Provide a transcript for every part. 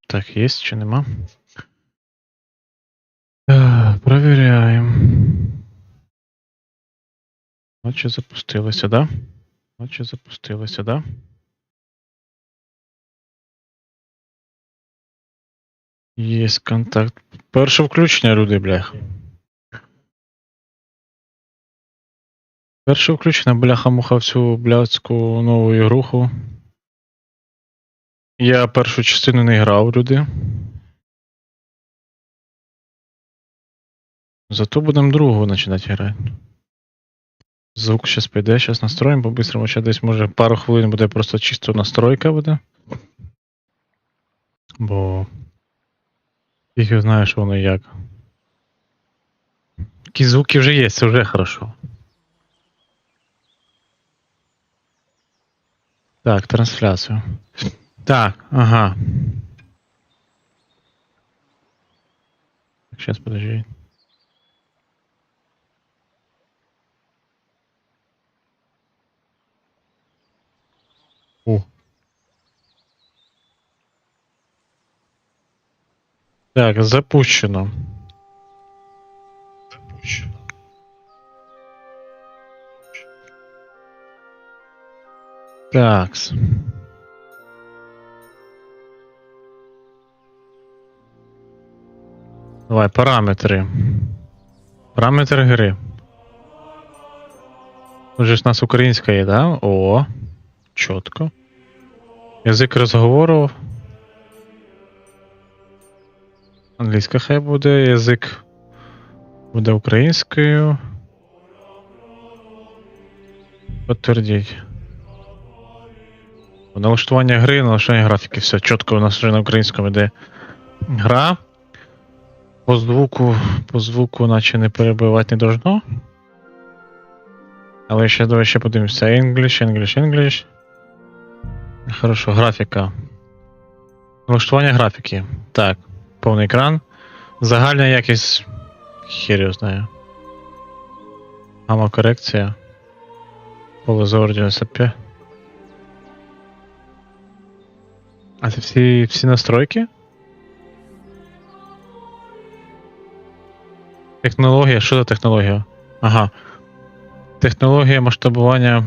Так, є чи нема? Провіряємо. Наче запустилося, да? Наче запустилося, да? Є контакт. Перше включення, люди, блях. Перше включення, бляха-муха, в цю блядську нову ігруху. Я першу частину не грав, люди. Зато будемо другу починати грати. Звук зараз піде, зараз настроїмо по-бистрому, ще десь може пару хвилин буде просто чисто настройка буде. Бо... Тільки знаю, що воно як. Які звуки вже є, це вже хорошо. Так, трансляцію. Так, ага. Сейчас, подожди. О. Так, запущено. Такс. Давай, параметри. Параметри гри. Тут же ж у нас українська є, да? О, чітко. Язик розговору. Англійська хай буде, язик буде українською. Підтвердіть. Налаштування гри, налаштування графіки, все чітко у нас вже на українському йде гра. По звуку наче не перебивати не должно. Але ще давай ще подивимося. English. Хорошо, графіка. Налаштування графіки. Так, повний екран. Загальна якість. Хер його знає. Гамма корекція. Поле зору 95. А це всі настройки? Технологія, що за технологія? Ага. Технологія масштабування.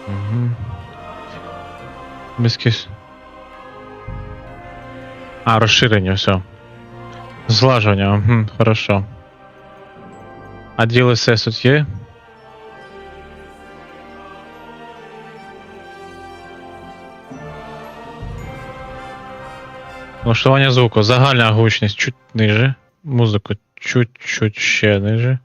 Угу. Безкіс. А, розширення, все. Злажування, угу, хорошо. А DLSS тут є? Налаштування звуку. Загальна гучність чуть ниже. Музику чуть-чуть ще ниже.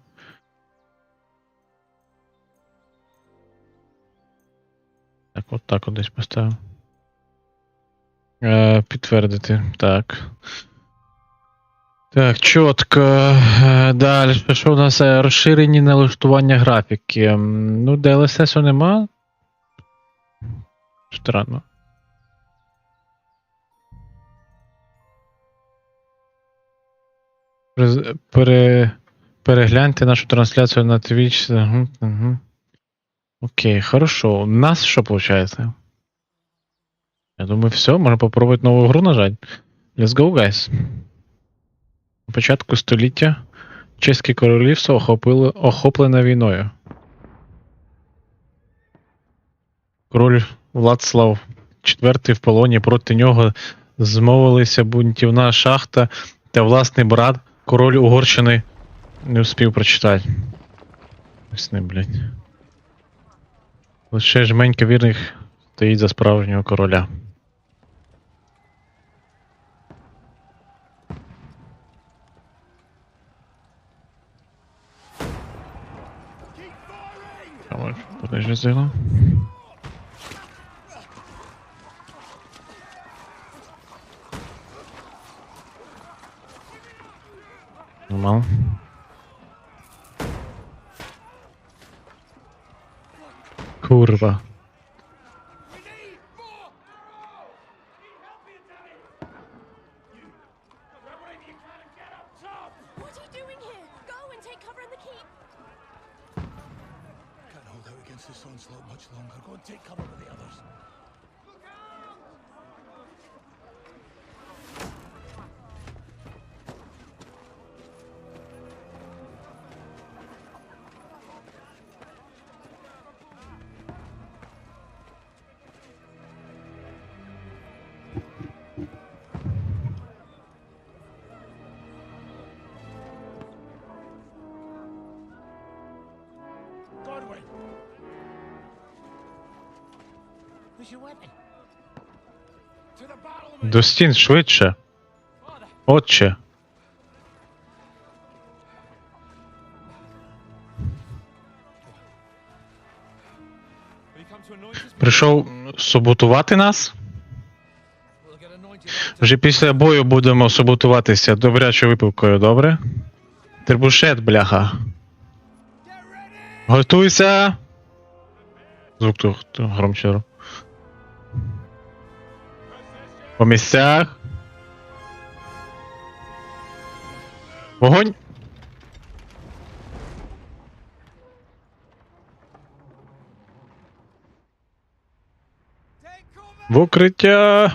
Так, от так от десь поставив. Підтвердити. Так. Так, чітко. Далі, що у нас? Розширені налаштування графіки. Ну, DLSS нема. Странно. Перегляньте нашу трансляцію на Twitch. Угу. Окей, хорошо. У нас що виходить? Я думаю, все, можна попробувати нову гру нажати. Let's go, guys. На початку століття чеське королівство охоплене війною. Король Владслав IV в полоні, проти нього змовилися бунтівна шахта та власний брат, король Угорщини, не успів прочитати. Ось не, блядь. Лише жменька вірних стоїть за справжнього короля. Подожди, сделаю. Нормально. Kurwa. До стін швидше. Отче. Прийшов саботувати нас? Вже після бою будемо саботуватися добрячою випивкою, добре? Трибушет, бляха. Готуйся! Звук тут громче. По місцях. Вогонь! В укриття!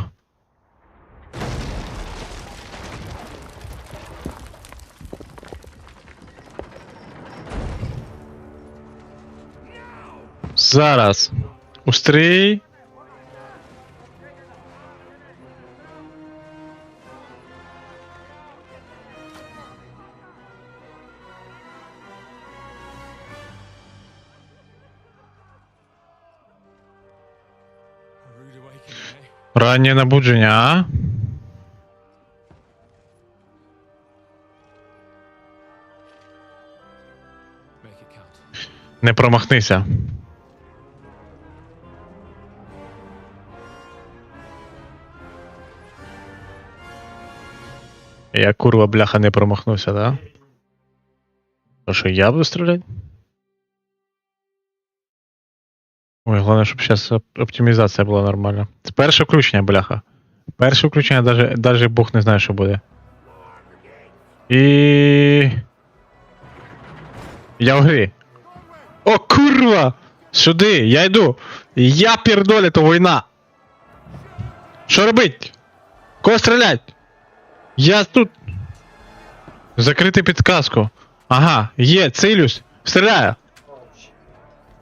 Зараз. Устрій. Раннє набудження, а? Не промахнися. Я, курва, бляха, не промахнувся, да? То що, я буду стріляти? Ой, головне, щоб зараз оптимізація була нормальна. Це перше включення, бляха. Перше включення, даже Бог не знає, що буде. І... Я в грі. О, курва! Сюди, я йду. Я пердолі, то війна. Що робить? Кого стрілять? Я тут. Закрити підказку. Ага, є, цілюсь. Стріляю.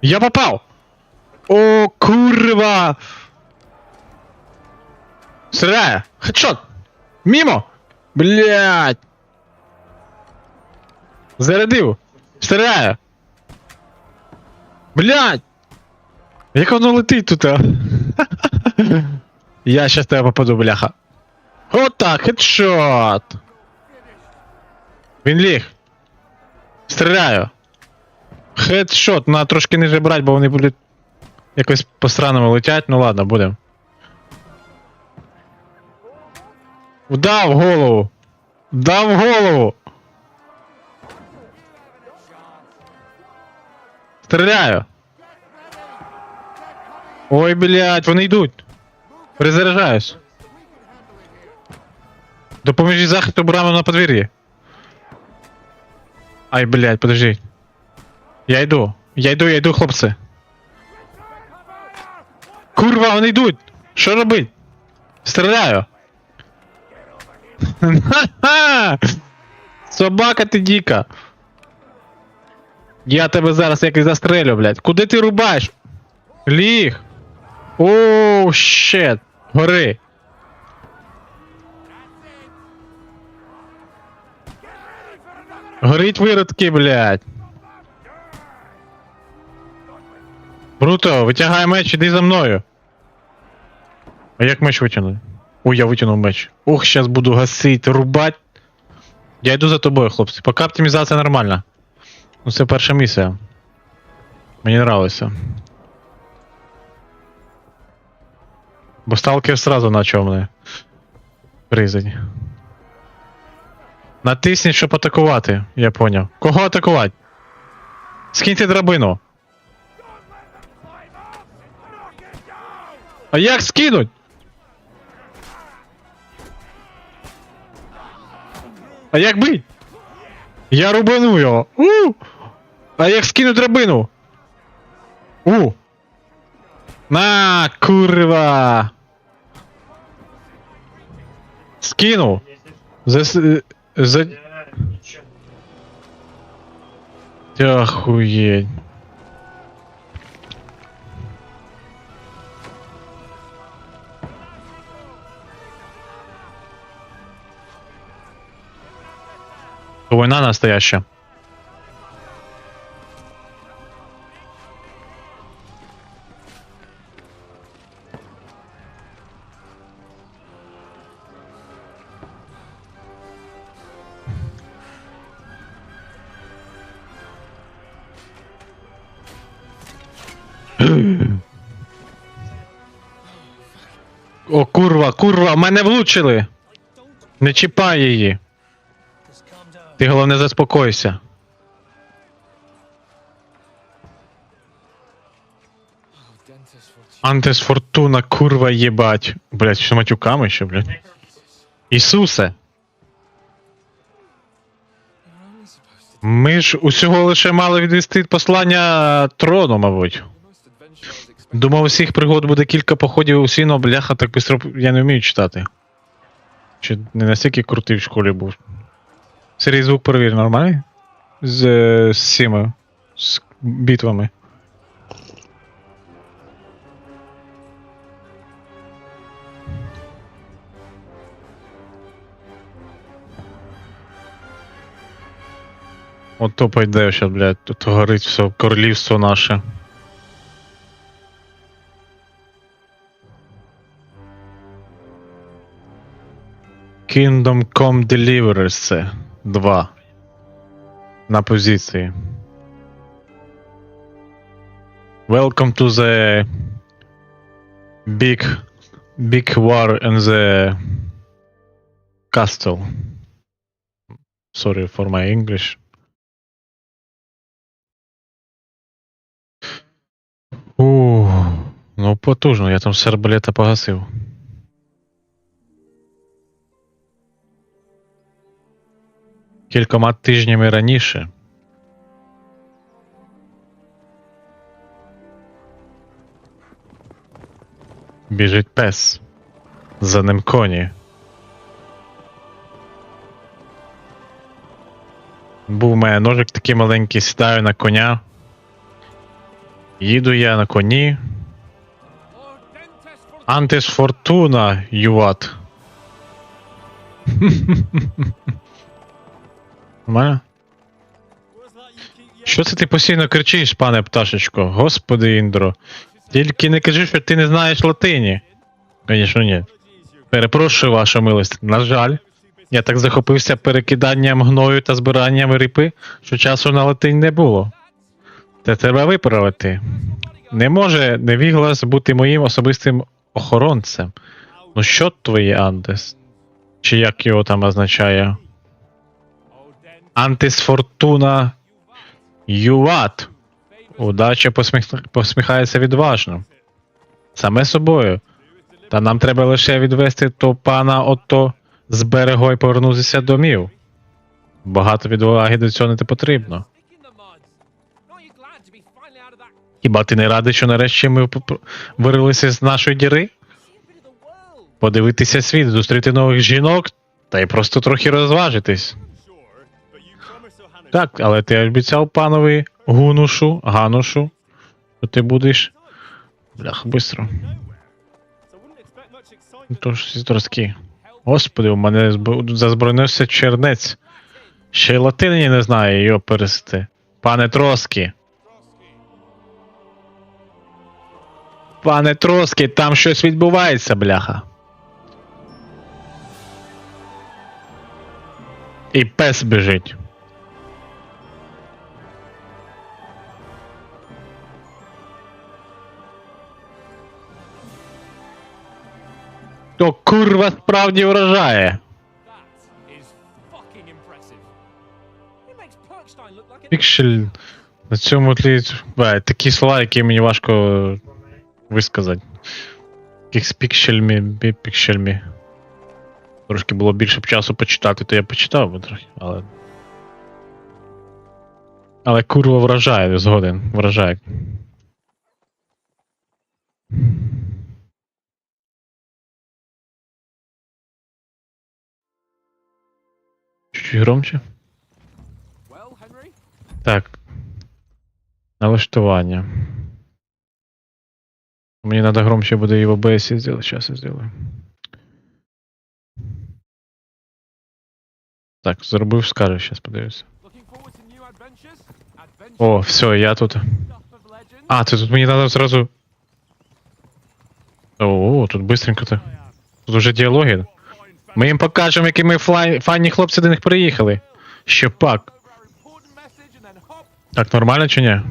Я попав. О, курва! Стріляю. Хедшот. Мімо. Блядь. Зарядив. Стріляю. Блядь. Як воно летить тут, а? Я щас тебе попаду, бляха. Отак, хедшот. Він ліг. Стріляю. Хедшот. Надо трошки ниже брати, бо вони будуть якось по-странному летять. Ну ладно, будем. Вдав голову. Дав голову. Стріляю. Ой, блядь, вони йдуть. Перезаряджаюсь. Допоможіть захисту браму на подвір'ї. Ай, блядь, подожди. Я йду, хлопці. Курва, вони йдуть. Що робить? Стріляю. Собака ти дика. Я тебе зараз якось застрелю, блядь. Куди ти рубаєш? Ліг. Оу, щет. Гори. Горить виродки, блядь. Бруто, витягай меч, іди за мною. А як меч витягнути? Ой, я витягнув меч. Ух, щас буду гасити, рубать. Я йду за тобою, хлопці. Поки оптимізація нормальна. Ну це перша місія. Мені нравиться. Бо сталкер сразу начав мене призень. Натисніть, щоб атакувати, я поняв. Кого атакувати? Скиньте драбину. А як скинуть? А як бить? Я рубану його. А як скину драбину? На, курва! Скинув. Охуеть. Война настоящая. О, курва, курва, мене влучили! Не чіпай її! Ти головне заспокойся. Антес фортуна, курва, єбать. Блять, що матюками ще, блять. Ісусе! Ми ж усього лише мали відвести послання трону, мабуть. Думав, усіх пригод буде кілька походів у сіно, бляха, так бистро я не вмію читати. Чи не настільки крутий в школі був. Сергій, звук перевір, нормальний? З цими, з битвами. Ото пойде ще, блядь, тут горить все, королівство наше. Kingdom Come Deliverance 2. На позиції. Welcome to the big war in the castle. Sorry for my English. Ну потужно, я там з арбалета погасив. Кількома тижнями раніше. Біжить пес. За ним коні. Був у мене ножик такий маленький, сідаю на коня. Їду я на коні. Антис фортуна, юват. Нормально? Що це ти постійно кричиш, пане пташечко? Господи, Індро. Тільки не кажи, що ти не знаєш латині. Звісно, ні. Перепрошую, ваша милость. На жаль, я так захопився перекиданням гною та збиранням ріпи, що часу на латинь не було. Це треба виправити. Не може невіглас бути моїм особистим охоронцем. Ну що твоє Андес? Чи як його там означає? Антис фортуна юват. Удача посміхається відважно. Саме собою. Та нам треба лише відвести то пана ото з берегу і повернутися домів. Багато відваги до цього не потрібно. Хіба ти не радий, що нарешті ми вирилися з нашої діри? Подивитися світ, зустріти нових жінок, та й просто трохи розважитись. Так, але ти обіцяв панові Ганушу, що ти будеш... Блях, бистро. Тож, здрозки. Господи, у мене зазброєнився чернець. Ще й латині не знає, його перести. Пане Троски. Пане Троски, там щось відбувається, бляха. І пес біжить. То курва справді вражає. Пікшель на цьому тлі такі слова, які мені важко висказати. Яких з пікшельмі. Трошки було більше б часу почитати, то я почитав би трохи, але... Але курва вражає, згоден, вражає. Чуть громче. Так. Налаштування. Мені надо громче буде і в OBS сделать. Сейчас я сделаю. Так, зробив, скажу, сейчас подивлюся. О, все, я тут. А, це тут мені надо сразу... О, тут быстренько то. Тут уже діалоги. Ми їм покажемо, які ми файні хлопці до них приїхали. Ще пак. Так, нормально чи ні?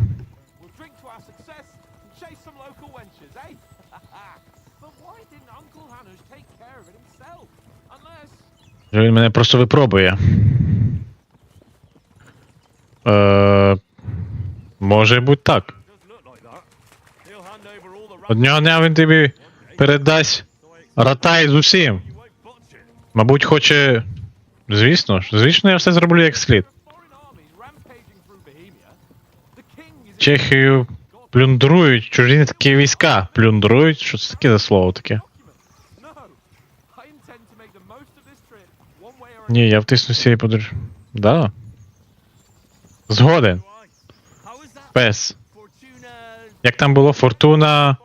Він мене просто випробує. Може бути так. Одного дня він тобі передасть ротай з усім. Мабуть, хоче... Звісно, я все зроблю як слід. Чехію плюндрують, чужинські війська плюндрують. Що це таке за слово таке? Ні, я втисну всі подорож. Да. Згоден. Пес. Як там було? Фортуна...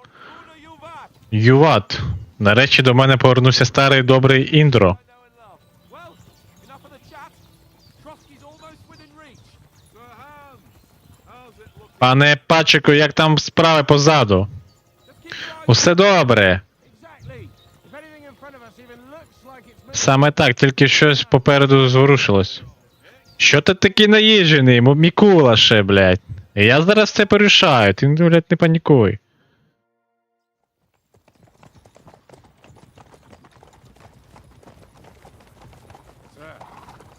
Юват. Нарешті до мене повернувся старий добрий Індро. Пане Пачику, як там справи позаду? Усе добре. Саме так, тільки щось попереду зворушилось. Що ти такий наїжджений, Мікула ще, блядь? Я зараз це порішаю, ти, блядь, не панікуй.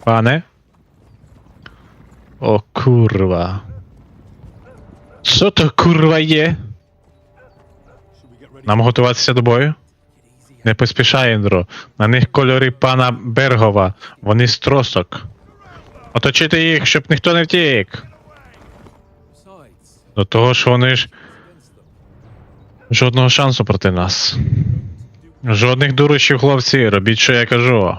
Пане? О, курва. Що то курва є? Нам готуватися до бою? Не поспішай, Індро. На них кольори пана Бергова. Вони з тросок. Оточити їх, щоб ніхто не втік. До того ж вони ж... Жодного шансу проти нас. Жодних дурощів, хлопці. Робіть, що я кажу.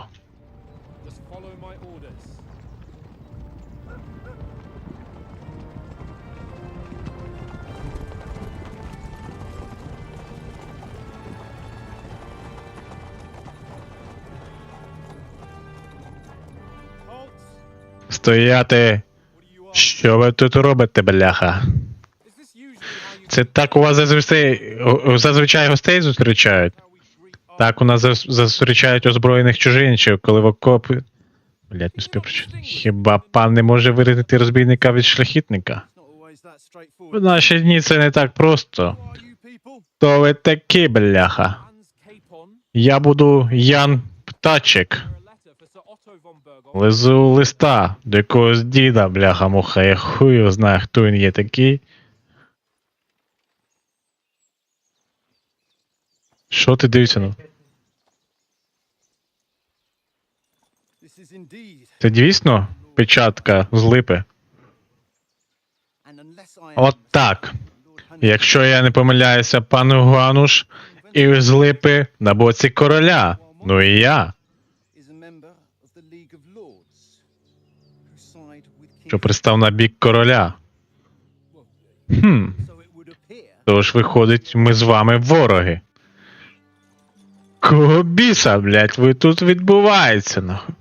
Стояти! Що ви тут робите, бляха? Це так у вас зазвичай гостей зустрічають? Так у нас зустрічають озброєних чужинців, коли в окопи... Блять, не спів прочитати. Хіба пан не може вирізати розбійника від шляхітника? В наші дні це не так просто. То ви такі, бляха? Я буду Ян Птачик. Лизу листа до якогось діда, бляха-муха, я хую знаю, хто він є такий. Що ти дивишся, ну? Це дійсно печатка з липи? От так. Якщо я не помиляюся, пан Гуануш і з липи на боці короля. Ну і я. Що пристав на бік короля. Тож виходить, ми з вами вороги. Кого біса, блядь, ви тут відбувається, нахуй?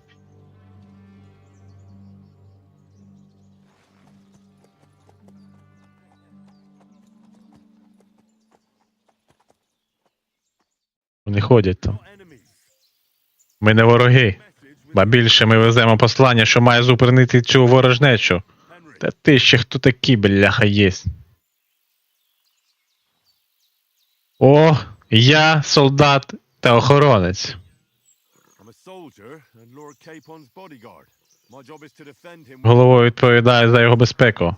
Вони ходять там. Ми не вороги. Ба більше ми веземо послання, що має зупинити цю ворожнечу. Та ти ще хто такий, бляха, єсть? О, я солдат та охоронець. Головою відповідає за його безпеку.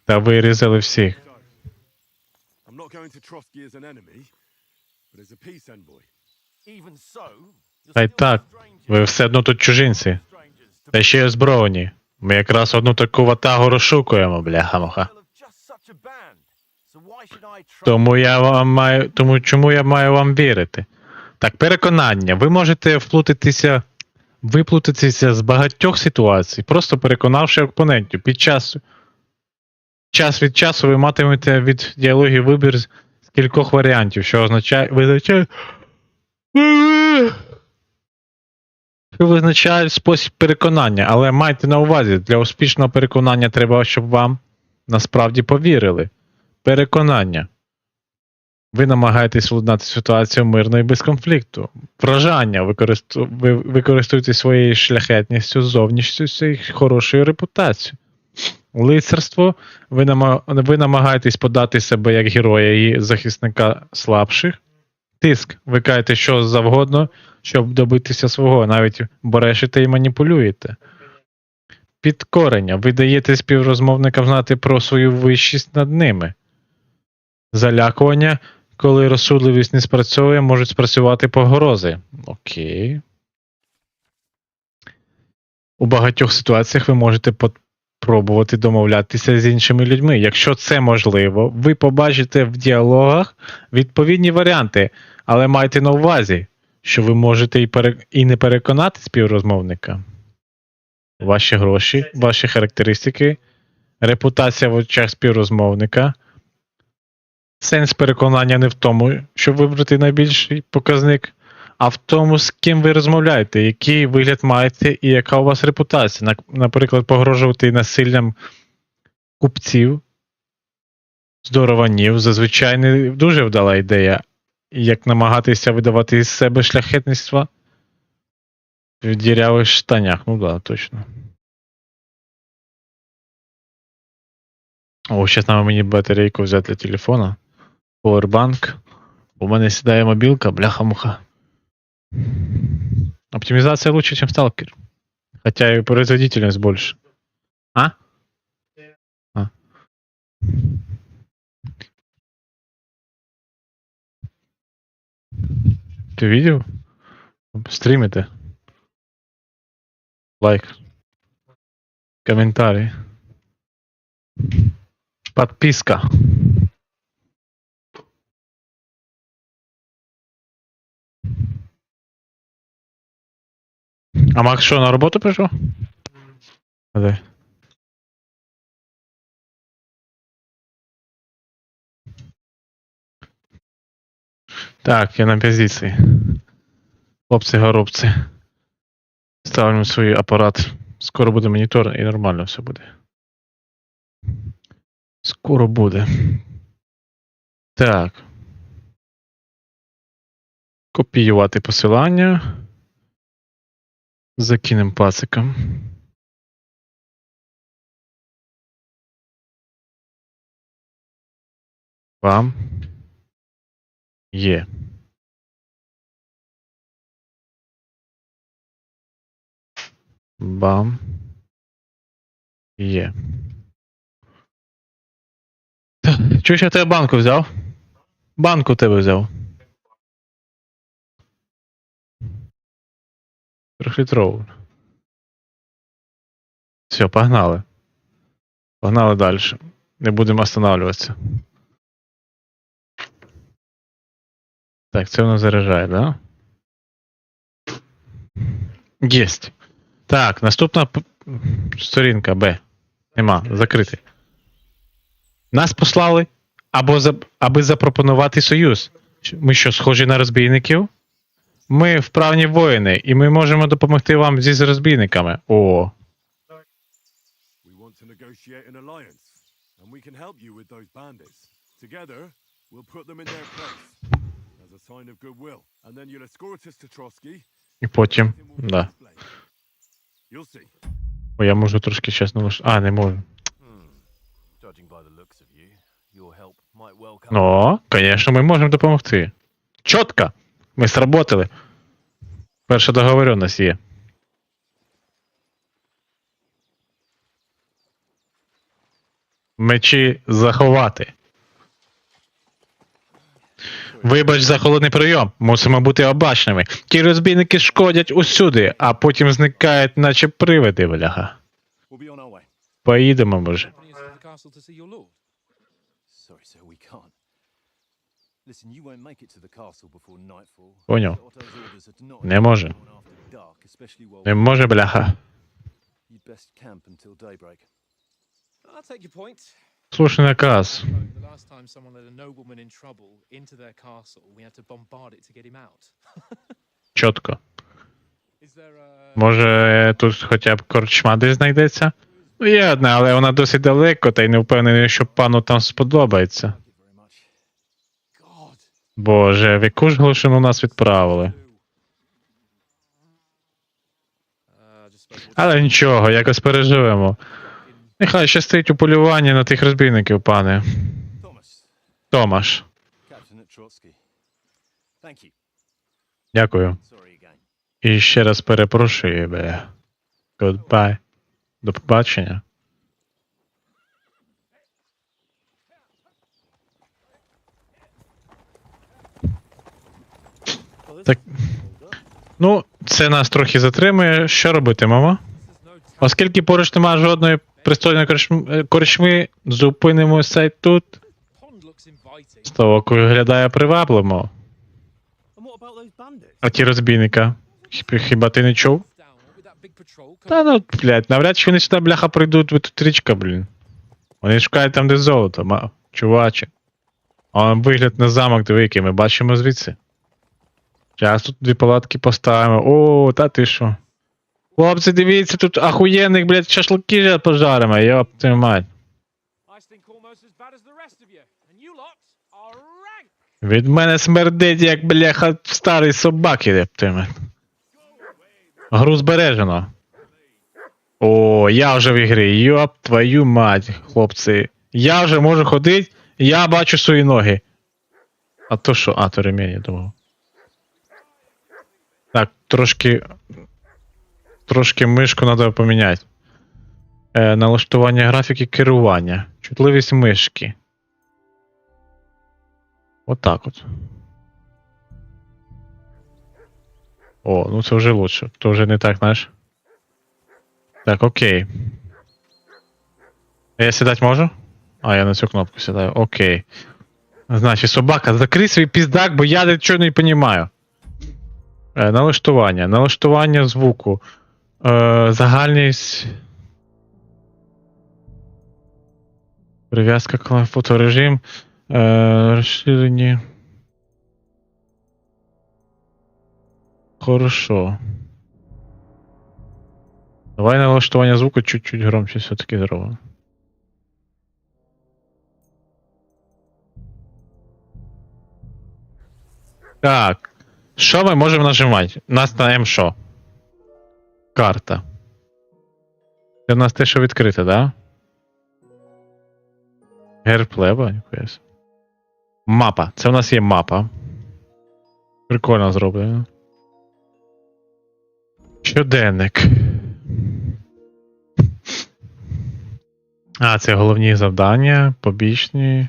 Та вирізали всіх. Та й так, ви все одно тут чужинці. Та ще й озброєні. Ми якраз одну таку ватагу розшукуємо, бляха-муха. Тому чому я маю вам вірити? Так, переконання. Ви можете виплутатися з багатьох ситуацій, просто переконавши опонентів. Час від часу ви матимете від діалогів вибір з кількох варіантів, що визначають спосіб переконання, але майте на увазі, для успішного переконання треба, щоб вам насправді повірили. Переконання. Ви намагаєтесь владнати ситуацію мирно і без конфлікту. Вражання. Ви використовуєте своєю шляхетністю, зовнішністю і хорошою репутацією. Лицарство. Ви намагаєтесь подати себе як героя і захисника слабших. Тиск. Ви кажете що завгодно, щоб добитися свого. Навіть брешете і маніпулюєте. Підкорення. Ви даєте співрозмовникам знати про свою вищість над ними. Залякування. Коли розсудливість не спрацьовує, можуть спрацювати погрози. Окей. У багатьох ситуаціях ви можете пробувати домовлятися з іншими людьми. Якщо це можливо, ви побачите в діалогах відповідні варіанти, але майте на увазі, що ви можете і не переконати співрозмовника. Ваші гроші, ваші характеристики, репутація в очах співрозмовника. Сенс переконання не в тому, щоб вибрати найбільший показник, а в тому, з ким ви розмовляєте, який вигляд маєте і яка у вас репутація. Наприклад, погрожувати насиллям купців, здорованів, зазвичай не дуже вдала ідея, як намагатися видавати із себе шляхетництва в дірявих штанях. Ну да, точно. О, зараз треба мені батарейку взяти для телефона. Powerbank. У мене сідає мобілка, бляха-муха. Оптимизация лучше, чем Stalker. Хотя и производительность больше. А? Ты видел? Стримы-то. Лайк. Комментарий. Подписка. А Макс що, на роботу пішов? Де? Так, я на позиції. Хлопці-горобці. Ставимо свій апарат. Скоро буде монітор і нормально все буде. Скоро буде. Так. Копіювати посилання. Закинем пациком. Бам. Є. Бам. Є. Чуєш, я тебе банку взяв? Банку тебе взяв. 3-літрову. Все, погнали. Погнали далі. Не будемо останавливатися. Так, це воно заряджає, да? Єсть. Так, наступна сторінка Б. Нема, закритий. Нас послали, аби запропонувати союз. Ми що, схожі на розбійників? Ми вправні воїни, і ми можемо допомогти вам зі розбійниками. О. І потім, да. О, я можу трошки чесно лише... А, не можу. Ну, звісно, ми можемо допомогти. Чітко! Ми сработали. Перша договоренность є. Мечі заховати. Вибач за холодний прийом. Мусимо бути обачними. Ті розбійники шкодять усюди, а потім зникають, наче привиди, бляха. Поїдемо, може. Поняв. Не може. Не може, бляха. Слушай наказ. Чітко. Може тут хоча б корчма десь знайдеться? Ну, є одна, але вона досить далеко, та й не впевнений, що пану там сподобається. Боже, в яку ж глушину нас відправили? Але нічого, якось переживемо. Нехай щастить у полюванні на тих розбійників, пане. Томаш. Дякую. І ще раз перепрошую, бе. Goodbye. До побачення. Так. Ну, це нас трохи затримує. Що робити, мама? Оскільки поруч немає жодної пристойної корчми, зупинимося тут. Ставок виглядає привабливо. А ті розбійника? Хіба ти не чув? Та ну, блядь, навряд чи вони сюди, бляха, прийдуть, ви тут річка, блін. Вони шукають там, де золото, чуваче. А вигляд на замок, диви, який ми бачимо звідси. Зараз тут 2 палатки поставимо. О, та ти що? Хлопці, дивіться, тут ахуєнних, блядь, шашлики пожаримо, йоп твою мать. Від мене смердить, як, бляха, старий собак іде, твою мать. Гру збережено. О, я вже в ігрі, йоп твою мать, хлопці. Я вже можу ходити, я бачу свої ноги. А то що? А, то ремінь, я думав. Так, трошки мишку треба поміняти. Налаштування графіки керування. Чутливість мишки. Отак от. О, ну це вже лучше. То вже не так, знаєш. Так, окей. Я сідати можу? А, я на цю кнопку сідаю. Окей. Значить, собака, закрий свій піздак, бо я нічого не розумію. Налаштування. Налаштування звуку. Загальність. Прив'язка фоторежим. Розширені. Хорошо. Давай налаштування звуку чуть-чуть громче все-таки зробимо. Так. Що ми можемо нажимати? У нас на М що? Карта. Це в нас те, що відкрите, да? Герплеба, якось. Мапа. Це в нас є мапа. Прикольно зроблено. Щоденник. А, це головні завдання, побічні.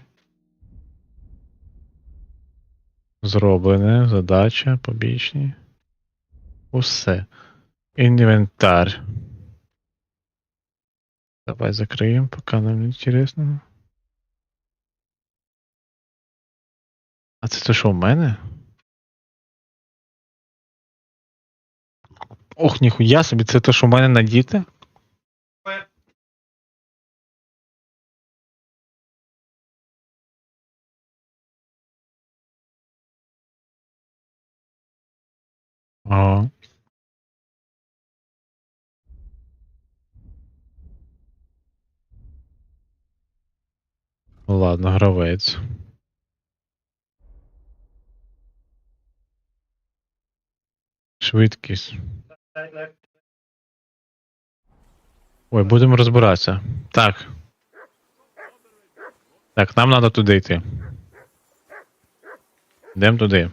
Зроблене, задача, побічні. Усе. Інвентар. Давай закриємо, поки нам не інтересно. А це що, в мене? Ох, ніхуя собі, це те, що в мене надіти? Ага. Ладно, гравець. Швидкість. Ой, будемо розбиратися. Так. Так, нам треба туди йти. Йдемо туди.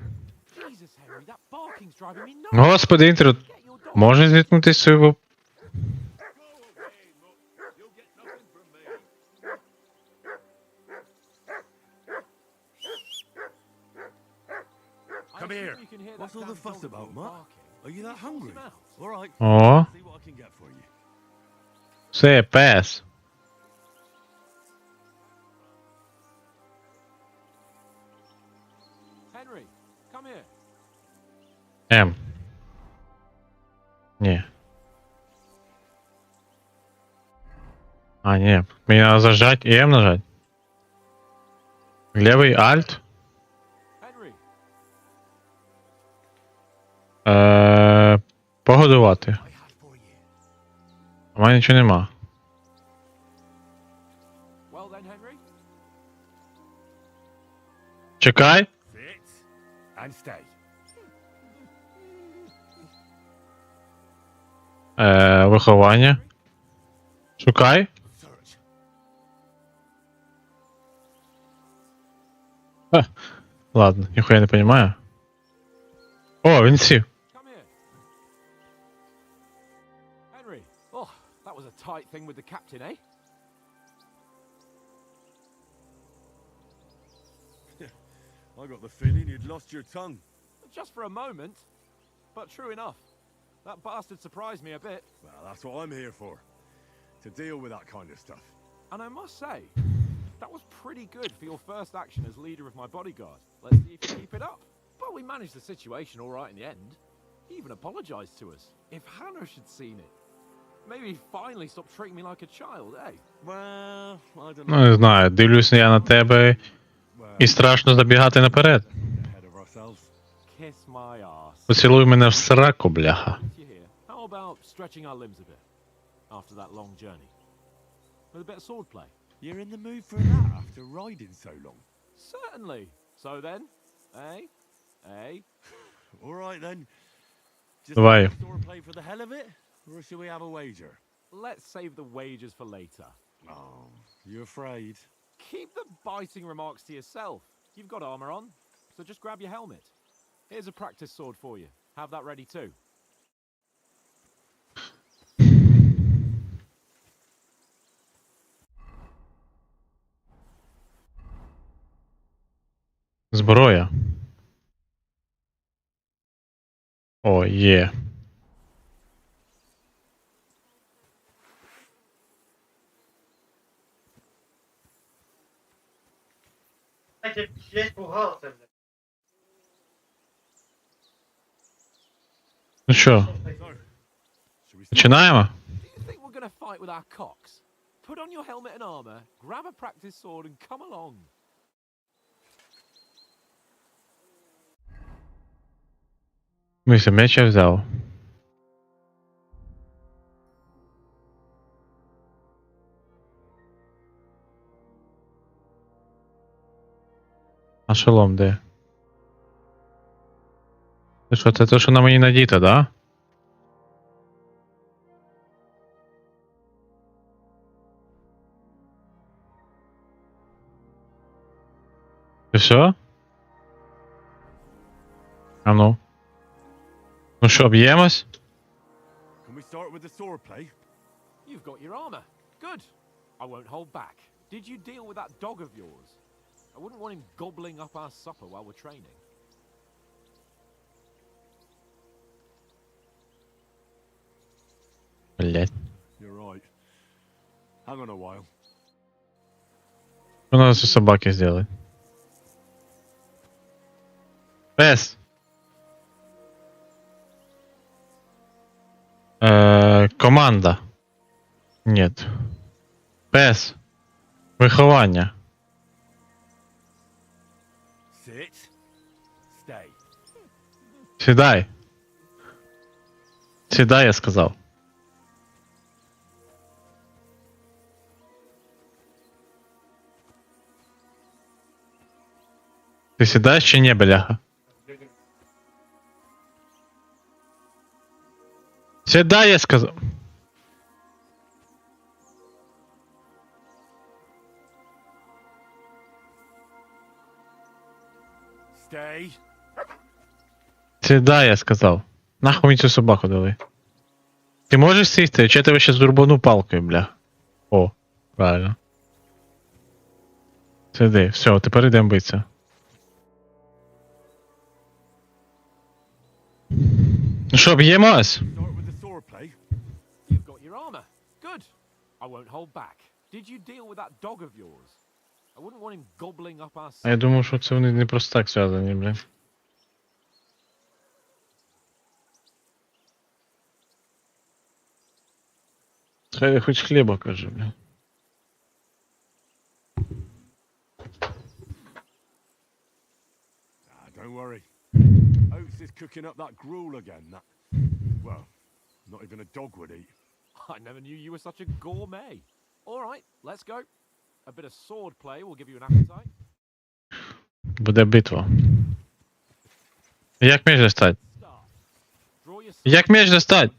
Господи, інтро. Може звітнути свою... Come here. What's all the fuss about, Mutt? Are you that hungry? All right. О, See what I can get for you. це пес. Henry, come here. М. Ні. А, ні. Мені треба зажати і М нажати. Левий Альт. Henry, Погодувати. I had for you. У мене нічого нема. well then, Henry. Чекай. Sit and stay. Виховання. Шукай. Search. Ха, ладно, ніхуя не понимаю. О, він сів. Come here. Henry. Oh, that was a tight thing with the captain, eh? I got the feeling you'd lost your tongue. Just for a moment. But true enough. That bastard surprised me a bit. Well, that's what I'm here for. To deal with that kind of stuff. And I must say, that was pretty good for your first action as leader of my bodyguard. Let's see if you keep it up. But we managed the situation all right in the end. He even apologized to us. If Hanosh had seen it, maybe he'd finally stop treating me like a child, eh? Well, I don't Ну, know. не знаю, дивлюсь я на тебе і страшно забігати наперед. Ahead of ourselves. Kiss my ass. Поцілуй мене в сраку, бляха. You hear? How about stretching our limbs a bit after that long journey? With a bit of swordplay? You're in the mood for that after riding so long. Certainly. So then, eh? Eh? All right then. Just Давай. sword play for the hell of it, or should we have a wager? Let's save the wagers for later. Oh, you afraid? Keep the biting remarks to yourself. You've got armor on, so just grab your helmet. Here's a practice sword for you. Have that ready too. Зброя. О, є. Ну що, So, should we start? починаємо? Do you think we're gonna fight with our cocks? Put on your helmet and armor, grab a practice sword, and come along. Мися, меч я взяв. А шолом де? Це що, це те, що на мені надіто, да? Це все? А ну. Ну що, б'ємось? Can we start with the sword play? You've got your armor. Good. I won't hold back. Did you deal with that dog of yours? I wouldn't want him gobbling up our supper while we're training. Блять. You're right. Hang on a while. Що надо зі собаки зробити? Пес! Команда. Нет. Пес. Виховання. Sit. Stay. Сідай. Сідай, я сказав. Ти сідаєш чи ні, бляха? Сідай, я сказав. Stay. Сідай, я сказав. Нахуй мені цю собаку дали. Ти можеш сісти, чи я тебе ще зурбану палкою, бля. О, правильно. Сиди, все, тепер йдемо битися. Ну що, б'ємось? Start with the sword play. You've got your armor. Good. I won't hold back. Did you deal with that dog of yours? I wouldn't want him gobbling up our А я supper. думав, що це вони не просто так зв'язані, бля. Хай хоч хліба каже, бля. Don't worry. Oates is cooking up that gruel again. That, well, not even a dog would eat. I never knew you were such a gourmet. All right, let's go. A bit of sword play will give you an appetite. Буде битва. Як меч достать? Start. Draw your sword. Як меч достать?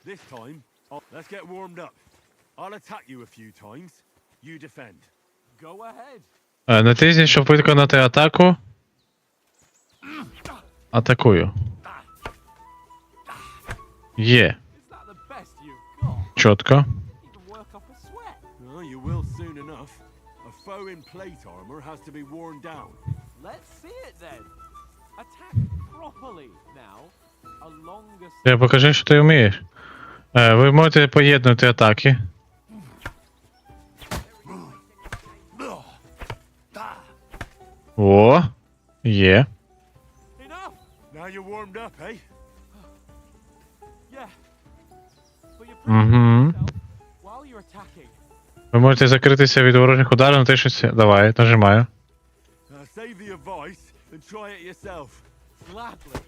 This time, let's get warmed up. I'll attack you a few times. You defend. Go ahead. Натисніть, щоб виконати атаку. Атакую. Є. Is that the best you've got? Чітко. Even work up a sweat. Oh, you will soon enough. A foe in plate armor has to be worn down. Let's see it then. Attack properly now. A longer Я покажи, що ти вмієш. Ви можете поєднувати атаки. О, є. enough. Now you're warmed up, eh? Yeah. But you're Мгм. yourself while you're attacking. Ви можете закритися від ворожих ударів, натисніть. Давай, нажимаю. Save the advice and try it yourself. Gladly.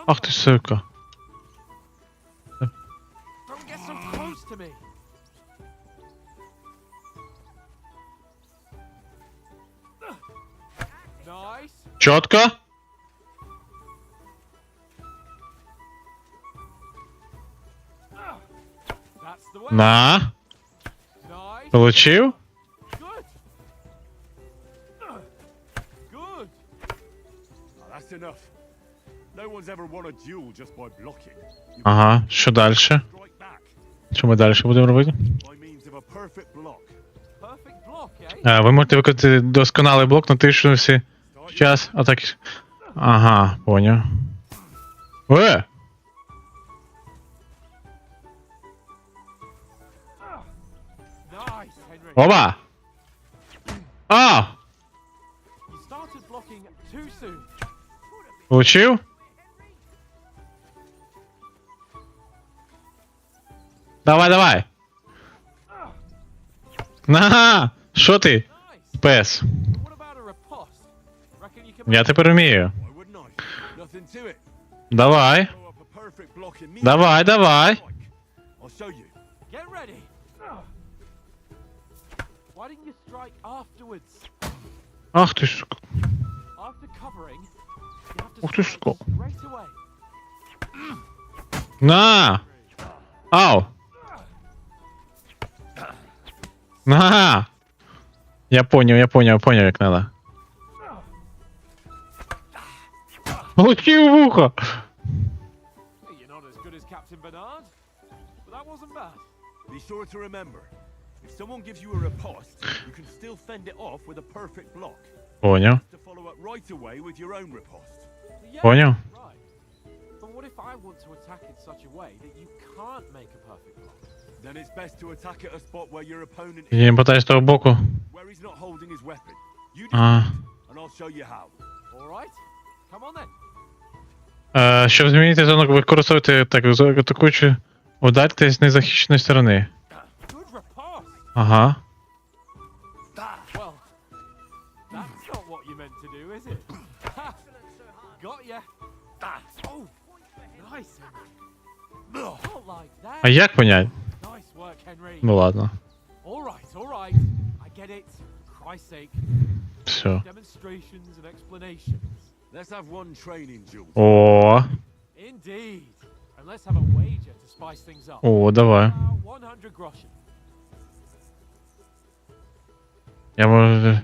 Ах ти сука. Don't get so close to me. Nice. Чітко. That's the way. На. Nice. Получив. Good. Good. Oh, that's enough. No one's ever won a duel just by blocking. You Ага, що далі? strike back Що ми далі будемо робити? by means of a perfect block. Perfect block, eh? Ви можете виконати досконалий блок, натиснувши час атаки. Ага, поняв. Nice, Henry. Оба! А! You started blocking too soon. Получив? Давай, давай! На! Що ти? Nice. Пес. But what about a riposte? Reckon you can Я тепер вмію. Why wouldn't I? Nothing to it. Давай. Throw up a perfect block in me. Давай, давай. Strike. I'll show you. get ready? Why didn't you strike afterwards? Ах ти сука. After covering, you have to Ух ти, strike сука. straight away. На! Ау! На! Я понял, як надо. Получив вухо! Hey, you're not as good as Captain Bernard, but that wasn't bad. Be sure to remember, if someone gives you a riposte, you can still fend it off with a perfect block. Понял. To follow up right away with your own riposte. Yeah, Понял. right. But what if I want to attack in such a way that you can't make a perfect block? Then it's best to attack at a spot where your opponent is, Я не пытаюсь з того боку. where he's not holding his weapon. You А. decide, and I'll show you how. All right, come on then. Щоб змінити зону, використовуйте так, атакуючи, ударте з незахищеної сторони. Good riposte. Ага. Well, that's not what you meant to do, is it? Ha! Got ya. Oh, nice. Not like that. А як понять? Nice work, Henry. Ну ладно. All right. I get it. Christ's sake. Все. Demonstrations and explanations. Let's have one training duel. О, Indeed. And let's have a wager to spice things up. о, давай. 100 groschen. Я можу.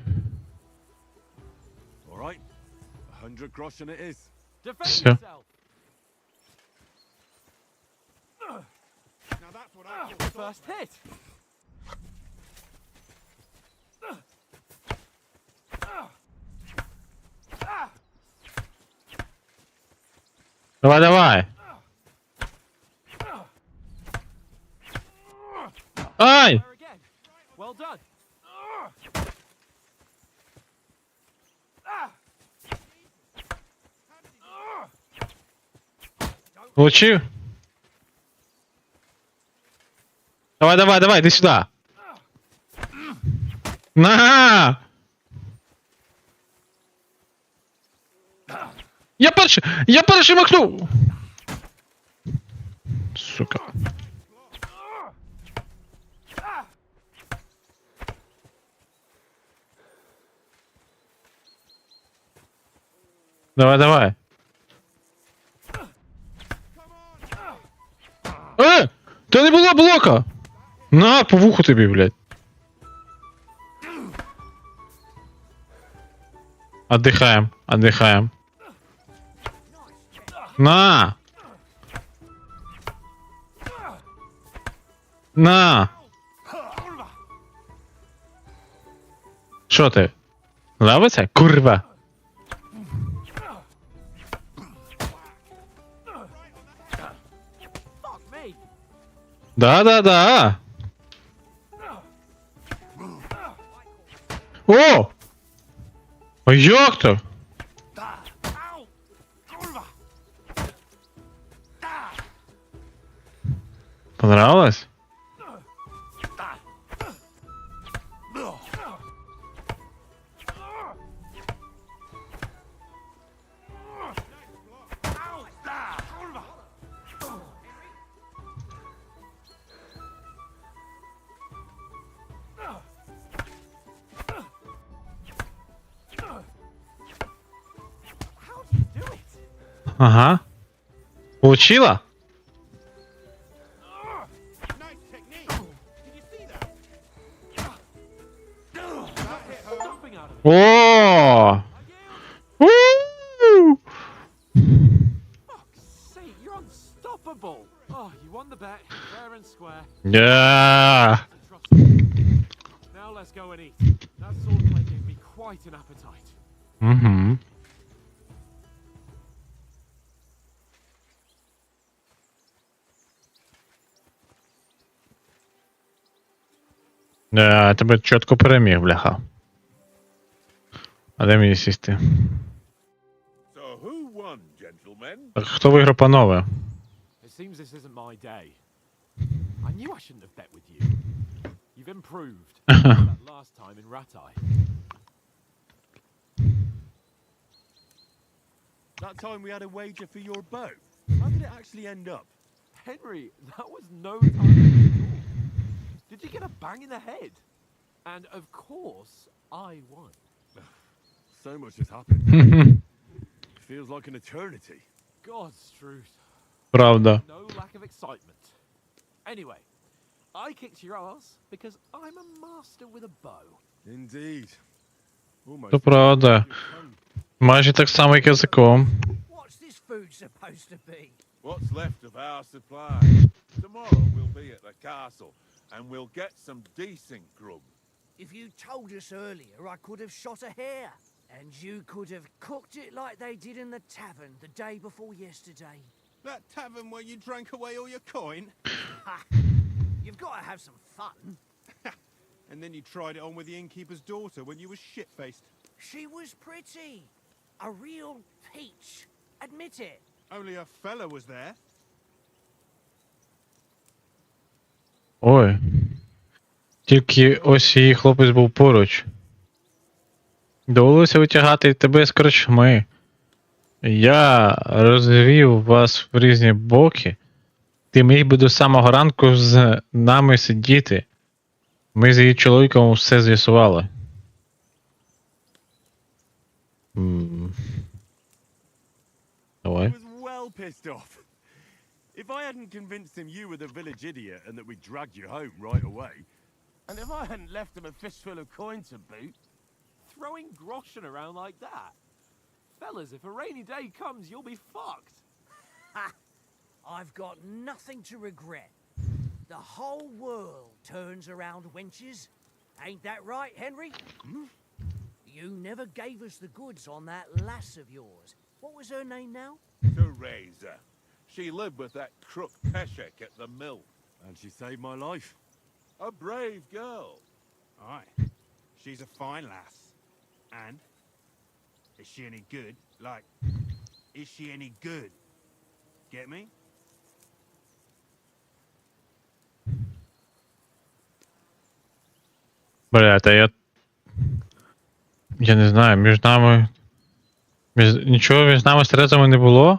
All right, 100 groschen it is. Defend Всё. yourself. Now that's what I call First hit. Давай, давай. Ай! There again. Well done. Получив? Давай, давай, давай, иди сюда. На! Я перший махнув! Сука. Давай, давай. Та не було блока! На, по вуху тобі, блядь. Отдыхаем, отдыхаем. На! На! Що ти? Нравиться? Курва! Fuck me! Да-да-да! О! А як то? Ow! Kurwa! Понравилось? How do you do it? Ага. Получила? Nice technique. Did you see that? Stomping out of it. О! У! Fuck's sake, you're unstoppable. Oh, you won the bet, fair and square. Да. Trust me. Now let's go and eat. That swordplay gave me quite an appetite. Угу. Да, я тебе чітко переміг, бляха. А де мені сісти? So who won, gentlemen? Так, хто виграв, панове? It seems this isn't my day. I knew I shouldn't have bet with you. You've improved. That last time in Ratai. That time we had a wager for your bow. How did it actually end up? Henry, that was no time at all. Did you get a bang in the head? And of course, I won. So much has happened. Feels like an eternity. God's truth. Правда. No lack of excitement. Anyway, I kicked your ass because I'm a master with a bow. Indeed. Almost. То правда. Майже так само, як язиком. What's this food supposed to be? What's left of our supply? Tomorrow we'll be at the castle and we'll get some decent grub. If you told us earlier, I could have shot a hare. And you could have cooked it like they did in the tavern the day before yesterday. That tavern where you drank away all your coin? Ha! You've got to have some fun. And then you tried it on with the innkeeper's daughter when you were shit-faced. She was pretty. A real peach. Admit it. Only a fella was there. Ой. Тільки ось її хлопець був поруч. Довелося витягати тебе з корчми. Я розвів вас в різні боки. Ти міг би до самого ранку з нами сидіти. Ми з її чоловіком все з'ясували. Давай. He was well pissed off. If I hadn't convinced him you were the village idiot and that we dragged you home right away, and if I hadn't left him a fistful of coin to boot, Throwing groschen around like that. Fellas, if a rainy day comes, you'll be fucked. Ha! I've got nothing to regret. The whole world turns around wenches. Ain't that right, Henry? Hmm? You never gave us the goods on that lass of yours. What was her name now? Teresa. She lived with that crook Peshek at the mill. And she saved my life. A brave girl. Aye. She's a fine lass. And? Is she any good? Like, is she any good? Get me? Бля, та я не знаю, між нами... Нічого між нами з Терезами не було?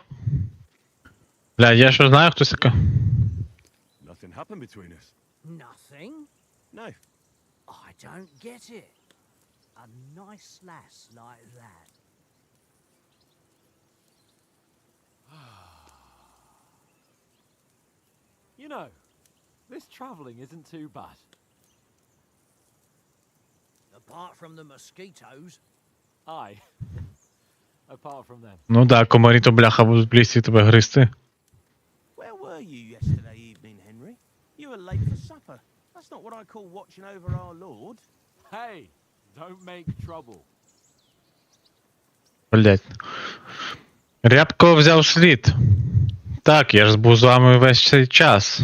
Бля, я що знаю, хтось така... Nothing happened between us. Nothing? No. I don't get it. A nice lass like that. You know, this travelling isn't too bad. Apart from the mosquitoes. Aye. apart from them. Ну да, комарі то бляха будуть в лісі тебе гризти. Where were you yesterday evening, Henry? You were late for supper. That's not what I call watching over our Lord. Hey, don't make trouble. Блять. Рябко взяв слід. Так, я ж був з вами весь цей час.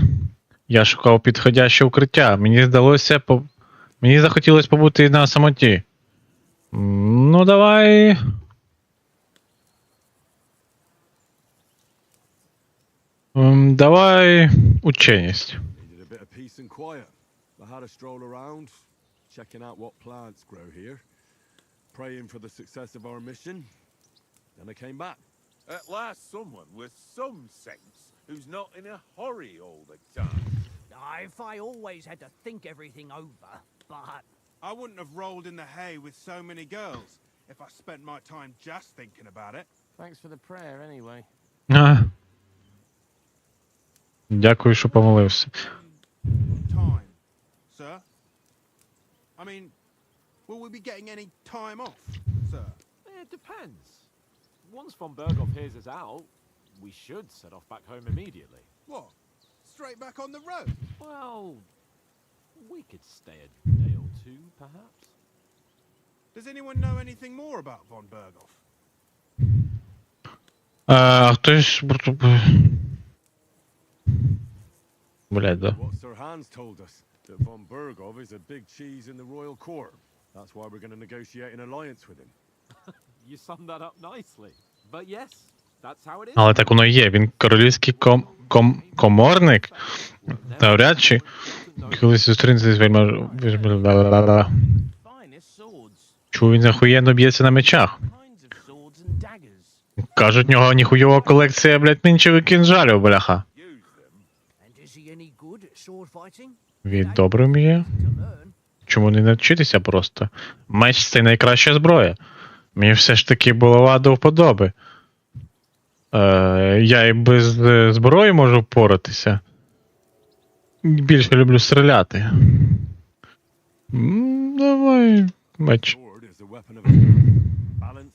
Я шукав підходяще укриття. Мені захотілося побути на самоті. Ну, давай. Давай ученість. Needed a bit of peace and quiet. I had a stroll around, checking out what plants grow here, praying for the success of our mission. Then I came back. At last, someone with some sense who's not in a hurry all the time. If I always had to think everything over, but I wouldn't have rolled in the hay with so many girls if I spent my time just thinking about it. Thanks for the prayer, anyway. Дякую, що помолився. Time, sir? I mean, will we be getting any time off, sir? It depends. Once von Berghoff hears us out, we should set off back home immediately. What? Straight back on the road? Well, we could stay a day or two, perhaps. Does anyone know anything more about von Berghoff? Хтось... Блядь, да. What Sir Hans told us, that von Berghoff is a big cheese in the royal court. That's why we're going to negotiate an alliance with him. You summed that up nicely. But yes, that's how it is. Але так воно і є. Він королівський коморник. Навряд чи колись зустрінеться з вельможою. Finest swords, Чув, він захуєнно б'ється на мечах. kinds of swords and daggers. Кажуть, в нього ніхуйова колекція, блядь, нинчевих кінжалів, бляха. Use them. and is he any good at sword fighting? Він добре вміє. To learn. Чому не навчитися просто? Меч – це найкраща зброя. Мені все ж таки булава до вподоби. Я і без зброї можу впоратися. Більше люблю стріляти. Давай, меч. Sword is a weapon of balanced.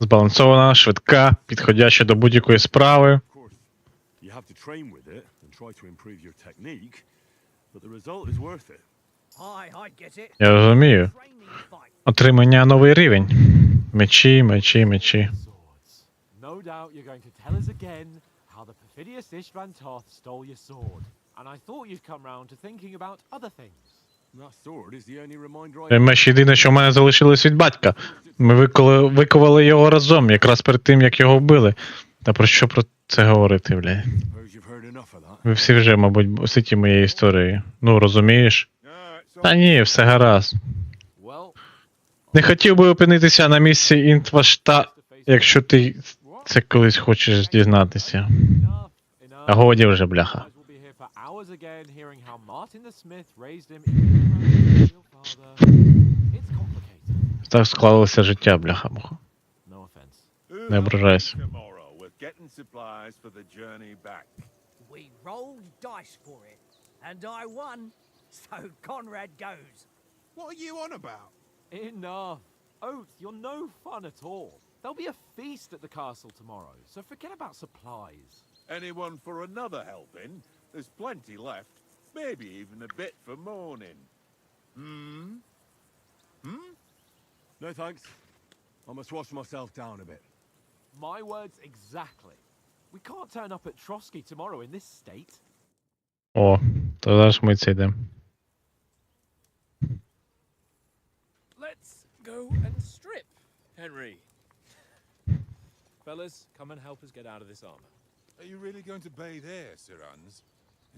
Збалансована, швидка, підходяща до будь-якої справи. Of course, you have to train with it and try to improve your technique, but the result is worth it. I get it. Я розумію. Training fight. Отримання новий рівень. Мечі, мечі, мечі. Swords. No doubt you're going to tell us again how the perfidious Istvan Toth stole your sword. And I thought you'd come round to thinking about other things. That sword is the only reminder I Меч єдине, що в мене залишилось від батька. Ми виковали його разом, якраз перед тим, як його вбили. Та про що про це говорити, бля? suppose you've heard enough of that. Ви всі вже, мабуть, ситі моєї історії. Ну, розумієш? It's Та ні, все гаразд. Well, Не хотів би опинитися на місці Інтвашта, якщо ти це колись хочеш дізнатися. enough, enough. А годі вже, бляха. Guys will be here for hours again hearing how Martin the Smith raised him in the your father. It's complicated. Так склалося життя, бляха-муха. No offense. Who Не ображайся. helped tomorrow with getting supplies for the journey back. We rolled dice for it, and I won. So Conrad goes. What are you on about? Enough. Oath, you're no fun at all. There'll be a feast at the castle tomorrow, so forget about supplies. Anyone for another helping? There's plenty left. Maybe even a bit for morning. No thanks. I must wash myself down a bit. My words exactly. We can't turn up at Trotsky tomorrow in this state. О, то зараз ми це йдемо. Let's go and strip, Henry. Fellas, come and help us get out of this armor. Are you really going to bathe here, Sir Hans?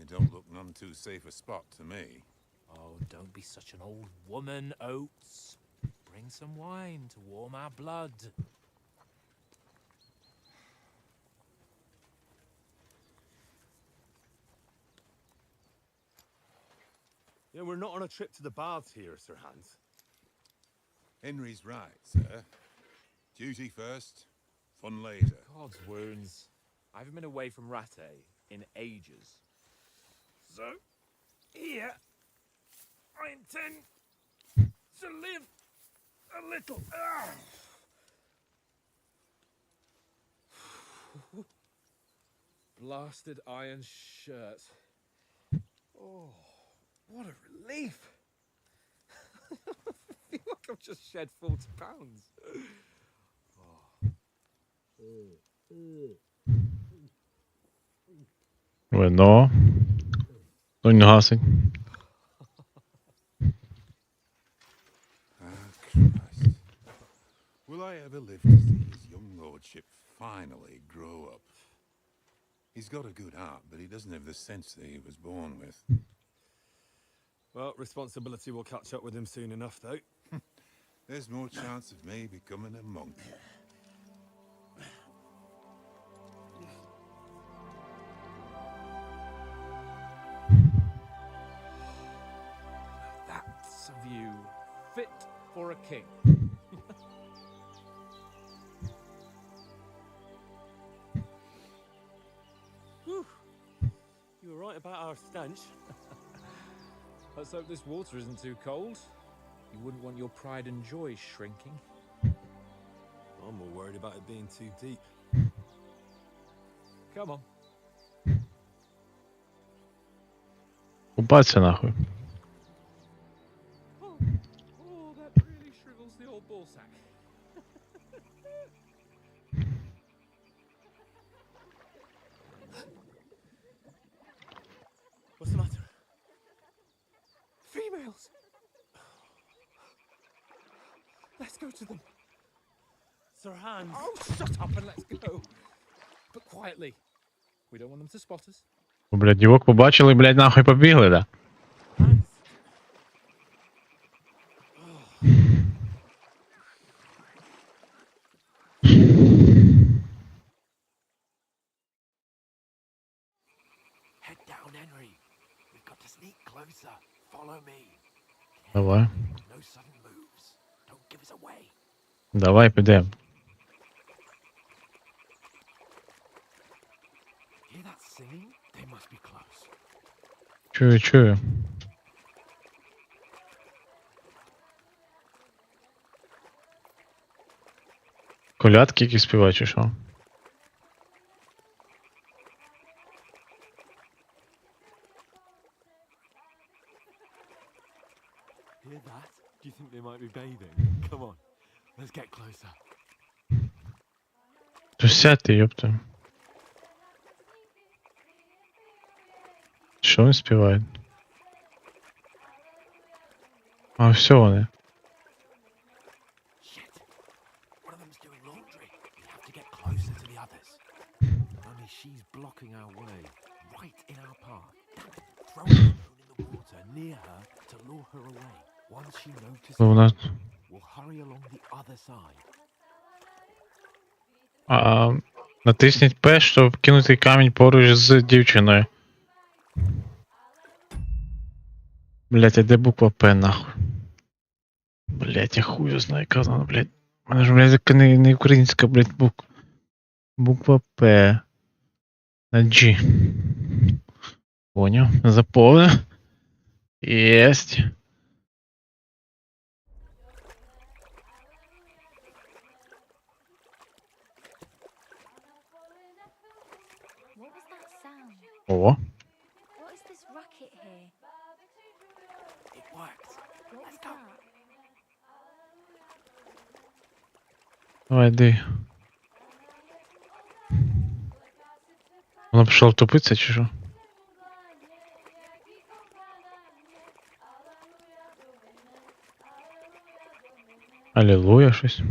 It don't look none too safe a spot to me. Oh, don't be such an old woman, Oates. Bring some wine to warm our blood. Yeah, we're not on a trip to the baths here, Sir Hans. Henry's right, sir. Duty first, fun later. God's wounds. I haven't been away from Rattay in ages. So, here, I intend to live a little. Blasted iron shirt. Oh, what a relief. I feel like I've just shed 40 pounds. Вино. Ну, не гасить. Christ. Will I ever live to see his young lordship finally grow up? He's got a good heart, but he doesn't have the sense that he was born with. Well, responsibility will catch up with him soon enough, though. There's more chance of me becoming a monk. That's a view fit for a king. Whew. You were right about our stench. Let's hope this water isn't too cold. You wouldn't want your pride and joy shrinking. I'm more worried about it being too deep. Come on. Купаться нахуй. Oh, that really shrivels the old ball sack. What's the matter? Females! Let's go to them. Sir Hans. Oh, shut up and let's go. But quietly. We don't want them to spot us. Блядь, дівок побачили, блядь, нахуй побігли, да? Hans. Head down, Henry. We've got to sneak closer. Follow me. Давай. No sudden moves. Don't give us away. Давай підемо. Hear that singing? They must be close. Чую, чую. Колядки які співають, чи що? Hear that? Do you think they might be bathing? Come on. Let's get closer. То сядьте, ёпта. Що вони співають? А, все вони. Shit. One of them's doing laundry. We have to get closer to the others. Only she's blocking our way. Right in our path. Damn it. Throw a stone in the water near her to lure her away. Once she notices, Вона... we'll hurry along the other side. Натисніть П, щоб кинути камінь поруч з дівчиною. Блять, а де буква П, нахуй? Блять, я хую знаю, казано, блять. У мене ж, блять, не українська, блять, буква П. На G. Поняв, заповнив. Єсть. What was that sound? О, What is this racket here? It worked. What was that? давай, йди. Вона пішла втопитися, чи що? Алілуя, щось.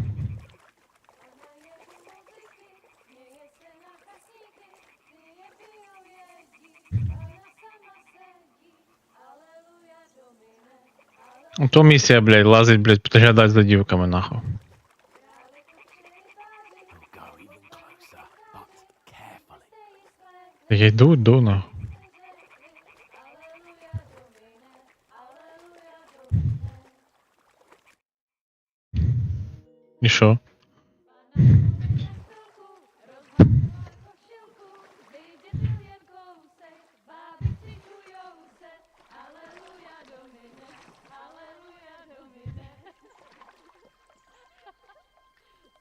То місія, блядь, лазить, блядь, підглядати за дівками, нахуй. We'll go even closer, but carefully. Я йду, нахуй. І що?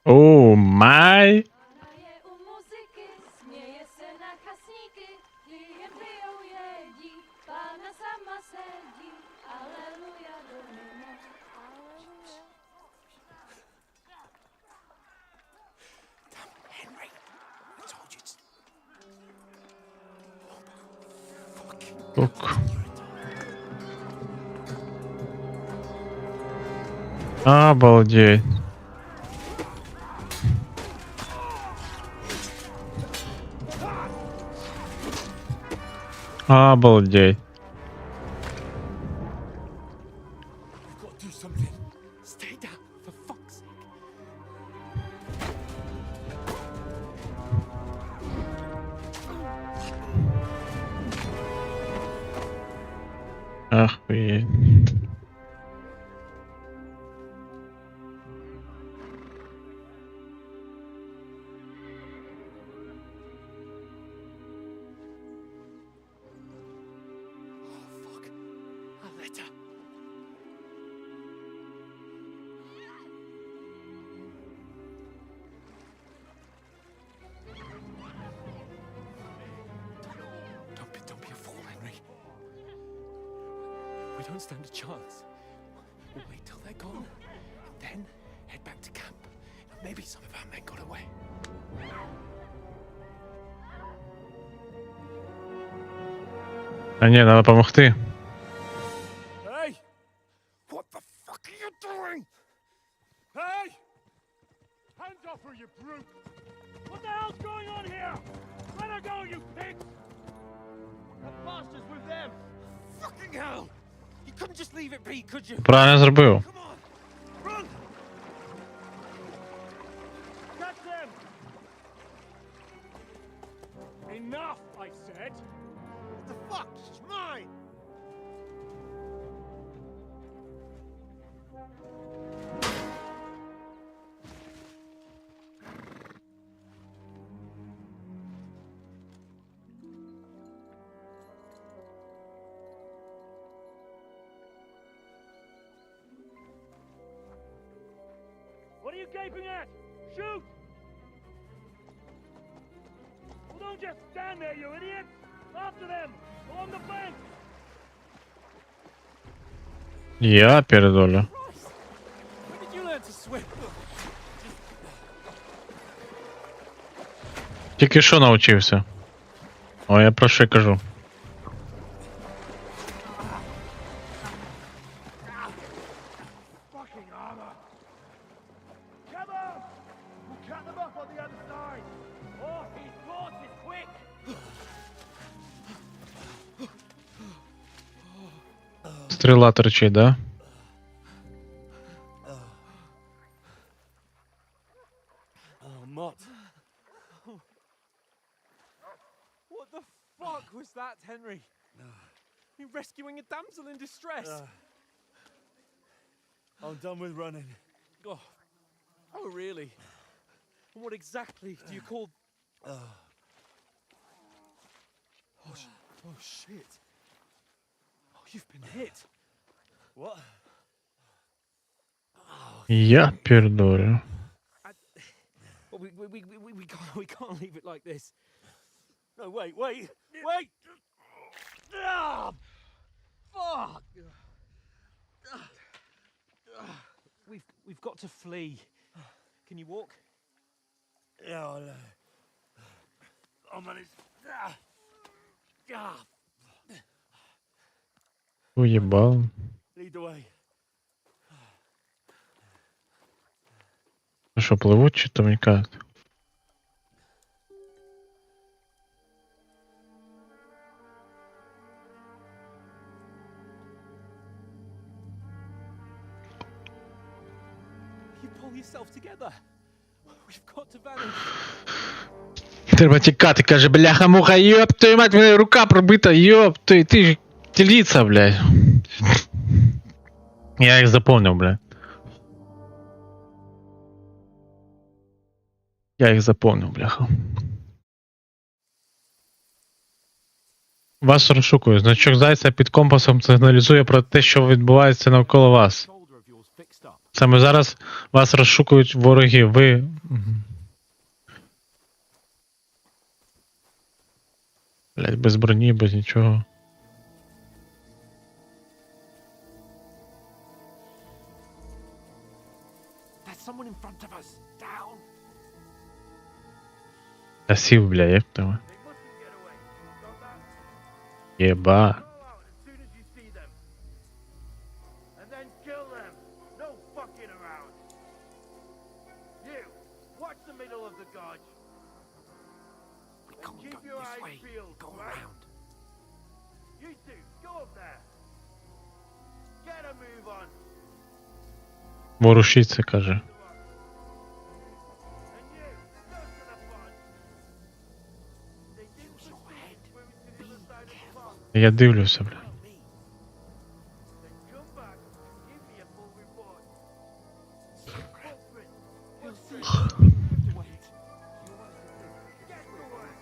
О, май! Ок. Обалдеть. Обалдеть. We've got to do something. Stay down, for fuck's sake. Охуеть. Fuck. A letter. Don't be a fool, Henry. We don't stand a chance. We'll wait till they're gone, and then head back to camp. Maybe some of our men got away. А не, надо помогти. Hey! What the fuck are you doing? Hey! Hands off her, you brute! What the hell's going on here? Let her go, you pig! The bastards with them! Fucking hell! You couldn't just leave it be, could you? Правильно зробив. Come on! Run! Catch them! Enough, I said! What the fuck? She's mine! What are you gaping at? Shoot! Well, don't just stand there, you idiot! After them! Along the bank! Я передолю. Christ! When did you learn to swim? Тільки що навчився. О, я про що й кажу. Fucking armor! Come on! We'll cut them off on the other side! Oh, his horse is quick! Стріла торчить, да? Oh, Mott. What the fuck was that, Henry? You rescuing a damsel in distress? I'm done with running. Oh, oh, really? And what exactly do you call... Oh, oh, shit. Oh, you've been hit. What? Я передолю. Well, we can't leave it like this. No, wait! Ah! Fuck! We've got to flee. Can you walk? Yeah, I know. I'm on his... Ah! Уебал. Lead the way. Ну що, пливуть чи то мікають? You pull yourself together. We've got to vanish. Треба тікати, каже, бляха-муха, йоп, твою мать, мене рука пробита, йоп, ти ж тільця, блядь. Я їх запомнив, блядь. Я їх запомнив, бляха. Вас розшукую. Значок зайця під компасом сигналізує про те, що відбувається навколо вас. Shoulder of yours fixed up. Саме зараз вас розшукують вороги. Ви... Блядь, без броні, без нічого. There's someone in front of us. Down. Я сів, бля, як там? They mustn't get away. Got that? Єба. digging around. You, watch the middle of the gorge. We And can't keep go your this eyes way. peeled, Go right? around. You two, go up there. Get a move on. Ворушиться, каже. And you, go to the pond. They didn't Use your push head. through to the other side of the pond. Я дивлюся, бля. Then come back and give me a full report. Footprint. He'll see. Footprint. You have to wait. Get to work.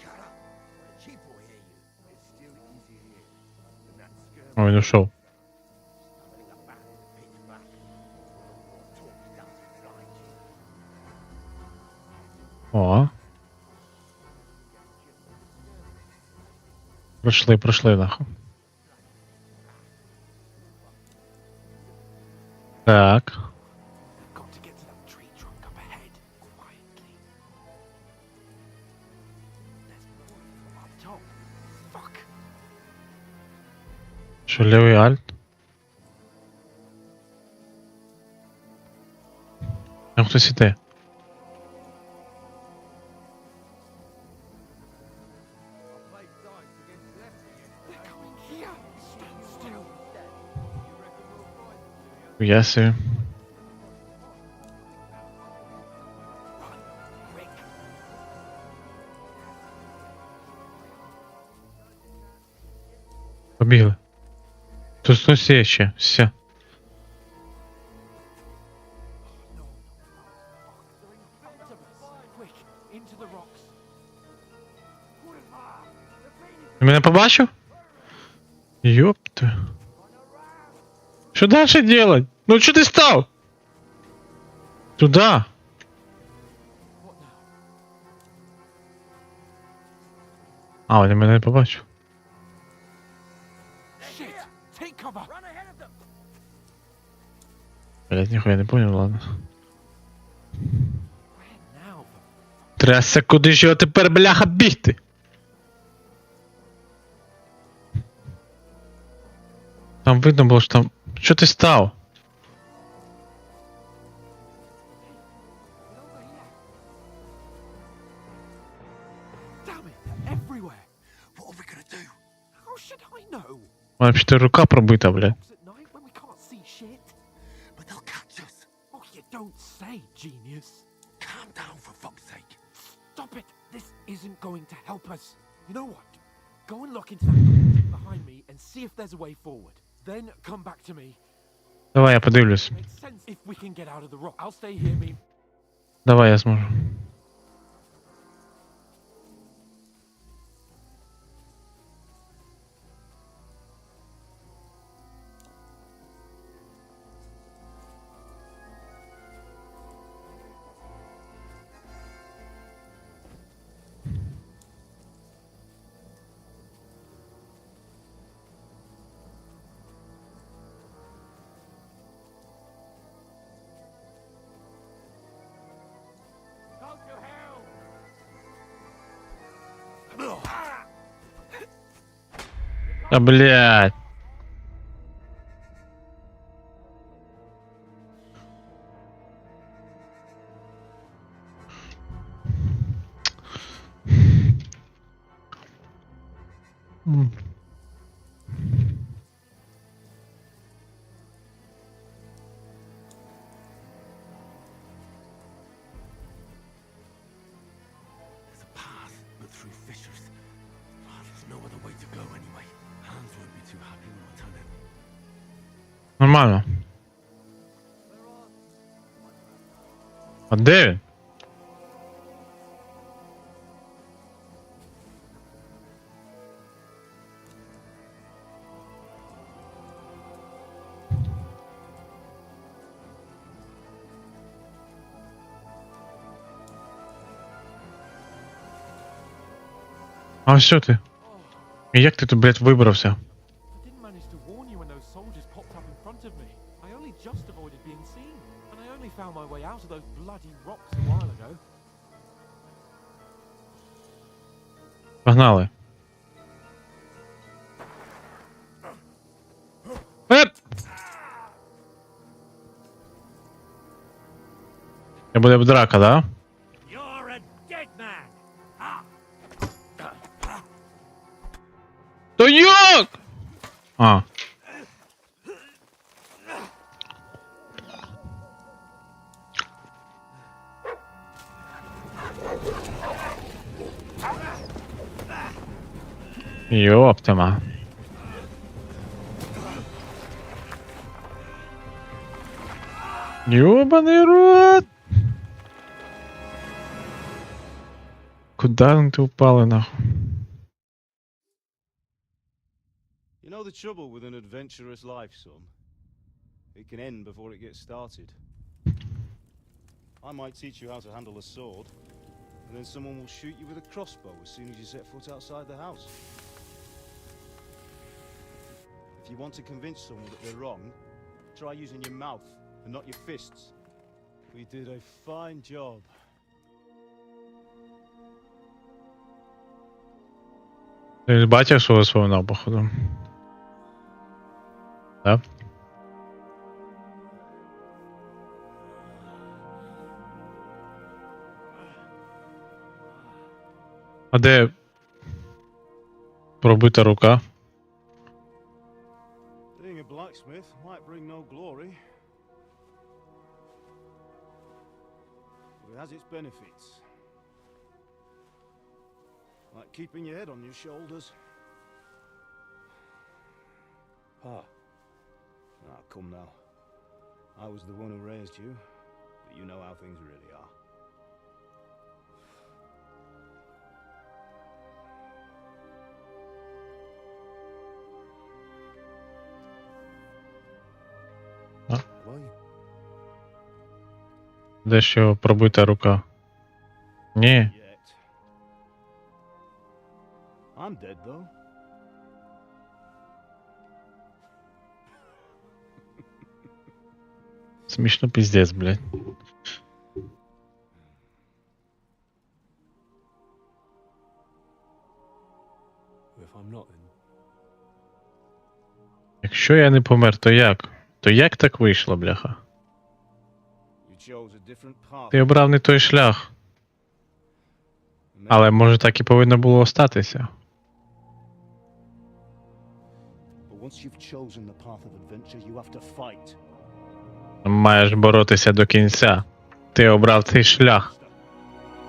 Shut up. The chief will hear you. It's still easier here than that skirmish. О, він ушов. Having a back pitch black. Talk doesn't blind you. О. Пройшли, нахуй. Так. We've got to get to that tree trunk up ahead, quietly. There's more up top. Fuck. Що, лівий альт? Там хтось іде. They're coming here. Stand still. Я собі. Quick. Побігли. Тут хтось є ще. Все. No. Onto us. Quick. Into the rocks. Ти мене побачив? Ёпта. Що дальше делать? Ну що ти став? Туда. What now? А, він мене не побачив. Shit. Take cover. Run ahead of them. Блять, ніхуя не понял, ладно. Where now? Трясся, куди ж його тепер, бляха, бігти? Там видно було, що там... Що ти став? Damn it. They're everywhere. What are we gonna do? How should I know? У мене взагалі рука пробита, блядь. Rocks at night when we can't see shit. But they'll catch us. Oh, you don't say, genius. Calm down for fuck's sake. Stop it! This isn't going to help us. You know what? Go and look into that closet behind me and see if there's a way forward. Then come back to me. Давай, я подивлюсь. Makes sense if we can get out of the rock. I'll stay here, me. Давай, я зможу. Go to hell. Да, блядь. There's a path, but through fissures. Oh, there's no other way to go anyway. Hans won't be too happy when I tell him. Нормально. А де він? А що ти? І як ти тут, блядь, вибрався? I didn't manage to warn you when those soldiers popped up in front of me. I only just avoided being seen. And I only found my way out of those bloody rocks a while ago. Погнали. Еп! Це буде драка, да? You're a dead man. То як? А. Ёптама. Ёбаный рот! Куда ти упали, нахуй? You know the trouble with an adventurous life, son? It can end before it gets started. I might teach you how to handle a sword, and then someone will shoot you with a crossbow as soon as you set foot outside the house. If you want to convince someone that they're wrong, try using your mouth and not your fists. We did a fine job. Ти бачив, що вспоминав, походу? Так? А де пробита рука? Being a blacksmith might bring no glory, but it has its benefits. Like keeping your head on your shoulders. Ah. Ah, come now. I was the one who raised you, but you know how things really are. Why? Де ще пробита рука? Ні. Yet. I'm dead though. Смішно пиздец, блядь. If I'm not, then Якщо я не помер, то як? То як так вийшло, бляха? you chose a different path. Ти обрав не той шлях. Але може так і повинно було остатися. But once you've chosen the path of adventure, you have to fight. Маєш боротися до кінця. Ти обрав цей шлях.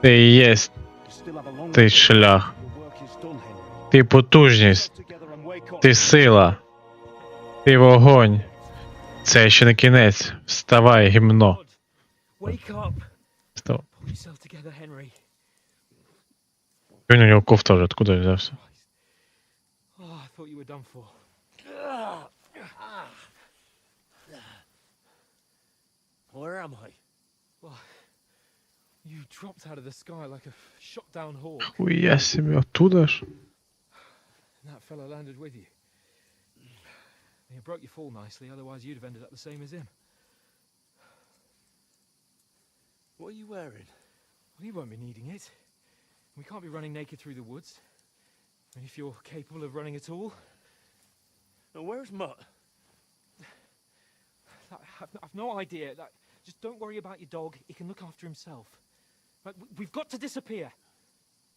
Ти і єсть You still have a long цей way. шлях. Your work is done, Henry. Ти потужність. Together and wake up. Ти сила. Ти вогонь. Це ще не кінець. Вставай, гімно. Wake up. Вставай. Pull yourself together, Henry. У нього кофта вже, откуда взявся? Oh, I thought you were done for. Where am I? Well, you dropped out of the sky like a shot down hawk, Хуя себе, оттуда ж? and that fella landed with you. And you broke your fall nicely, otherwise you'd have ended up the same as him. What are you wearing? Well, you won't be needing it. We can't be running naked through the woods. I mean, if you're capable of running at all. Now, where's Mutt? I've no idea. Just don't worry about your dog. He can look after himself. Right, we've got to disappear.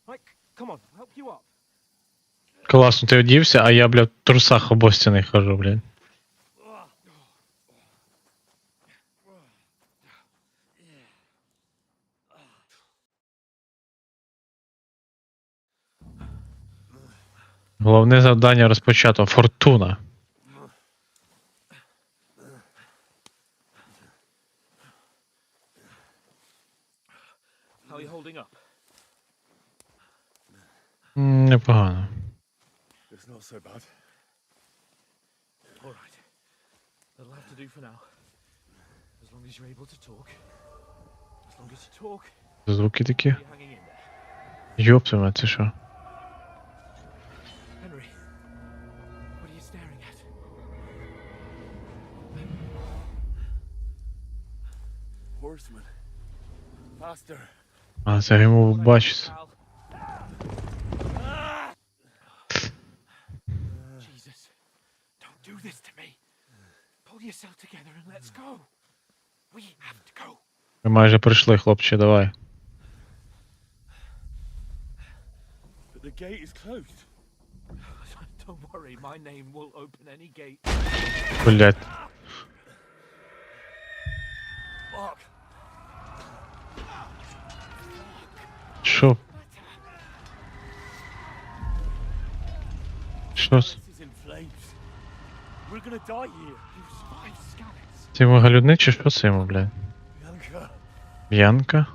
Right, come on, I'll help you up. Класно, ти одівся, а я, бля, в трусах обостяний хожу, блін. Головне завдання розпочато. Фортуна. How are you holding up? Непогано. It's not so bad. All right. That'll have to do for now. As long as you're able to talk. As long as you talk, Звуки такі. you're hanging in there. Йоптиме, це що? Henry, what are you staring at? Horseman. Faster. А, це йому бачиться. Pal. Jesus, don't do this to me. Pull yourself together and let's go. We have to go. Ми майже прийшли, хлопче, давай. But the gate is closed. Don't worry, my name will open any gate. Блять. Fuck. Що? Що? This is in flames. We're gonna die here. You survived scanners. Це йому галюни чи що це йому, блядь? Bianca. Б'янка?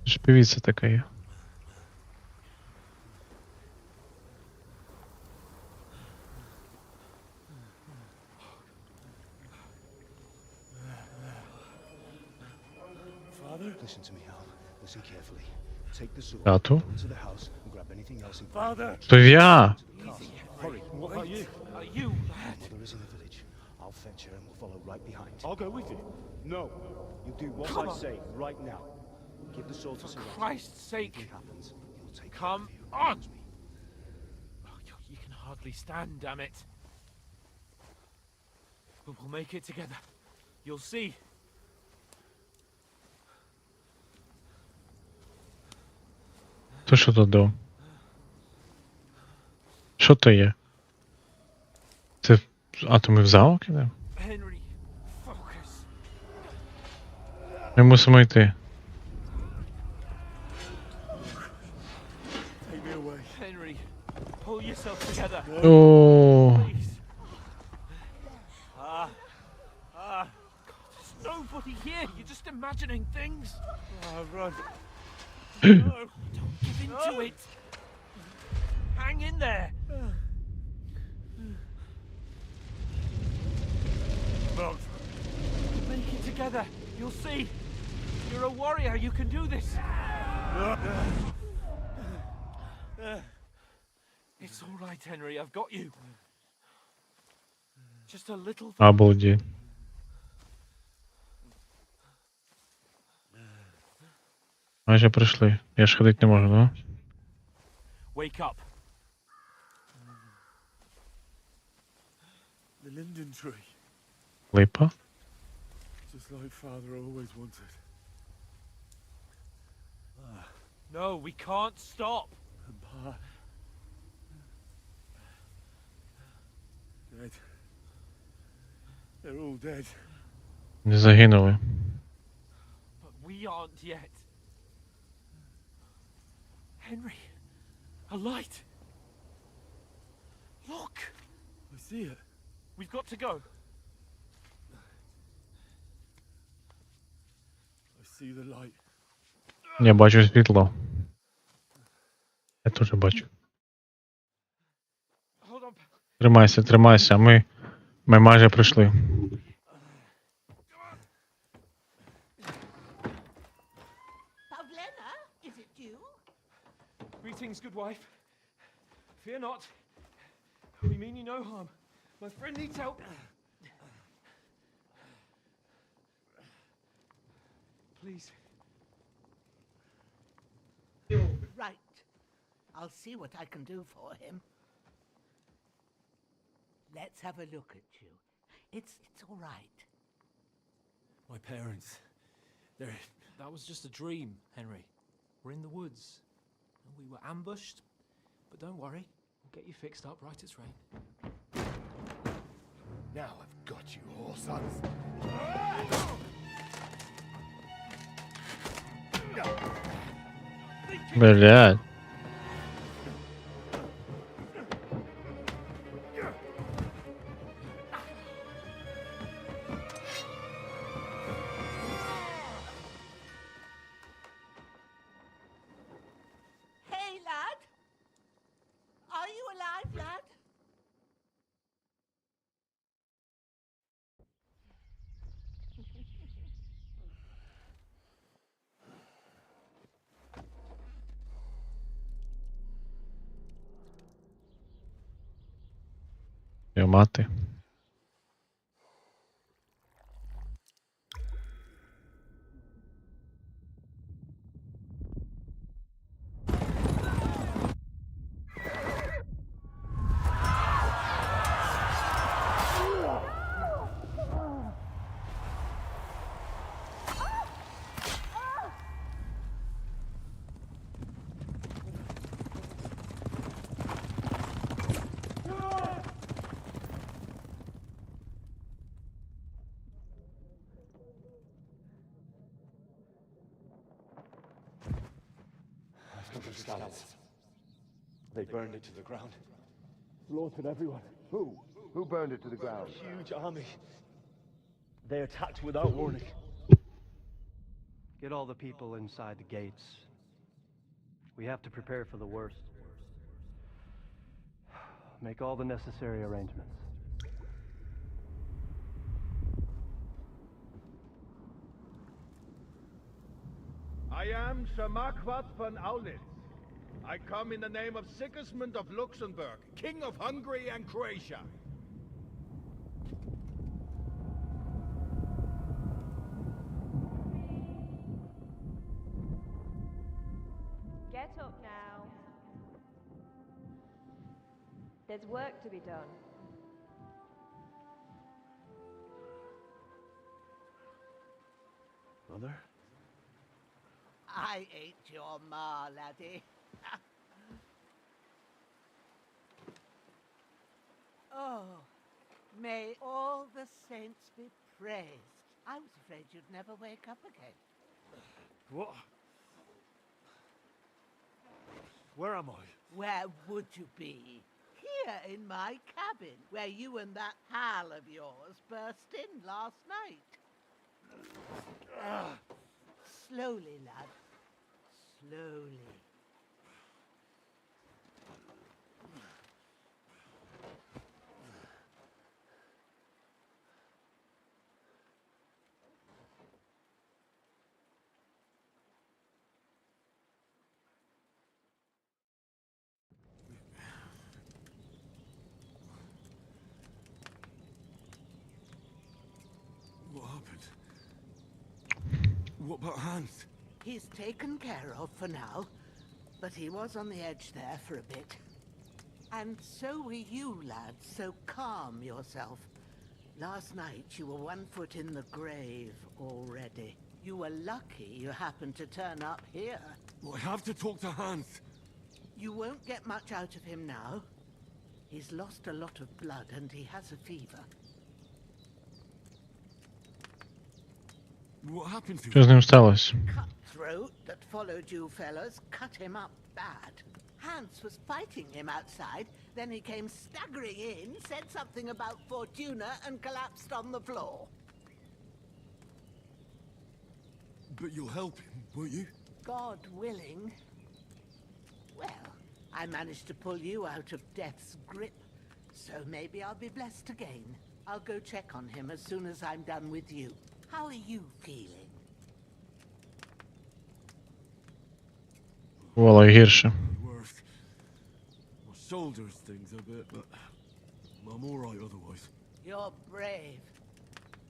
Ж певіця така є. Listen to me, Al. Listen carefully. Take the sword, Тату? go into the house, and grab anything else in Father! То я! Hurry. What about you? You, lad. Mother is in the village. I'll fetch her and we'll follow right behind. I'll go with you. No. You do what Come I on. say right now. Give the sword to For Siraj. Christ's sake. If anything happens, he'll take Come care of you. on. Promise me. Oh, you can hardly stand, damn it. But we'll make it together. You'll see. То що тут дав? Що то є? Це... А, то ми в зал кидаємо? Henry, focus. Ми мусимо йти. Take me away. Henry, pull yourself together. О, Please. God, there's nobody here. You're just imagining things. Run. No, don't give in to it. Hang in there. Locked. Make it together. You'll see. You're a warrior. You can do this. It's all right, Henry. I've got you. Just a little. обалдеть. Майже прийшли. Я ж ходити не можу, да? Wake up. The linden tree. Липа? Just like Father always wanted. No, we can't stop. And Pa. Dead. They're all dead. Не загинули. But we aren't yet. Henry, a light. Look, I see it. we've got to go. I see the light. Я бачу світло. Я теж бачу. Hold on. Тримайся, тримайся. Ми майже прийшли. Pavlena, is it you? Greetings, good wife. Fear not. We mean you no harm. My friend needs help. Please. Right. I'll see what I can do for him. Let's have a look at you. It's all right. My parents. They're... That was just a dream, Henry. We're in the woods. We were ambushed, but don't worry. We'll get you fixed up right as rain. Now I've got you, whore sons. Блядь. Hey, lad. Are you alive, lad? Його мати. scouts. They burned it to the ground. Slaughtered everyone. Who? Who burned it to the ground? Huge army. They attacked without warning. Get all the people inside the gates. We have to prepare for the worst. Make all the necessary arrangements. I am Sir Marquardt von Aulitz. I come in the name of Sigismund of Luxembourg, King of Hungary and Croatia. Get up now. There's work to be done. Mother? I ain't your ma, laddie. Oh, may all the saints be praised. I was afraid you'd never wake up again. What? Where am I? Where would you be? Here in my cabin, where you and that pal of yours burst in last night. Slowly, lad. Slowly. What happened? What about Hans? He's taken care of for now, but he was on the edge there for a bit. And so were you, lad, so calm yourself. Last night you were 1 foot in the grave already. You were lucky you happened to turn up here. Well, I have to talk to Hans. You won't get much out of him now. He's lost a lot of blood and he has a fever. What happened to him? Що з ним сталося? Cutthroat that followed you fellas cut him up bad. Hans was fighting him outside, then he came staggering in, said something about Fortuna and collapsed on the floor. But you'll help him, won't you? God willing. Well, I managed to pull you out of death's grip, so maybe I'll be blessed again. I'll go check on him as soon as I'm done with you. How are you feeling? Бувало і гірше. Worst. My shoulder stings a bit, but I'm all right otherwise. You're brave.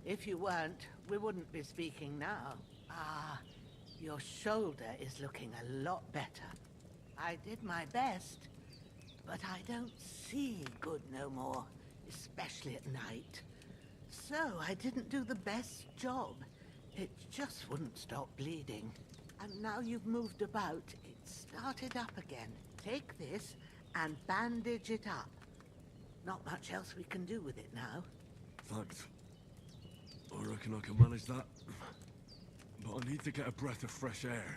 If you weren't, we wouldn't be speaking now. Ah, your shoulder is looking a lot better. I did my best, but I don't see good no more, especially at night. So I didn't do the best job. It just wouldn't stop bleeding. And now you've moved about, it started up again. Take this and bandage it up. Not much else we can do with it now. Thanks. I reckon I can manage that. But I need to get a breath of fresh air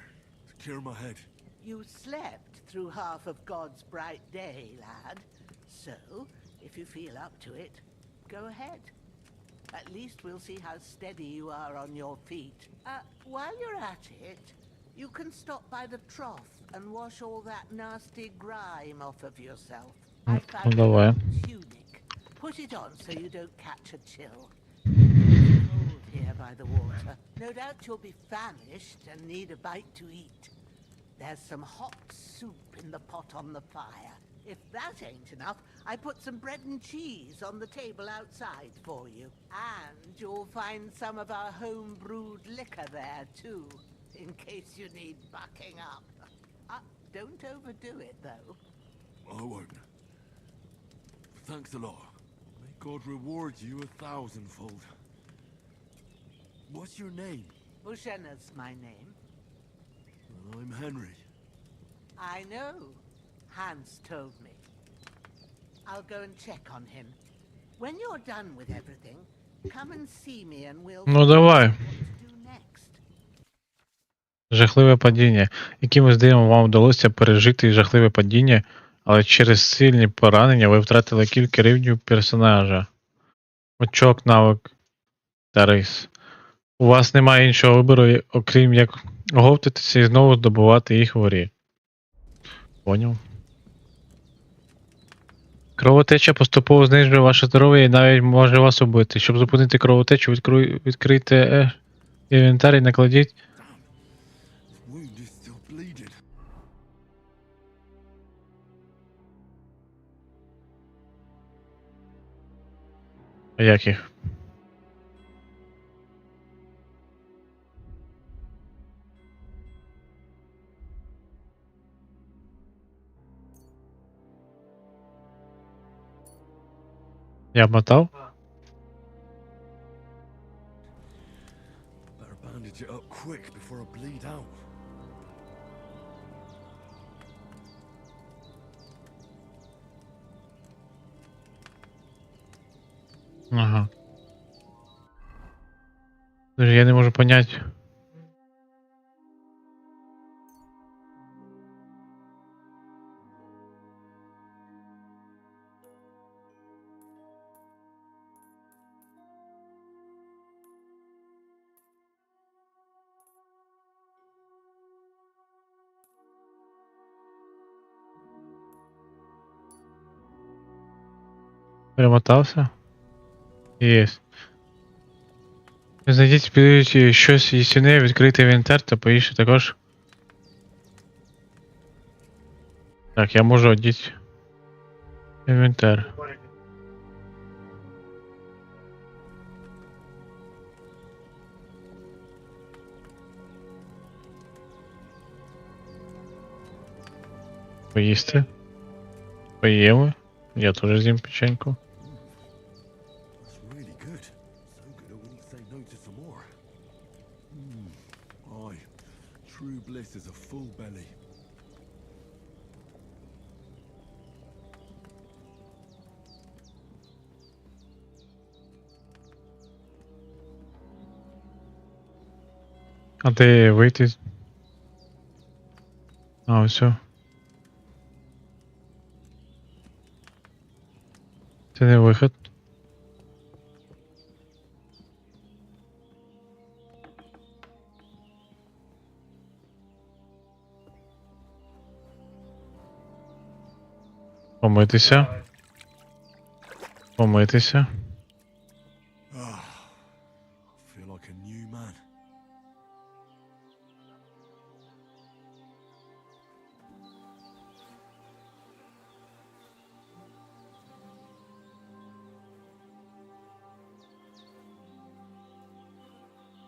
to clear my head. You slept through half of God's bright day, lad. So, if you feel up to it, go ahead. At least we'll see how steady you are on your feet. While you're at it, you can stop by the trough and wash all that nasty grime off of yourself. I found Давай. a tunic. Put it on so you don't catch a chill. It's cold here by the water. No doubt you'll be famished and need a bite to eat. There's some hot soup in the pot on the fire. If that ain't enough, I put some bread and cheese on the table outside for you. And you'll find some of our home-brewed liquor there, too, in case you need bucking up. Don't overdo it, though. I won't. Thanks a lot. May God reward you 1,000-fold. What's your name? Bushenna's my name. I'm Henry. I know. Hans told me. I'll go and check on him. When you're done with everything, come and see me and we'll Ну давай. what to do next. Жахливе падіння. Якимось дивом вам вдалося пережити жахливе падіння, але через сильні поранення ви втратили кілька рівнів персонажа. Очок, навик та рис. У вас немає іншого вибору, окрім як оговтатися і знову здобувати їх вгорі. Поняв. Кровотеча поступово знижує ваше здоров'я і навіть може вас убити. Щоб зупинити кровотечу, відкрийте інвентар і накладіть. Wound is still bleeding. А як їх? Я мотав? Better bandage it up quick before I bleed out. Ага. Даже я не можу понять. Перемотався? Єсть. Знайдіть підійдіть щось їстівне, відкрити інвентар та поїжджі також. Так, я можу одіти інвентар. Поїсти. Поїмо. Я теж з'їм печеньку. That's really good. So good I wouldn't say no to some more. Aye. True bliss is a full belly. А де вийти? А, все. Це не вихід. Помитися. Помитися. Ah, I feel like a new man.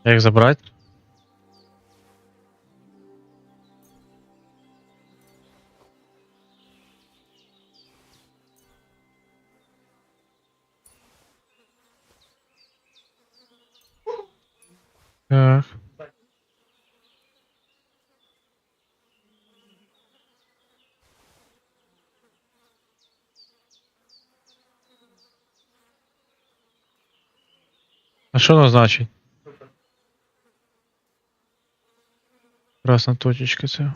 Як забрати? Так. А що воно значить? Красна точечка це.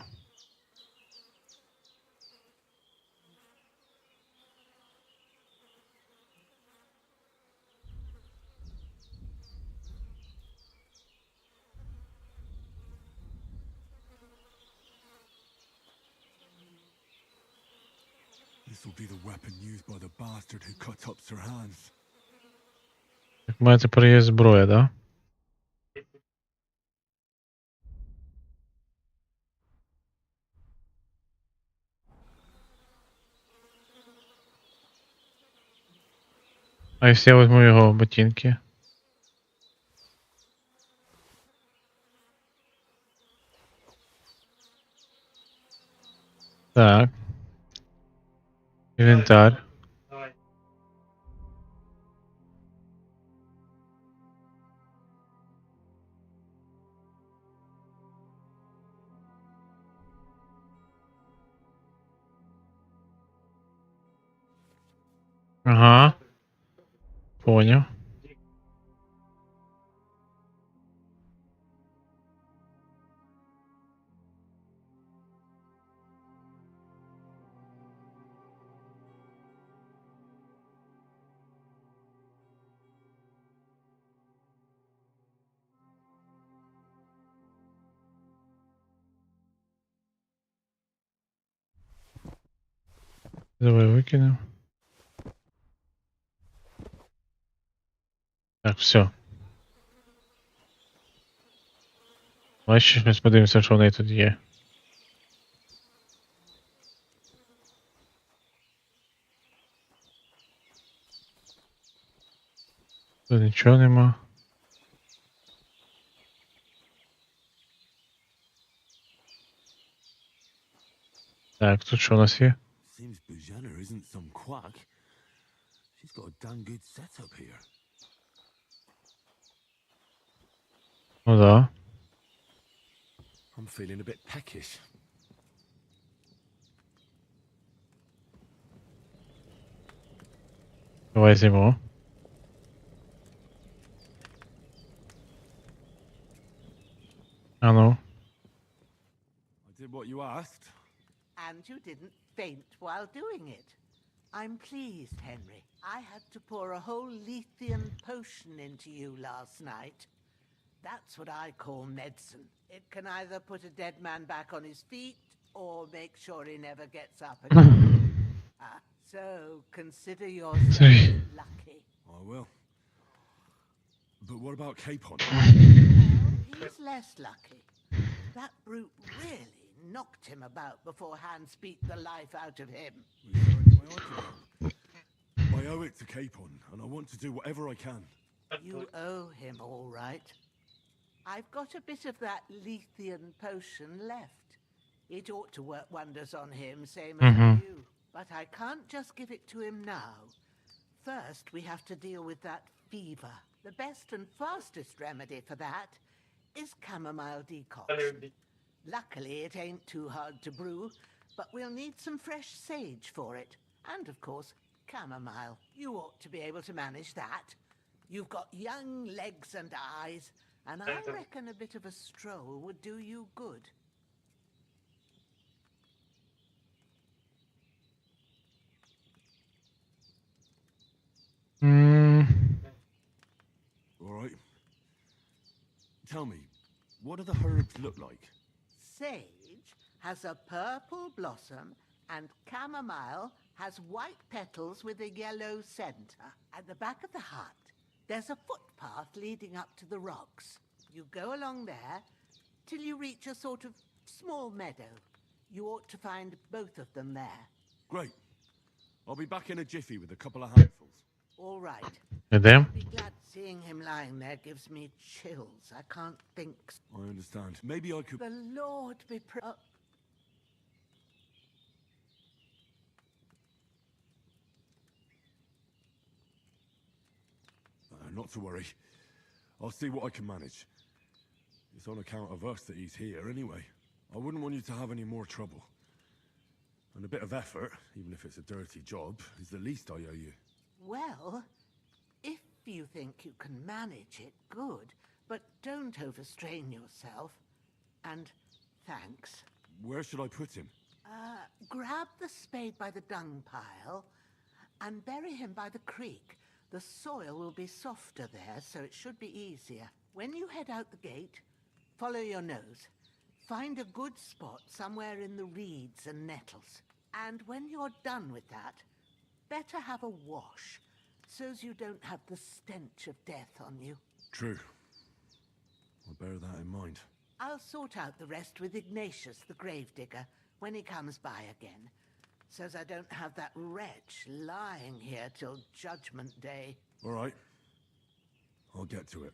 This will be the weapon used by the bastard who cut up Sir Hans. Так, у мене тепер є зброя, да? А якщо я візьму його ботинки? Так. Інвентар. Ага. Понял. Давай викинемо. Так, все. Бачиш, ми подивимося, що в неї тут є. Тут нічого нема. Так, тут що у нас є? Seems Bujana isn't some quack. She's got a damn good setup here. Ну да. I'm feeling a bit peckish. Давай зимо. А ну. I did what you asked. And you didn't faint while doing it. I'm pleased, Henry. I had to pour a whole Lethean potion into you last night. That's what I call medicine. It can either put a dead man back on his feet or make sure he never gets up again. So consider yourself lucky. I will. But what about Capon? Well, he's less lucky. That brute really knocked him about before hands beat the life out of him. I owe it to Capon, and I want to do whatever I can. You owe him all right. I've got a bit of that Lethean potion left. It ought to work wonders on him, same as on you. But I can't just give it to him now. First, we have to deal with that fever. The best and fastest remedy for that is chamomile decoction. Luckily, it ain't too hard to brew, but we'll need some fresh sage for it. And, of course, chamomile. You ought to be able to manage that. You've got young legs and eyes, and I reckon a bit of a stroll would do you good. All right. Tell me, what do the herbs look like? Sage has a purple blossom, and chamomile has white petals with a yellow center. At the back of the hut, there's a footpath leading up to the rocks. You go along there till you reach a sort of small meadow. You ought to find both of them there. Great. I'll be back in a jiffy with a couple of handfuls. All right. Ідем. I'll be glad seeing him lying there gives me chills. I can't think. I understand. Maybe I could... The Lord be not to worry. I'll see what I can manage. It's on account of us that he's here anyway. I wouldn't want you to have any more trouble. And a bit of effort, even if it's a dirty job, is the least I owe you. Well, if you think you can manage it, good. But don't overstrain yourself. And thanks. Where should I put him? Grab the spade by the dung pile and bury him by the creek. The soil will be softer there, so it should be easier. When you head out the gate, follow your nose. Find a good spot somewhere in the reeds and nettles. And when you're done with that, better have a wash, so's you don't have the stench of death on you. True. I'll bear that in mind. I'll sort out the rest with Ignatius, the gravedigger, when he comes by again, so's I don't have that wretch lying here till Judgment Day. All right. I'll get to it.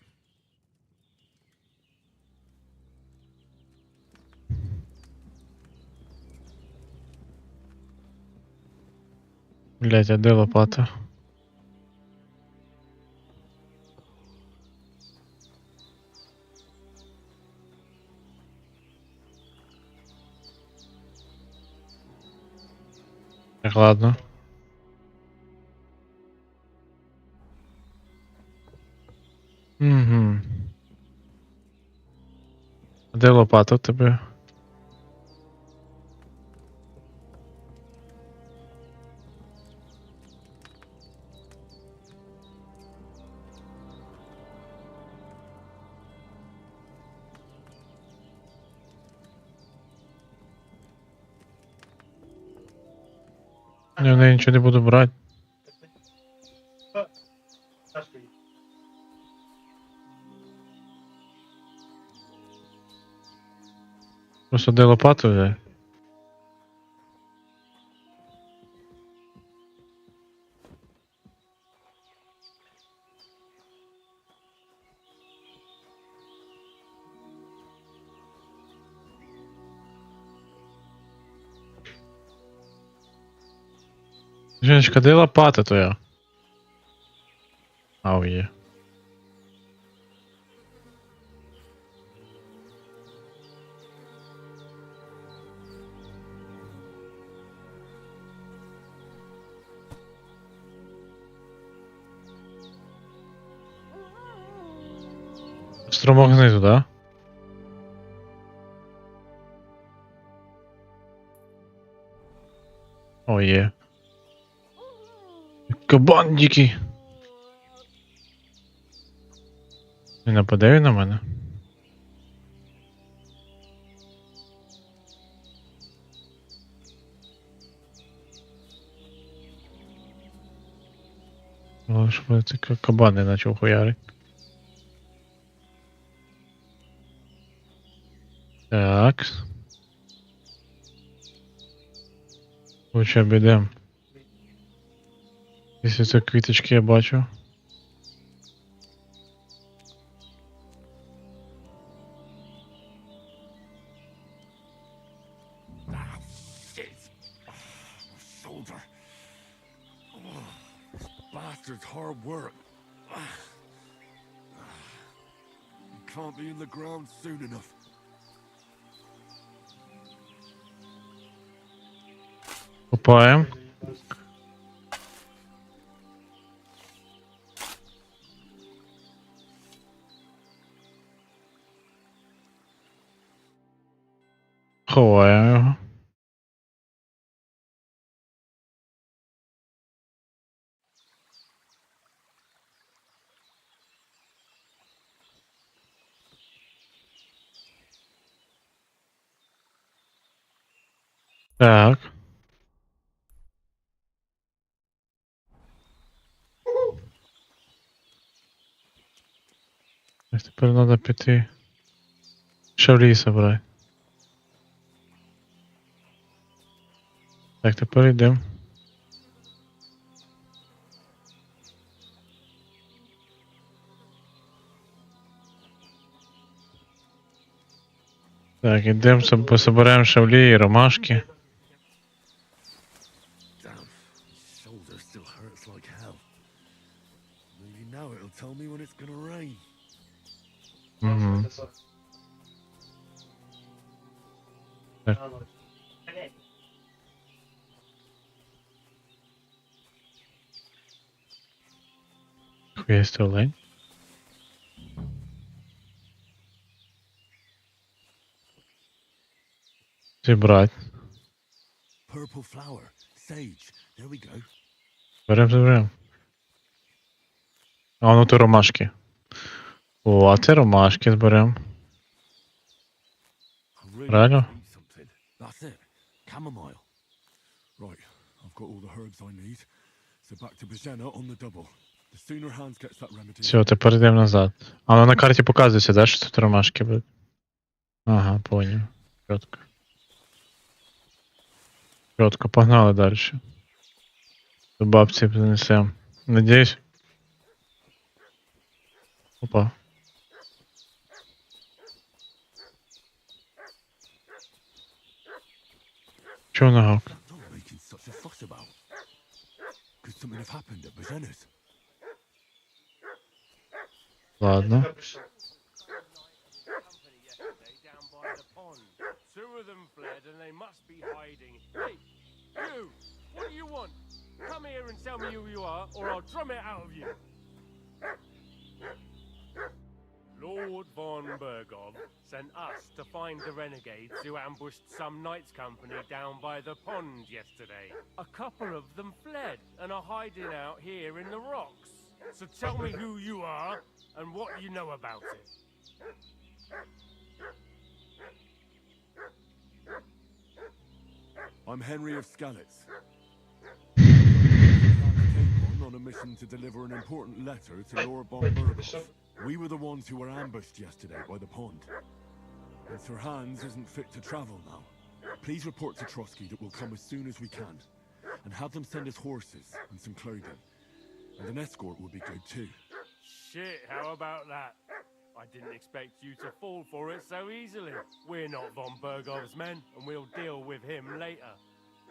Блять, а де лопата? Так, ладно. Угу. А де лопата в тебе? Я в неї нічого не буду брати. Просто де лопату взяти? Жіночка, де лопата твоя? Ау, є. Струмок знизу, да? О, є. Кабан дикий. Не нападе він на мене? Але щоб це кабан не почав хуярить. Так. Лучше обійдем. Якщо це квіточки я бачу. Shoulder. Oh, this bastard's hard work. You can't be in the ground soon enough. Купаємо. Ховаємо його. Так. Тепер треба піти. Шавлі собрати. Так, тепер йдемо. Так, йдемо, соберемо шавлі і ромашки. Shoulder still hurts like hell. Maybe now it'll tell me when it's gonna rain. Угу. Так. Есть олень. Зібрати. Purple flower, sage. There we go. Берем. А ну то ромашки. О, а це ромашки зберем. Правильно? That's it. Chamomile. Right, I've got all the herbs I need. So back to Bayonet on the double. The sooner Hans gets that remedy. Все, тепер йдемо назад. А ну на карті показується, да, що тут ромашки будуть? Ага, понял. Чітко. Чітко, погнали далі. До бабці принесемо. Надіюсь. Опа. Чого нагавк? Don't making such a fuss about. Could something have happened at Bayonet? Ладно. Two of them fled and they must be hiding. Hey, you! What do you want? Come here and tell me who you are, or I'll drum it out of you. Lord von Bergov sent us to find the renegades who ambushed some knights company down by the pond yesterday. A couple of them fled and are hiding out here in the rocks. So tell me who you are and what you know about it. I'm Henry of Skalitz. permission to deliver an important letter to Lord von Berghoff. We were the ones who were ambushed yesterday by the pond. And Sir Hans isn't fit to travel now. Please report to Trotsky that we'll come as soon as we can. And have them send us horses and some clothing. And an escort would be good too. Shit, how about that? I didn't expect you to fall for it so easily. We're not von Berghoff's men, and we'll deal with him later.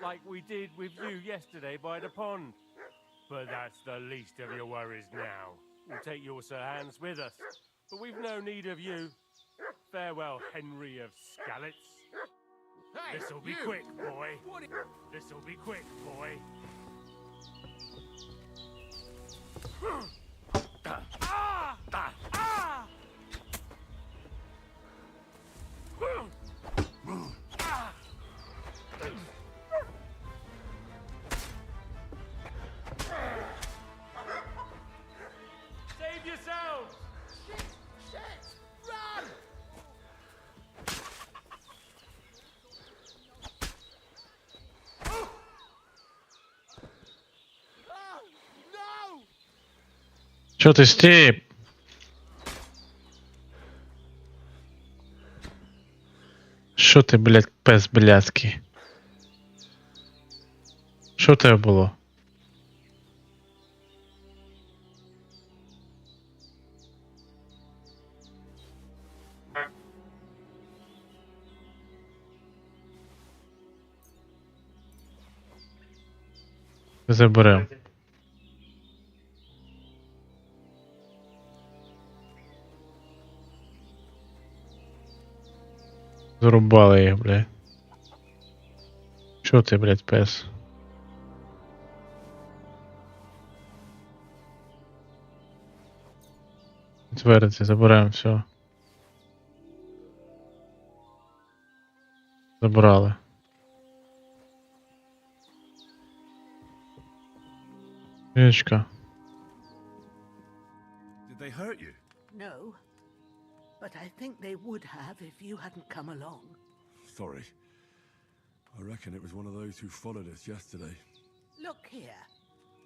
Like we did with you yesterday by the pond. But that's the least of your worries now. We'll take your Sir Hans with us, but we've no need of you. Farewell, Henry of Skalitz. Hey, This'll be you! quick, boy. What are This'll be quick, boy. Save yourselves! Shit! Run! Чо ти стіп? Що ти, блядь, пес блядський? Що в тебе було? Заберем. Зарубали їх, блядь. Що ти, блядь, пес? Твердці, забираємо все. Забрали. Ячка. Did they hurt you? No. But I think they would have if you hadn't come along. Sorry. I reckon it was one of those who followed us yesterday. Look here.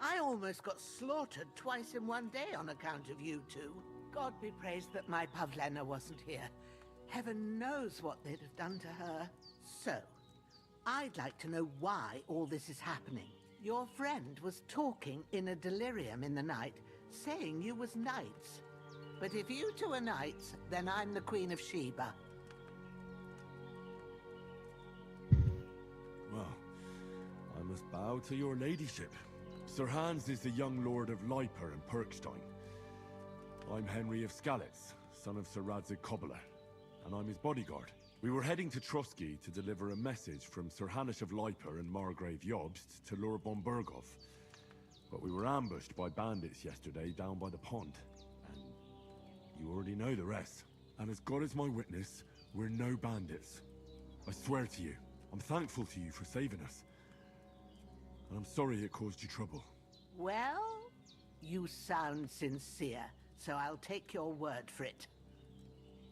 I almost got slaughtered twice in one day on account of you two. God be praised that my Pavlena wasn't here. Heaven knows what they'd have done to her. So, I'd like to know why all this is happening. Your friend was talking in a delirium in the night, saying you was knights. But if you two are knights, then I'm the Queen of Sheba. Well, I must bow to your ladyship. Sir Hans is the young lord of Leiper and Perkstein. I'm Henry of Skalitz, son of Sir Radzig Kobyla, and I'm his bodyguard. We were heading to Trotsky to deliver a message from Sir Hanish of Leiper and Margrave Jobst to Lord von Berghoff. But we were ambushed by bandits yesterday down by the pond. And you already know the rest. And as God is my witness, we're no bandits. I swear to you, I'm thankful to you for saving us. And I'm sorry it caused you trouble. Well, you sound sincere, so I'll take your word for it.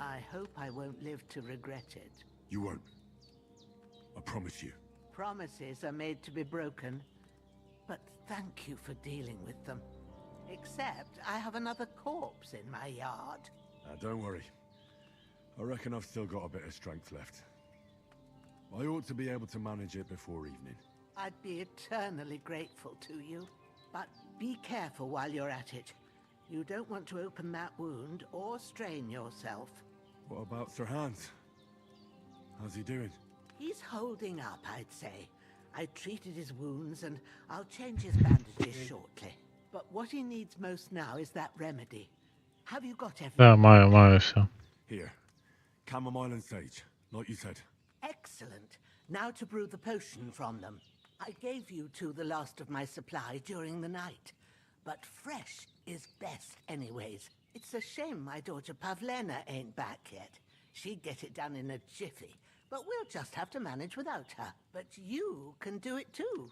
I hope I won't live to regret it. You won't. I promise you. Promises are made to be broken, but thank you for dealing with them. Except I have another corpse in my yard. Don't worry. I reckon I've still got a bit of strength left. I ought to be able to manage it before evening. I'd be eternally grateful to you. But be careful while you're at it. You don't want to open that wound or strain yourself. What about Sir Hans? How's he doing? He's holding up, I'd say. I treated his wounds and I'll change his bandages shortly. But what he needs most now is that remedy. Have you got everything? Да, маю все. Here. Chamomile and sage, like you said. Excellent. Now to brew the potion from them. I gave you two the last of my supply during the night. But fresh is best anyways. It's a shame my daughter Pavlena ain't back yet. She'd get it done in a jiffy. But we'll just have to manage without her. But you can do it too.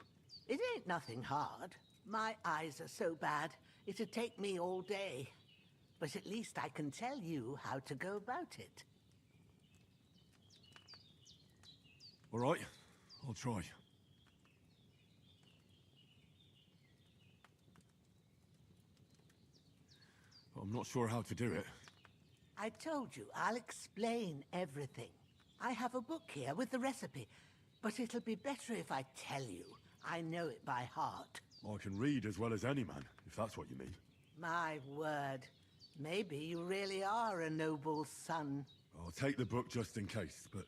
It ain't nothing hard. My eyes are so bad, it'd take me all day. But at least I can tell you how to go about it. All right, I'll try. I'm not sure how to do it. I told you, I'll explain everything. I have a book here with the recipe, but it'll be better if I tell you. I know it by heart. I can read as well as any man, if that's what you mean. My word. Maybe you really are a noble son. I'll take the book just in case, but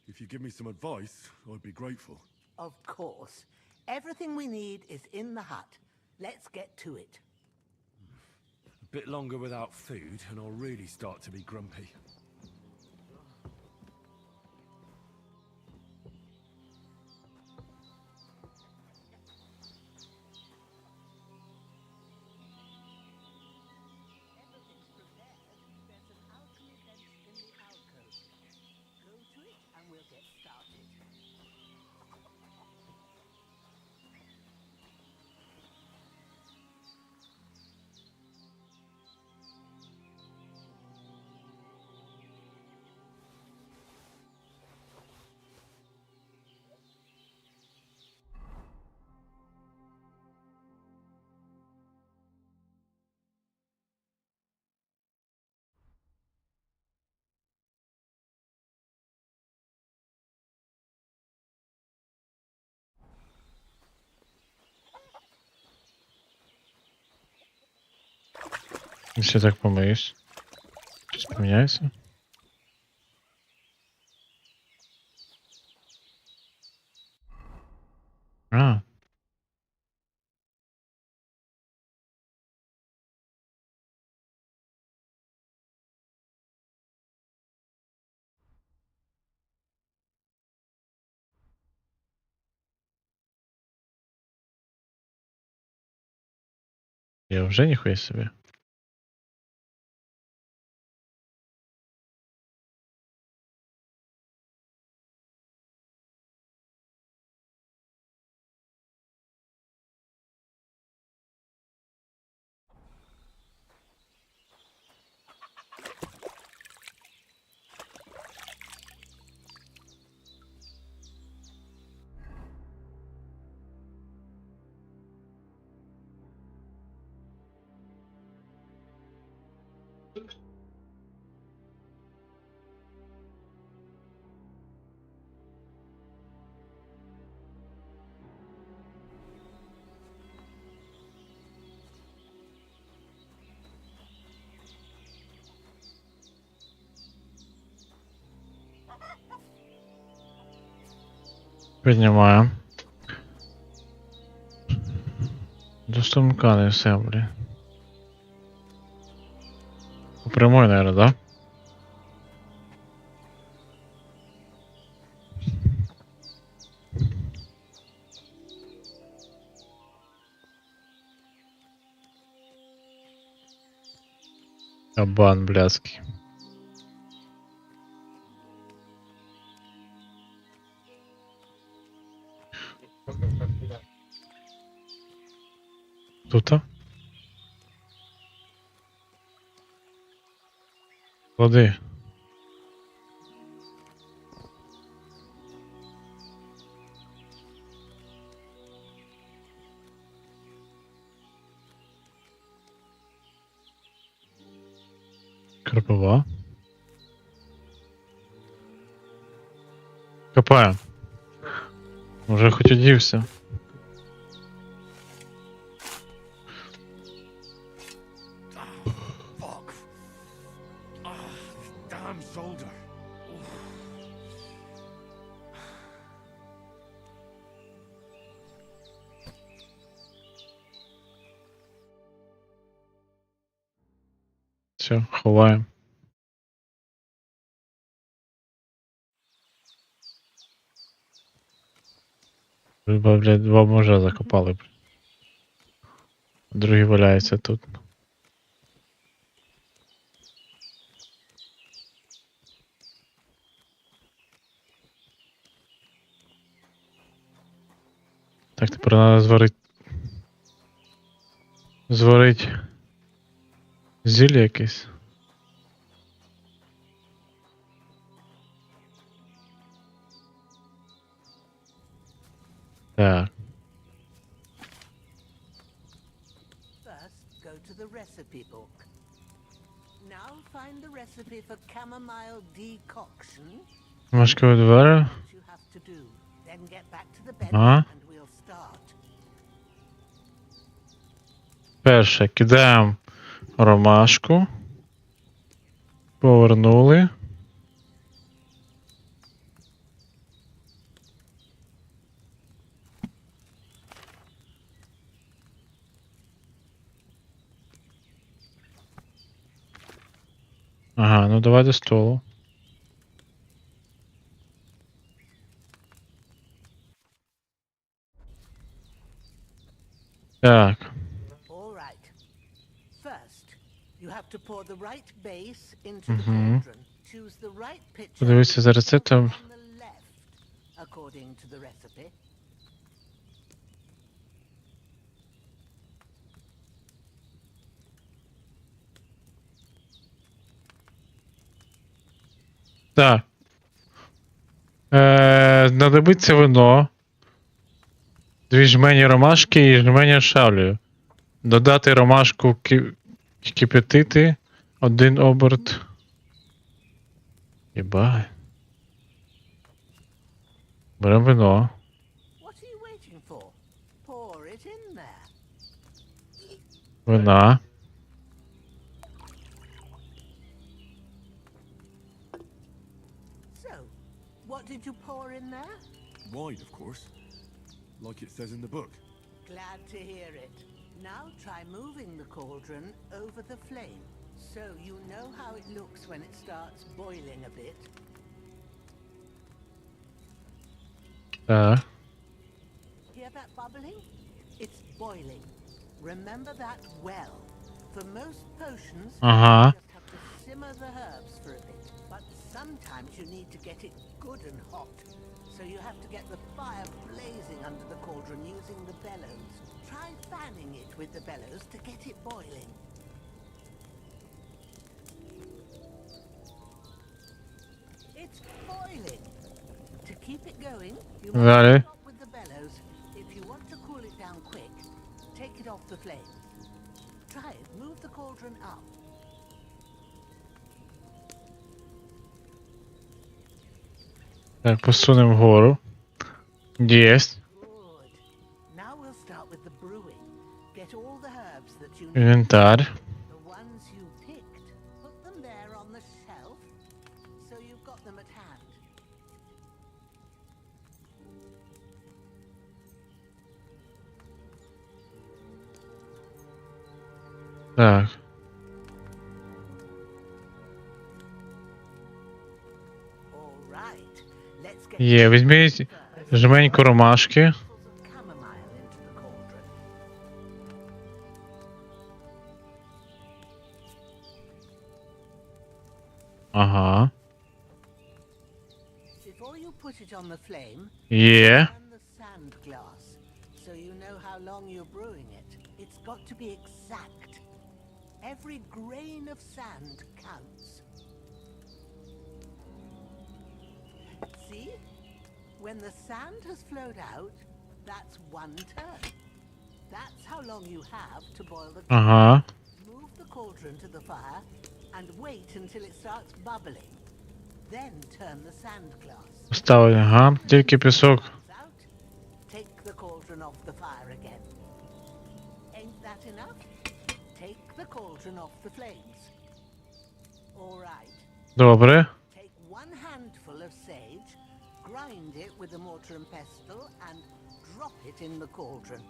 if you give me some advice, I'd be grateful. Of course. Everything we need is in the hut. Let's get to it. A bit longer without food, and I'll really start to be grumpy. Если так помоюсь. Щось поміняється? А. Я вже ніхуя собі. Піднімаю. Достумкани все, блін. По прямой, наверное, да? Кабан блядский. Тут-то? Води. Кропова. Копаю. Уже хоть удився. Все, ховаємо. Блядь, два мужа закопали. Другий валяється тут. Так, тепер треба зварить зілля якесь. Так. First, go to the recipe book. Now find the recipe for chamomile decoction. Ромашкові двері. You have to do. Then get back to the bed Ага. and we'll start. Перше, кидаємо ромашку. Повернули. Ага, ну давай до столу. Так. All right. First, you have to pour the right base into the Мгм. cauldron. Choose the right pitcher Подивися за рецептом. on the left, according to the recipe. Так. Знадобиться вино. 2 жмені ромашки і жменя шавлею. Додати ромашку, кипятити. 1 оберт. Єбай. Беремо вино. What are you waiting for? Pour it in there. Вина. So, what did you pour in there? Wine, of course. Like it says in the book. Glad to hear it. Now try moving the cauldron over the flame, so you know how it looks when it starts boiling a bit. Так. Hear that bubbling? It's boiling. Remember that well. For most potions, Ага. you just have to simmer the herbs for a bit. But sometimes you need to get it good and hot. So you have to get the fire blazing under the cauldron using the bellows. Try fanning it with the bellows to get it boiling. It's boiling. To keep it going, you Далі. must stop with the bellows. If you want to cool it down quick, take it off the flame. Try it. Move the cauldron up. Так, посунемо вгору. Єсть. Good. Now we'll start with the brewing. Get all the herbs that you need. Інвентар. The ones you picked. Put them there on the shelf, so you've got them at hand. Так. All right. Let's get Є, візьміть жменьку ромашки. chamomile into the cauldron. Ага. Before you put it on the flame, Є. turn the sand glass, so you know how long you're brewing it. It's got to be exact. Every grain of sand counts. See? When the sand has flowed out, that's 1 turn. That's how long you have to boil the Ага. Move the cauldron to the fire and wait until it starts bubbling. Then turn the sand glass. Ставлю, ага. Тільки пісок. Out. Take the cauldron off the fire again. Ain't that enough? Take the cauldron off the flames. All right. Добре. Take 1 handful of sage, grind it with a mortar and pestle, and drop it in the cauldron.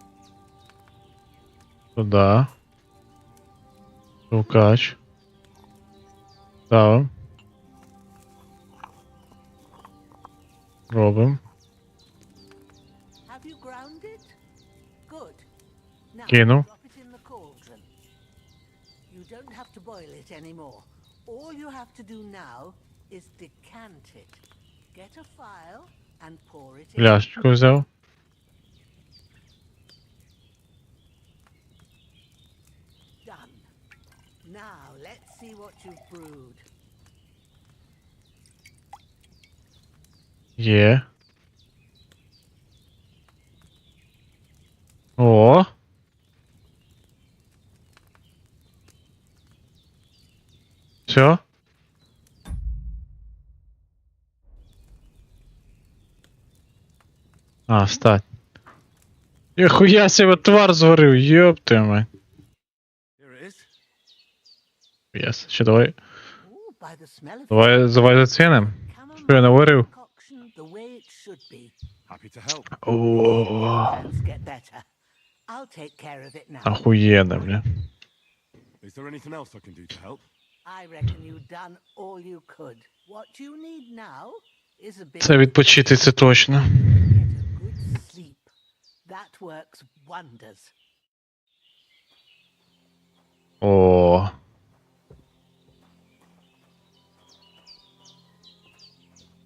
Туди. Шукач. Ставимо. Робимо. Have you ground it? Good. Now Кинув. drop it in the cauldron. You don't have to boil it anymore. All you have to do now is decant it. Get a file and pour it in. Пляшечку взяв. Done. Now let's see what you've brewed. Є. О. А, встать. Ніхуя себе твар зварив, йоп ти мать. Єс, ще давай. Давай заціним. Що я наварив? О, охуєнно, бля. Is there anything else I can do to help? I reckon you've done all you could. What you need now is a bit Це відпочити, це точно. good sleep. That works wonders. О.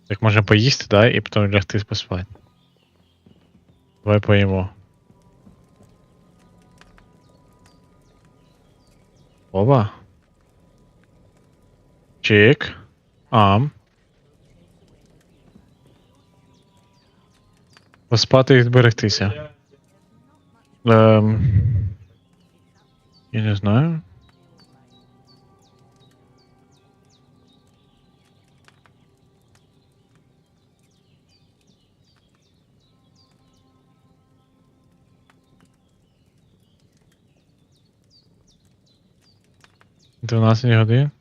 Так можна поїсти, да, і потім лягти поспати. Давай поїмо. Опа. Чик. Ам. Поспати і зберегтися. Я не знаю. Дванадцять годин.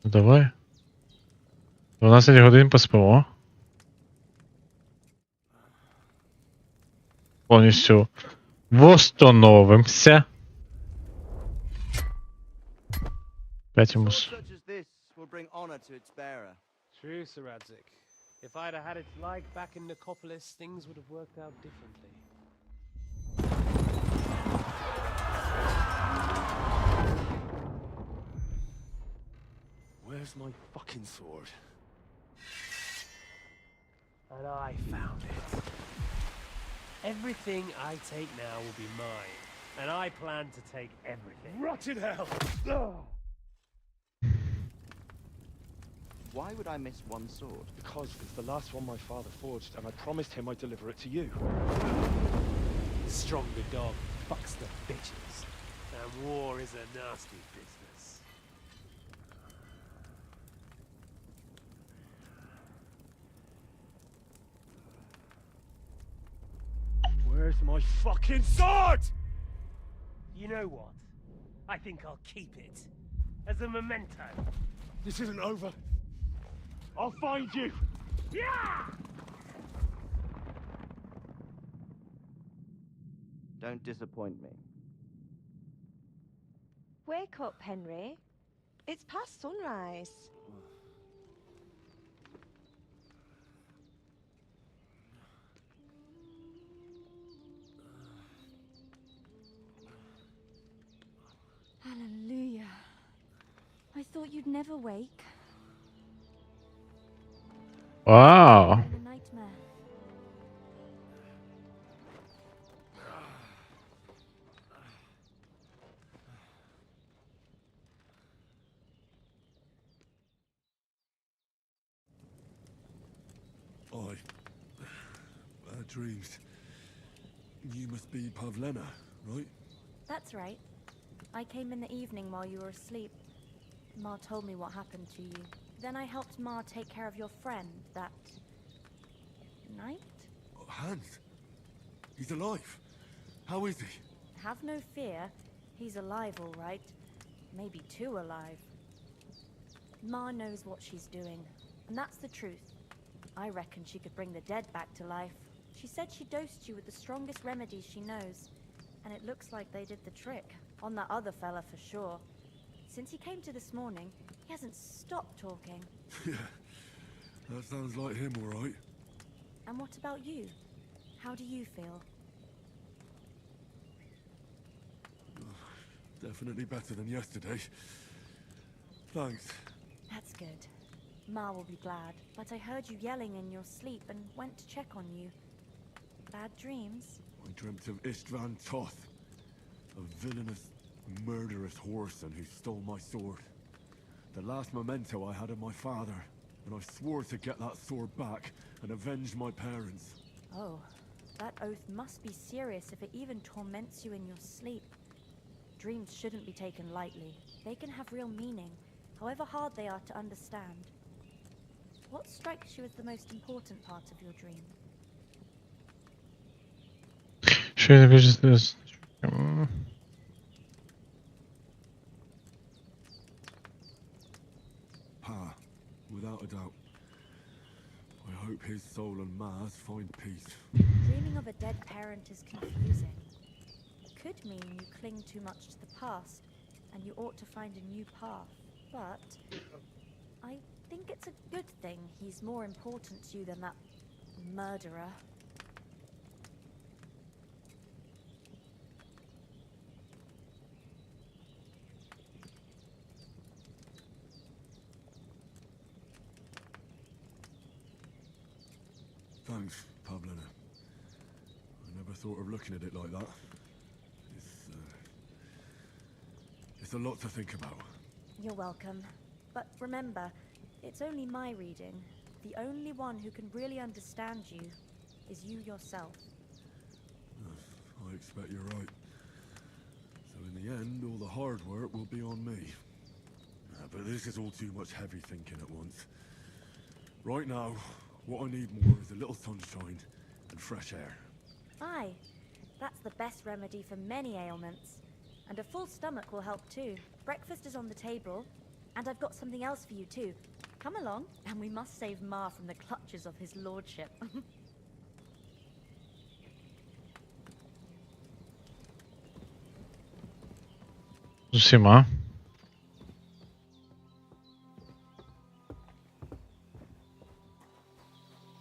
Давай. 12 годин поспимо. Повністю восстановимося. 5 йому. Such as this will bring honor to its bearer. True, Sir Radzik. If I'd have had it like back in Nicopolis, things would have worked out differently. Where's my fucking sword? And I found it. Everything I take now will be mine, and I plan to take everything. Rotted hell! Why would I miss one sword? Because it's the last one my father forged, and I promised him I'd deliver it to you. Stronger dog fucks the bitches, and war is a nasty business. Where's my fucking sword? You know what? I think I'll keep it as a memento. This isn't over. I'll find you. Yeah! Don't disappoint me. Wake up, Henry. It's past sunrise. Hallelujah. I thought you'd never wake. Wow. In a nightmare. Bad dreams. You must be Pavlena, right? That's right. I came in the evening while you were asleep. Ma told me what happened to you. Then I helped Ma take care of your friend that night? Hans? He's alive. How is he? Have no fear. He's alive, all right. Maybe too alive. Ma knows what she's doing, and that's the truth. I reckon she could bring the dead back to life. She said she dosed you with the strongest remedies she knows, and it looks like they did the trick. On that other fella for sure. Since he came to this morning, he hasn't stopped talking. Yeah, that sounds like him, all right. And what about you? How do you feel? Definitely better than yesterday. Thanks. That's good. Ma will be glad, but I heard you yelling in your sleep and went to check on you. Bad dreams? I dreamt of Istvan Toth, a villainous, murderous whoreson who stole my sword. The last memento I had of my father, and I swore to get that sword back and avenge my parents. Oh, that oath must be serious if it even torments you in your sleep. Dreams shouldn't be taken lightly. They can have real meaning, however hard they are to understand. What strikes you as the most important part of your dream? Що я кажу this? Pa, without a doubt. I hope his soul and Ma's find peace. Dreaming of a dead parent is confusing. It could mean you cling too much to the past and you ought to find a new path. But I think it's a good thing he's more important to you than that murderer. Thanks, Pavlina. I never thought of looking at it like that. It's a lot to think about. You're welcome. But remember, it's only my reading. The only one who can really understand you is you yourself. I expect you're right. So in the end, all the hard work will be on me. But this is all too much heavy thinking at once. Right now, what I need more is a little sunshine and fresh air. Aye, that's the best remedy for many ailments. And a full stomach will help too. Breakfast is on the table, and I've got something else for you too. Come along, and we must save Ma from the clutches of his lordship. З усіма.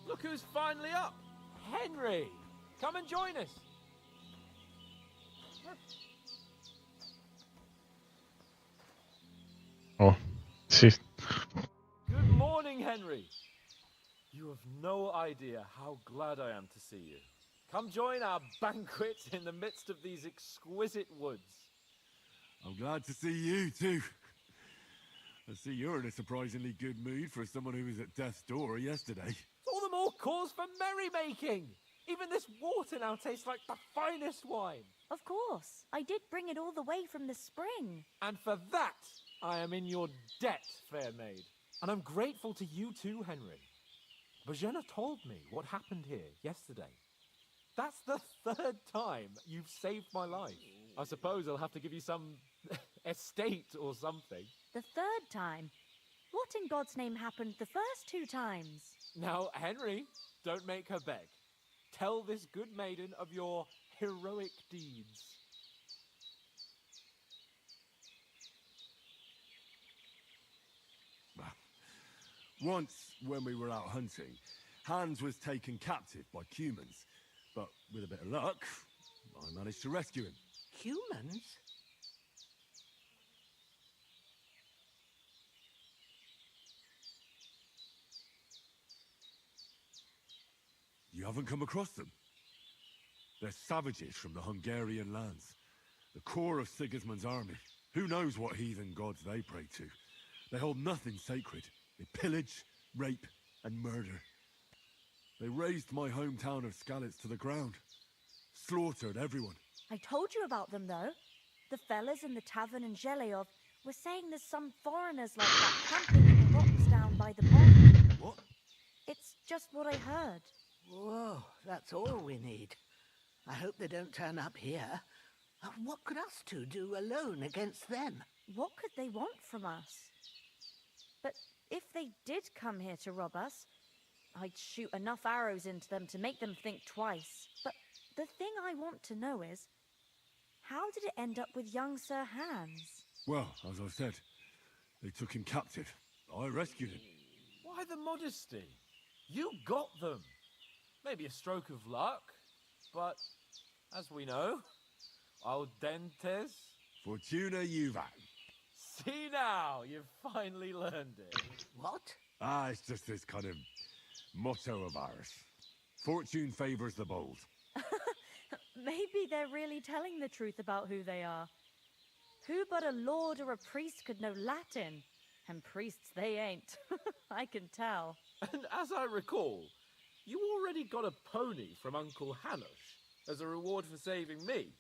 Look who's finally up! Henry! Come and join us! О, сі. Good morning, Henry! You have no idea how glad I am to see you. Come join our banquet in the midst of these exquisite woods. I'm glad to see you too. I see you're in a surprisingly good mood for someone who was at death's door yesterday. All the more cause for merrymaking! Even this water now tastes like the finest wine. Of course, I did bring it all the way from the spring. And for that, I am in your debt, fair maid. And I'm grateful to you too, Henry. Bajena told me what happened here yesterday. That's the third time you've saved my life. I suppose I'll have to give you some estate or something. The third time? What in God's name happened the first two times? Now, Henry, don't make her beg. Tell this good maiden of your heroic deeds. Once, when we were out hunting, Hans was taken captive by humans. But with a bit of luck, I managed to rescue him. Humans? You haven't come across them? They're savages from the Hungarian lands. The core of Sigismund's army. Who knows what heathen gods they pray to? They hold nothing sacred. They pillage, rape, and murder. They razed my hometown of Skalitz to the ground. Slaughtered everyone. I told you about them, though. The fellas in the tavern in Zheleov were saying there's some foreigners like that camping in the rocks down by the pond. What? It's just what I heard. Whoa, that's all we need. I hope they don't turn up here. What could us two do alone against them? What could they want from us? But if they did come here to rob us, I'd shoot enough arrows into them to make them think twice. But the thing I want to know is, how did it end up with young Sir Hans? Well, as I said, they took him captive. I rescued him. Why the modesty? You got them. Maybe a stroke of luck, but as we know, al dentes. Fortuna juvat. See now, you've finally learned it. What? It's just this kind of motto of ours. Fortune favors the bold. Maybe they're really telling the truth about who they are. Who but a lord or a priest could know Latin? And priests they ain't. I can tell. And as I recall, you already got a pony from Uncle Hanush as a reward for saving me.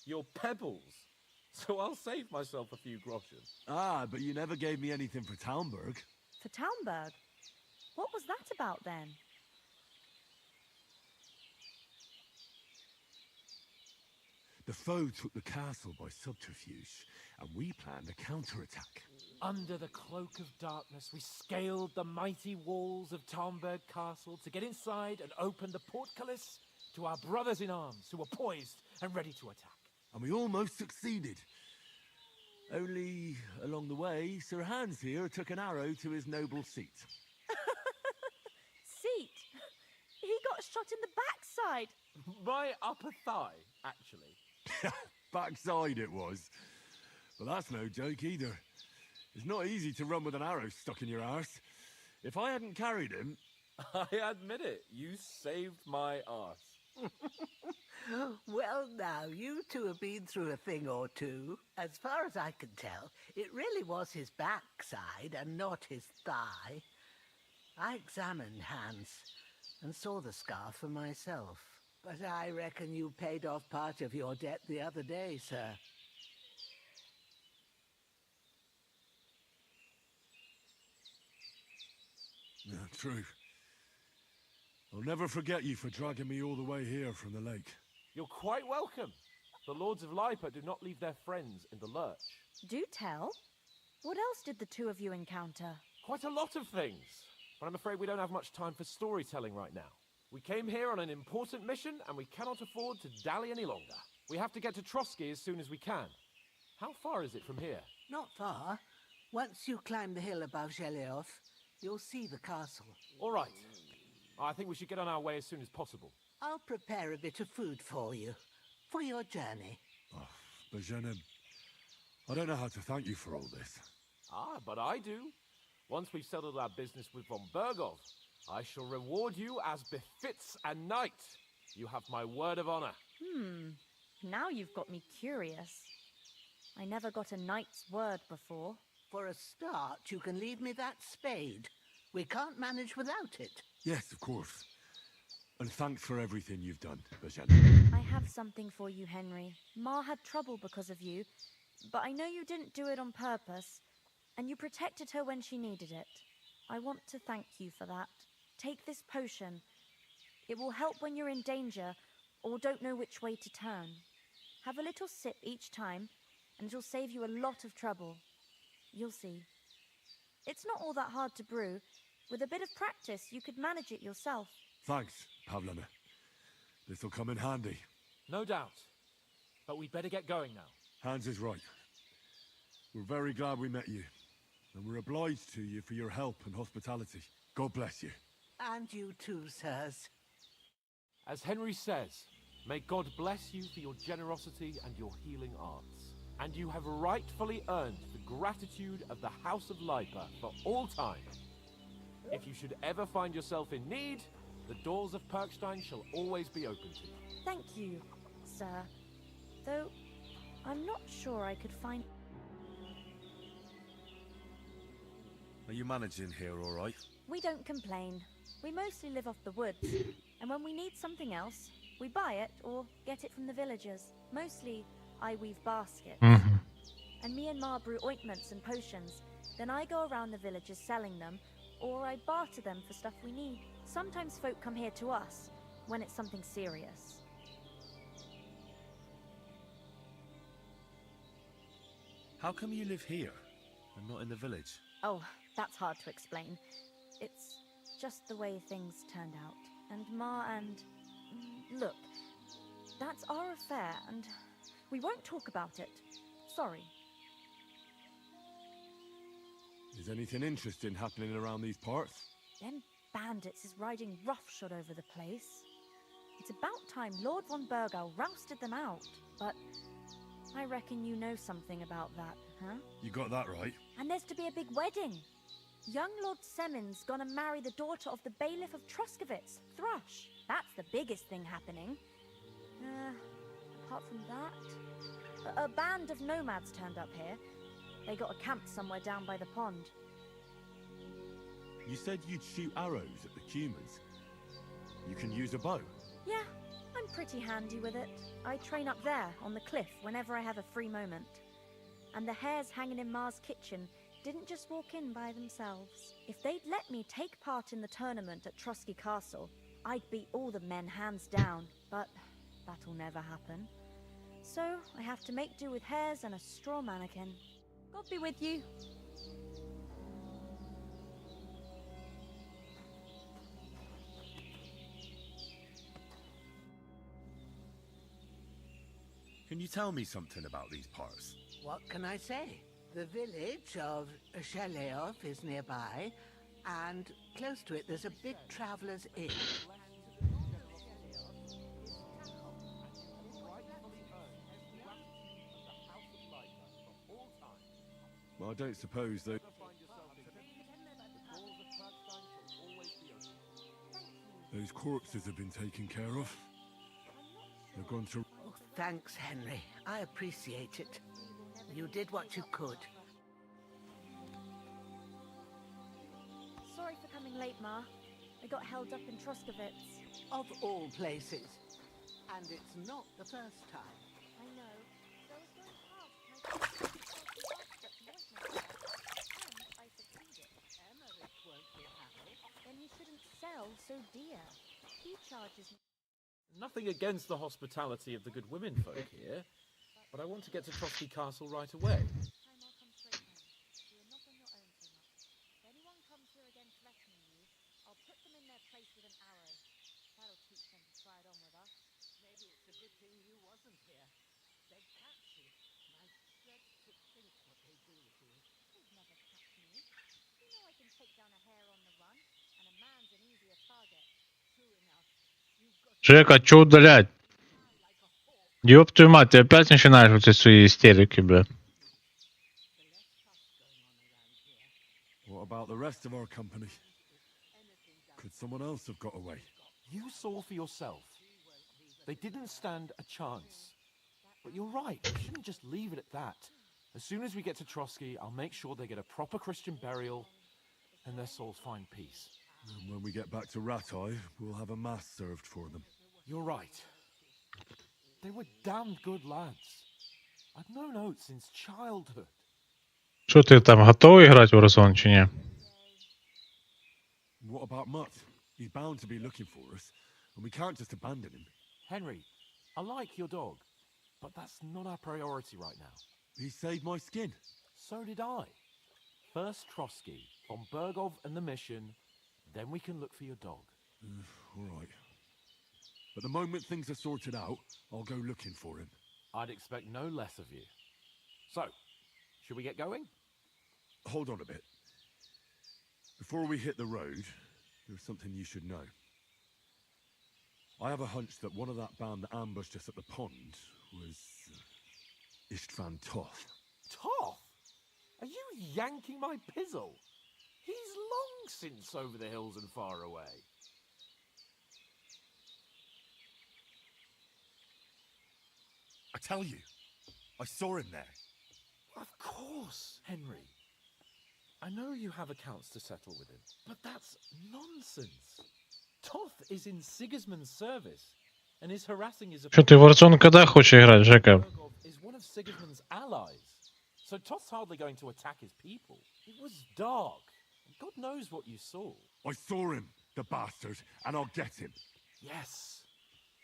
Your pebbles. So I'll save myself a few groschen. Ah, but you never gave me anything for Talmberg. For Talmberg? What was that about then? The foe took the castle by subterfuge, and we planned a counterattack. Under the cloak of darkness, we scaled the mighty walls of Talmberg Castle to get inside and open the portcullis to our brothers in arms who were poised and ready to attack. And we almost succeeded. Only, along the way, Sir Hans here took an arrow to his noble seat. Seat? He got shot in the backside. My upper thigh, actually. Backside it was. But that's no joke either. It's not easy to run with an arrow stuck in your arse. If I hadn't carried him... I admit it, you saved my arse. Well, now, you two have been through a thing or two. As far as I can tell, it really was his backside and not his thigh. I examined Hans and saw the scar for myself. But I reckon you paid off part of your debt the other day, sir. Yeah, true. I'll never forget you for dragging me all the way here from the lake. You're quite welcome. The Lords of Lipa do not leave their friends in the lurch. Do tell. What else did the two of you encounter? Quite a lot of things. But I'm afraid we don't have much time for storytelling right now. We came here on an important mission, and we cannot afford to dally any longer. We have to get to Trotsky as soon as we can. How far is it from here? Not far. Once you climb the hill above Zheleov, you'll see the castle. All right. I think we should get on our way as soon as possible. I'll prepare a bit of food for you, for your journey. Oh, Bayonet, I don't know how to thank you for all this. Ah, but I do. Once we've settled our business with von Bergov, I shall reward you as befits a knight. You have my word of honor. Now you've got me curious. I never got a knight's word before. For a start, you can leave me that spade. We can't manage without it. Yes, of course. And thanks for everything you've done, Bayonet. I have something for you, Henry. Ma had trouble because of you, but I know you didn't do it on purpose, and you protected her when she needed it. I want to thank you for that. Take this potion. It will help when you're in danger or don't know which way to turn. Have a little sip each time, and it'll save you a lot of trouble. You'll see. It's not all that hard to brew. With a bit of practice, you could manage it yourself. Thanks, Pavlana. This'll come in handy. No doubt. But we'd better get going now. Hans is right. We're very glad we met you. And we're obliged to you for your help and hospitality. God bless you. And you too, sirs. As Henry says, may God bless you for your generosity and your healing arts. And you have rightfully earned the gratitude of the House of Lipa for all time. If you should ever find yourself in need, the doors of Perkstein shall always be open to you. Thank you, sir. Though, I'm not sure I could find... Are you managing here all right? We don't complain. We mostly live off the woods. And when we need something else, we buy it or get it from the villagers. Mostly, I weave baskets. And me and Ma brew ointments and potions. Then I go around the villages selling them, or I barter them for stuff we need. Sometimes folk come here to us, when it's something serious. How come you live here and not in the village? Oh, that's hard to explain. It's just the way things turned out. And Ma and... Look, that's our affair, and we won't talk about it. Sorry. Is anything interesting happening around these parts? Them bandits is riding roughshod over the place. It's about time Lord von Bergau rousted them out. But I reckon you know something about that, huh? You got that right. And there's to be a big wedding. Young Lord Semon's gonna marry the daughter of the bailiff of Troskovitz, Thrush. That's the biggest thing happening. Apart from that, a band of nomads turned up here. They got a camp somewhere down by the pond. You said you'd shoot arrows at the humans. You can use a bow. Yeah, I'm pretty handy with it. I train up there on the cliff whenever I have a free moment. And the hares hanging in Ma's kitchen didn't just walk in by themselves. If they'd let me take part in the tournament at Trotsky Castle, I'd beat all the men hands down, but that'll never happen. So I have to make do with hares and a straw mannequin. God be with you. Can you tell me something about these parts? What can I say? The village of Shaleov is nearby, and close to it there's a big traveler's inn. Well, I don't suppose they... Those corpses have been taken care of. They're gone to... Oh, thanks, Henry. I appreciate it. You did what you could. Sorry for coming late, Ma. I got held up in Troskovitz. Of all places. And it's not the first time. I know. So I was going past my and I succeeded. Emmerich won't be happy. Then you shouldn't sell so dear. He charges me. Nothing against the hospitality of the good women folk here, but I want to get to Trotsky Castle right away. Жека, чё удалять? Ёб твою мать, ты опять начинаешь вот эти свои истерики, бля. What about the rest of our company? Could someone else have got away? You saw for yourself. They didn't stand a chance. But you're right, we shouldn't just leave it at that. As soon as we get to Trotsky, I'll make sure they get a proper Christian burial and their souls find peace. And when we get back to Ratai, we'll have a mass served for them. You're right. They were damned good lads. I've known Oates since childhood. Що ти там, готовий грати в Warzone чи ні? What about Mutt? He's bound to be looking for us, and we can't just abandon him. Henry, I like your dog, but that's not our priority right now. He saved my skin. So did I. First Trotsky, von Bergov and the mission, then we can look for your dog. All right. But the moment things are sorted out, I'll go looking for him. I'd expect no less of you. So, should we get going? Hold on a bit. Before we hit the road, there's something you should know. I have a hunch that one of that band that ambushed us at the pond was Istvan Toth. Toth? Are you yanking my pizzle? He's long since over the hills and far away. I tell you, I saw him there. Of course, Henry. I know you have accounts to settle with him, but that's nonsense. Toth is in Sigismund's service and is harassing his... Що ти в Warzone коли хочеш грати, Жека? ...is one of Sigismund's allies. So Toth's hardly going to attack his people. It was dark. God knows what you saw. I saw him, the bastard, and I'll get him. Yes.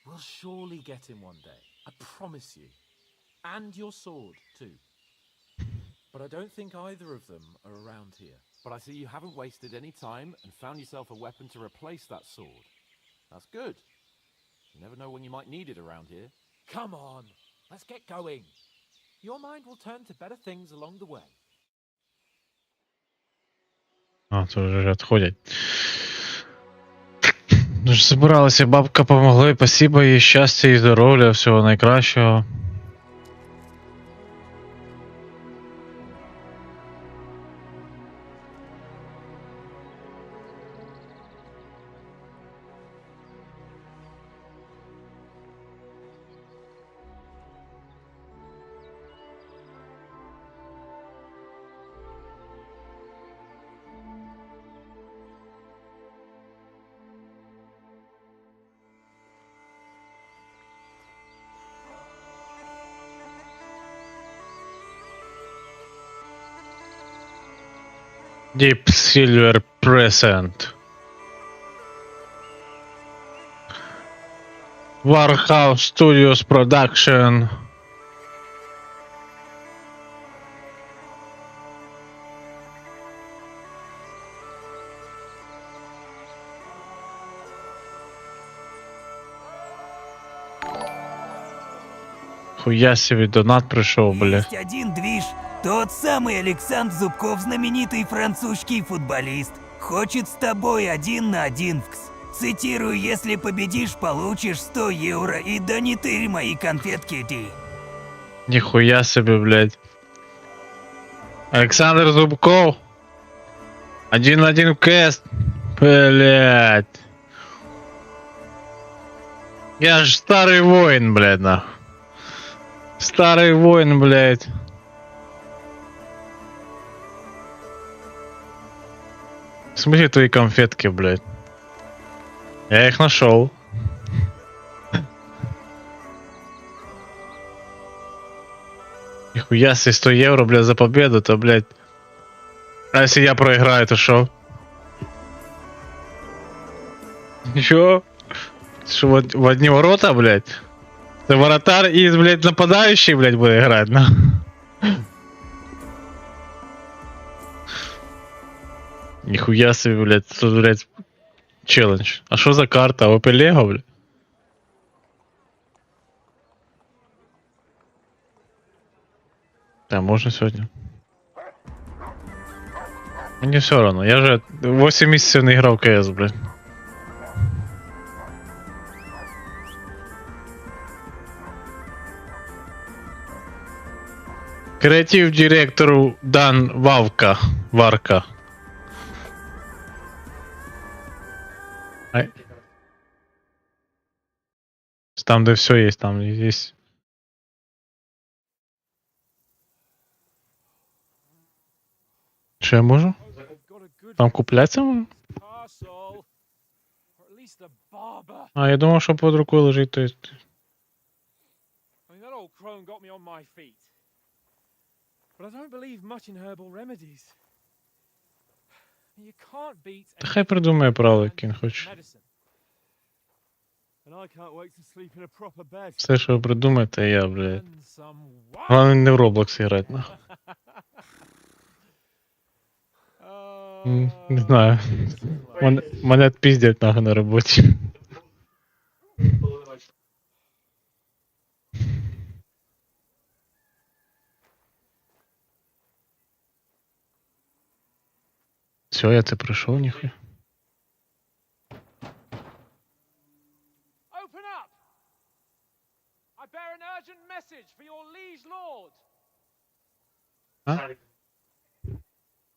We'll surely get him one day. I promise you. And your sword, too. But I don't think either of them are around here. But I see you haven't wasted any time and found yourself a weapon to replace that sword. That's good. You never know when you might need it around here. Come on, let's get going. Your mind will turn to better things along the way. А, це вже відходять. Ну ж збиралися, бабка помогла, і спасибо їй, щастя і здоров'я, всього найкращого. Deep Silver Present. Warhouse Studios Production. Хуя себе донат пришел, бля. Есть один движ. Тот самый Александр Зубков, знаменитый французский футболист. Хочет с тобой 1 на 1. Цитирую, если победишь, получишь 100 евро. И да не тырь мои конфетки ты. Нихуя себе, блядь. Александр Зубков. 1 на 1 в квест. Блядь. Я ж старый воин, блядь, нахуй. Старый воин, блядь. В смысле твои конфетки, блядь? Я их нашел. Нихуя себе 100 евро, блядь, за победу, то, блядь. А если я проиграю, то шо? Ничего? Что, в одни ворота, блядь? Это воротарь и, блядь, нападающий, блядь, будет играть, на. Нихуя себе, блядь, тут, блядь, челлендж. А что за карта? ОП Лего, блядь? Да, можно сегодня. Мне все равно, я же 8 месяцев не играл в КС, блядь. Креатив директору Дан Варка. Там, где все есть, там есть. Что я могу? Там купляться можу? А, я думал, что под рукой лежит, то есть. Та хай придумає правило, який він хоче. Все, що ви придумаєте, я, блядь. Головне не в Roblox грати, нахуй. Не знаю. Мене пиздять, нахуй, на роботі. Все, я це пройшов, ніхуя. А?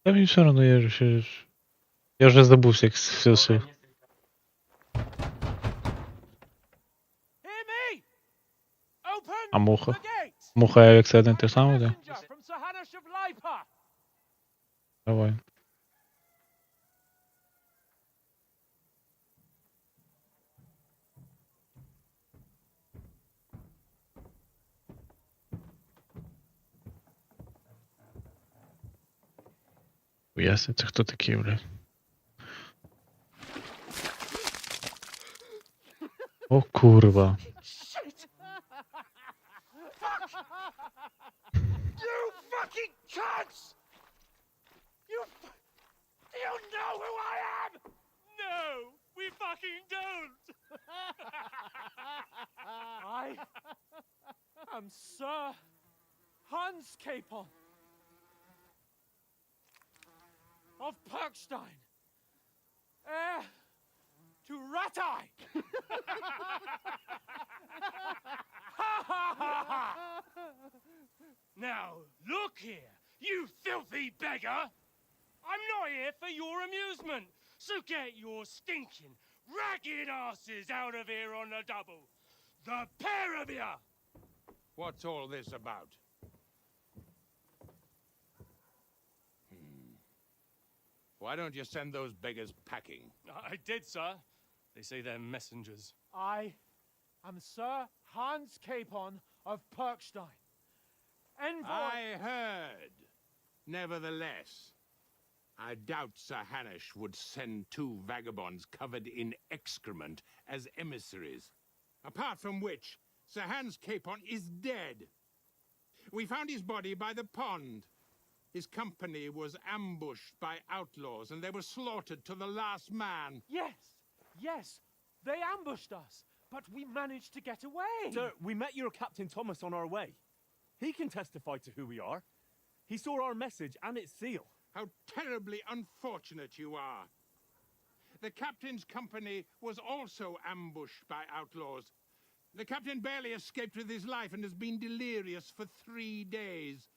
Та мені все одно, я вже забувся, як все. А муха? Муха, як це один те саме, да? Давай. Ясно, це хто такий, блядь? О, курва. You fucking cunts! Do you know who I am? No, we fucking don't. I am Sir Hans Capon of Perkstein, heir to Ratai. Now, look here, you filthy beggar. I'm not here for your amusement, so get your stinking, ragged asses out of here on the double. The pair of you! What's all this about? Why don't you send those beggars packing? I did, sir. They say they're messengers. I am Sir Hans Capon of Perkstein, envoy. I heard. Nevertheless, I doubt Sir Hanush would send two vagabonds covered in excrement as emissaries. Apart from which, Sir Hans Capon is dead. We found his body by the pond. His company was ambushed by outlaws and they were slaughtered to the last man. Yes, yes, they ambushed us, but we managed to get away. Sir, we met your Captain Thomas on our way. He can testify to who we are. He saw our message and its seal. How terribly unfortunate you are. The captain's company was also ambushed by outlaws. The captain barely escaped with his life and has been delirious for 3 days.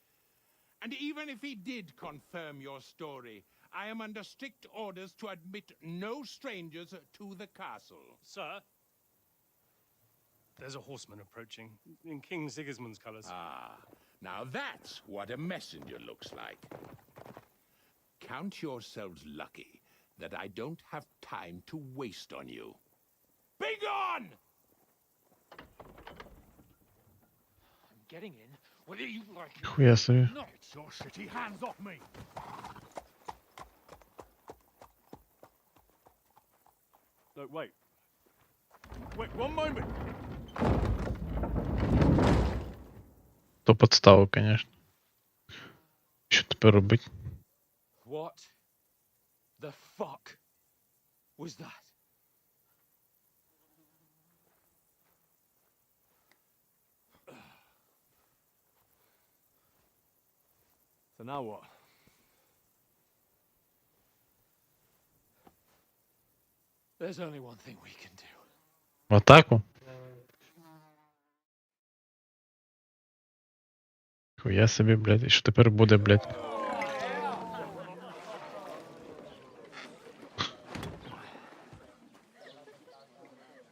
And even if he did confirm your story, I am under strict orders to admit no strangers to the castle. Sir, there's a horseman approaching in King Sigismund's colours. Ah, now that's what a messenger looks like. Count yourselves lucky that I don't have time to waste on you. Be gone! I'm getting in, whether you like it. Хуя себе. Not your shitty hands off me! Look, wait. Wait, one moment. То подстава, конечно. Що тепер робити? What the fuck was that? So now what? There's only one thing we can do. В атаку? Хуя собі, блядь. І що тепер буде, блядь?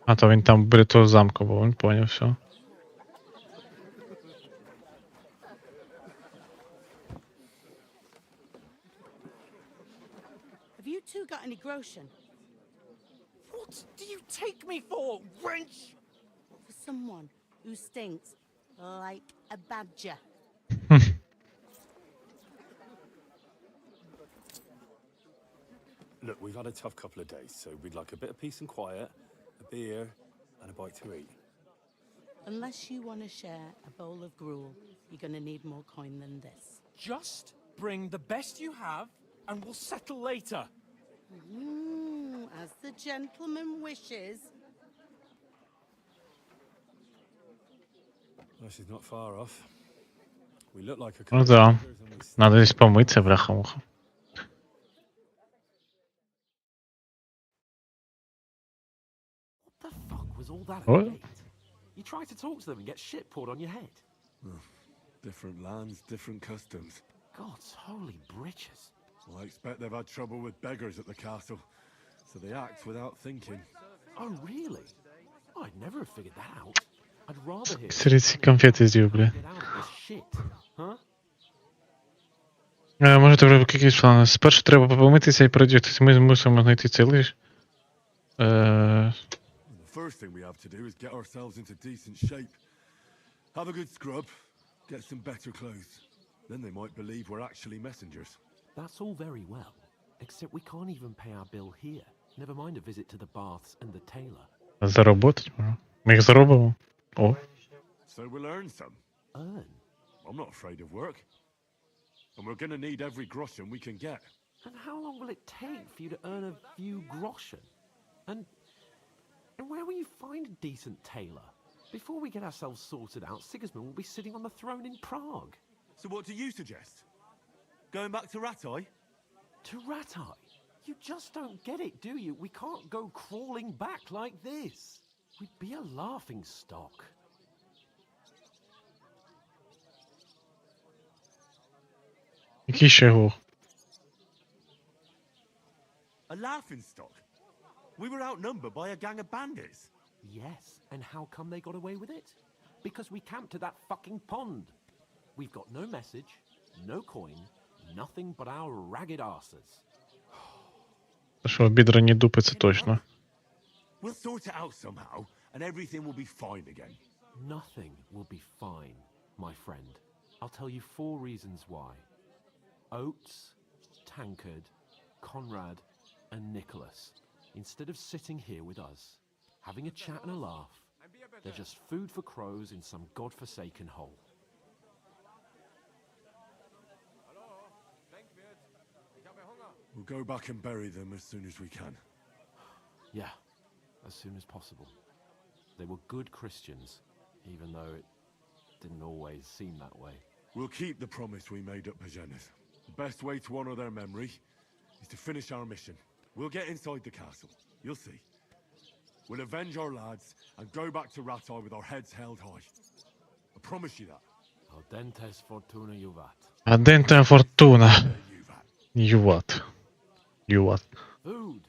А то він там біля того замку був, він поняв, все. Have you two got any groschen? What do you take me for, wench? For someone who stinks like a badger. Look, we've had a tough couple of days, so we'd like a bit of peace and quiet, a beer, and a bite to eat. Unless you want to share a bowl of gruel, you're going to need more coin than this. Just bring the best you have, and we'll settle later. As the gentleman wishes. Well, she's not far off. We look like a Ну да. Надо здесь помыться, бляха-муха. What the fuck was all that at What? the gate? You try to talk to them and get shit poured on your head. Different lands, different customs. God's holy britches. Well, I expect they've had trouble with beggars at the castle, so they act without thinking. Oh, really? I'd never have figured that out. I'd rather hear Серед ці конфети з'їв, бля. get out of this shit, huh? Можете вже якісь плани. Спершу треба помитися і передягтися. Ми мусимо знайти цей лиш. The first thing we have to do is get ourselves into decent shape. Have a good scrub, get some better clothes. Then they might believe we're actually messengers. That's all very well, except we can't even pay our bill here. Never mind a visit to the baths and the tailor. Заработать можна. Ми їх заробимо. О. So we'll earn some. Earn? I'm not afraid of work. And we're gonna need every groschen we can get. And how long will it take for you to earn a few groschen? And where will you find a decent tailor? Before we get ourselves sorted out, Sigismund will be sitting on the throne in Prague. So what do you suggest? Going back to Ratai? To Ratai? You just don't get it, do you? We can't go crawling back like this. We'd be a laughing stock. Який ще гух? A laughing stock? We were outnumbered by a gang of bandits. Yes, and how come they got away with it? Because we camped at that fucking pond. We've got no message, no coin, nothing but our ragged arses. Що обідрані дупи, це точно. We'll sort it out somehow, and everything will be fine again. Nothing will be fine, my friend. I'll tell you 4 reasons why. Oates, tankard, Conrad, and Nicholas. Instead of sitting here with us, having a chat and a laugh, they're just food for crows in some godforsaken hole. We'll go back and bury them as soon as we can. Yeah, as soon as possible. They were good Christians, even though it didn't always seem that way. We'll keep the promise we made at Pagenes. The best way to honor their memory is to finish our mission. We'll get inside the castle. You'll see. We'll avenge our lads and go back to Ratai with our heads held high. I promise you that. Audentes fortuna juvat. Адента фортуна. Юват. Юват. Food!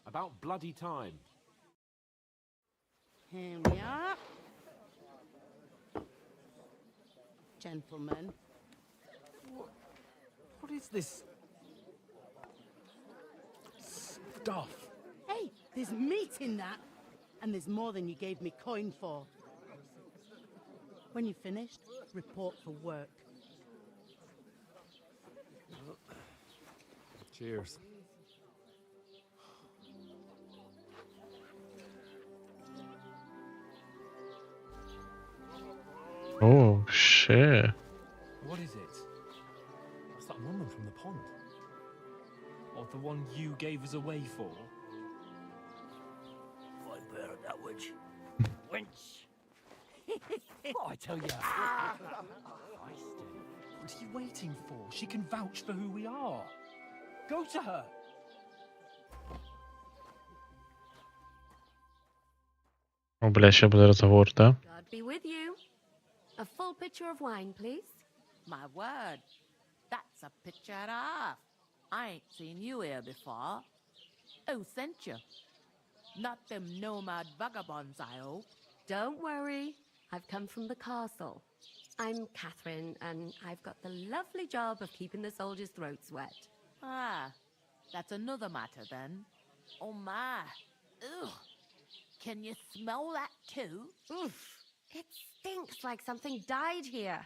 About bloody time. Here we are. Gentlemen. What is this stuff? Hey, there's meat in that. And there's more than you gave me coin for. When you're finished, report for work. Cheers. Oh, shit. What is it? What's that woman from the pond? Or the one you gave us away for? I bear that witch. Wench. What I tell you? What are you waiting for? She can vouch for who we are. Go to her. О, бля, ще буде розговор, да? God be with you. A full pitcher of wine, please. My word, that's a picture and a half. I ain't seen you here before. Who sent you? Not them nomad vagabonds, I hope. Don't worry. I've come from the castle. I'm Catherine, and I've got the lovely job of keeping the soldiers' throats wet. Ah, that's another matter then. Oh my. Ugh. Can you smell that too? Oof. It stinks like something died here.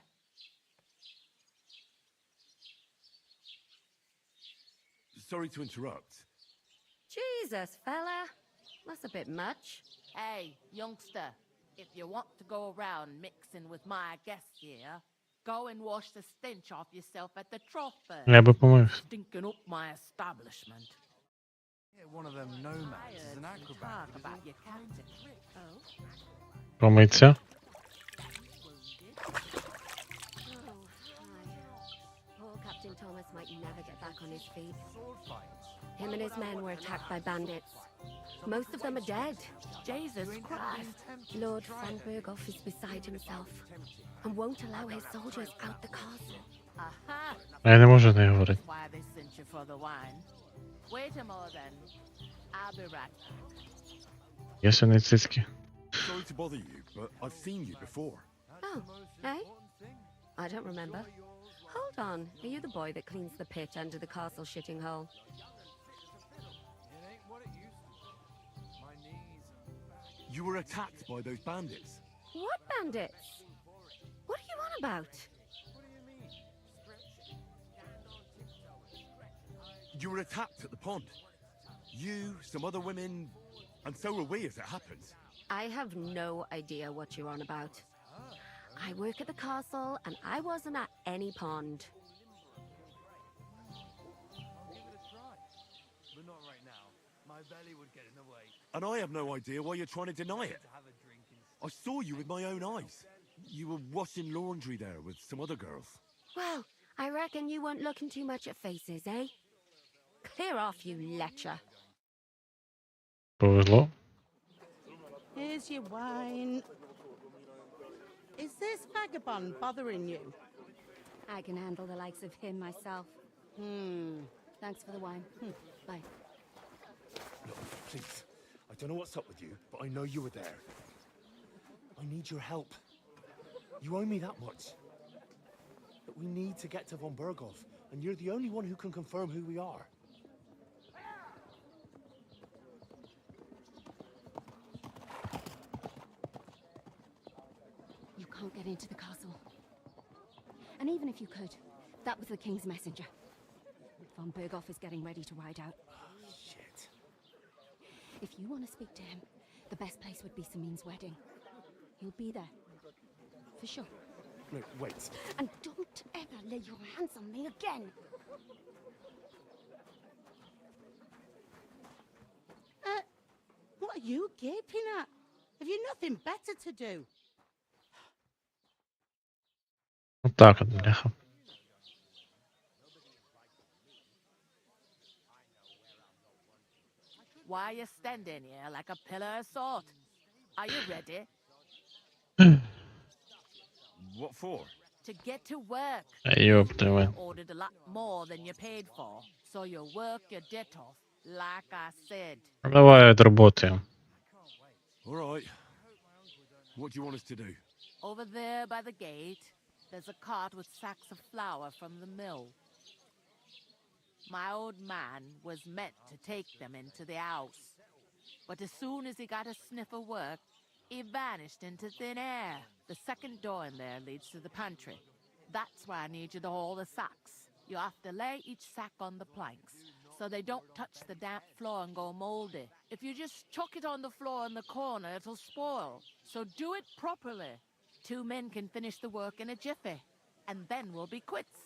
Sorry to interrupt. Jesus, fella. That's a bit much. Hey, youngster, if you want to go around mixing with my guests here, go and wash the stench off yourself at the trough first. Я би помився. Stinking up my establishment. Yeah, one of them nomads is an acrobat. Talk about your captain. Oh. Помиться. Poor Captain Thomas might never get back on his feet. Him and his men were attacked by bandits. Most of them are dead. Jesus Christ. Lord Franbergoff is beside himself and won't allow his soldiers out the castle. Aha. Я не можу не говорити. That's why they sent you for the wine. Wait a moment then. I'll be right back. Я сьогодні цицьки. Sorry to bother you, but I've seen you before. Oh, eh? I don't remember. Hold on. Are you the boy that cleans the pit under the castle shitting hole? You were attacked by those bandits. What bandits? What are you on about? You were attacked at the pond. You, some other women, and so were we as it happens. I have no idea what you're on about. I work at the castle and I wasn't at any pond. But not right now. My belly would get in the way. And I have no idea why you're trying to deny it. I saw you with my own eyes. You were washing laundry there with some other girls. Well, I reckon you weren't looking too much at faces, eh? Clear off, you lecher. Повезло. Here's your wine. Is this vagabond bothering you? I can handle the likes of him myself. Thanks for the wine. Bye. Look, please. I don't know what's up with you, but I know you were there. I need your help. You owe me that much. But we need to get to von Berghoff, and you're the only one who can confirm who we are. You can't get into the castle. And even if you could, that was the king's messenger. Von Berghoff is getting ready to ride out. Shit. If you want to speak to him, the best place would be Samin's wedding. He'll be there. For sure. No, wait. And don't ever lay your hands on me again. What are you gaping at? Have you nothing better to do? Вот так вот, бляха. Why are you standing here like a pillar of salt? Are you ready? What for? To get to work. Ёб твою мать. Ordered a lot more than you paid for, so you work your debt off, like I said. Давай отработаем. All right. What do you want us to do? Over there by the gate, there's a cart with sacks of flour from the mill. My old man was meant to take them into the house, but as soon as he got a sniff of work, he vanished into thin air. The second door in there leads to the pantry. That's where I need you to haul the sacks. You have to lay each sack on the planks, so they don't touch the damp floor and go moldy. If you just chuck it on the floor in the corner, it'll spoil. So do it properly. 2 men can finish the work in a jiffy, and then we'll be quits.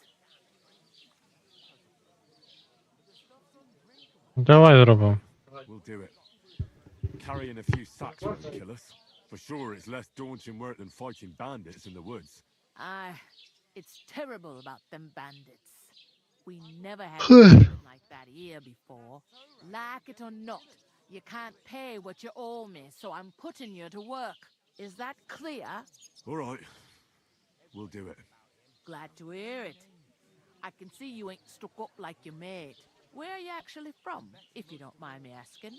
Давай зробимо. We'll do it. Carrying a few sacks won't kill us. For sure, it's less daunting work than fighting bandits in the woods. It's terrible about them bandits. We never had anything like that here before. Like it or not, you can't pay what you owe me, so I'm putting you to work. Is that clear? All right. We'll do it. Glad to hear it. I can see you ain't stuck up like your mate. Where are you actually from, if you don't mind me asking?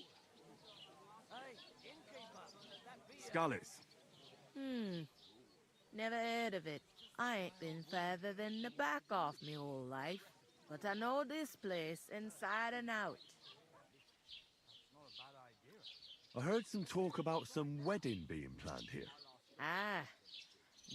Scallops. Never heard of it. I ain't been further than the back off me whole life, but I know this place inside and out. I heard some talk about some wedding being planned here.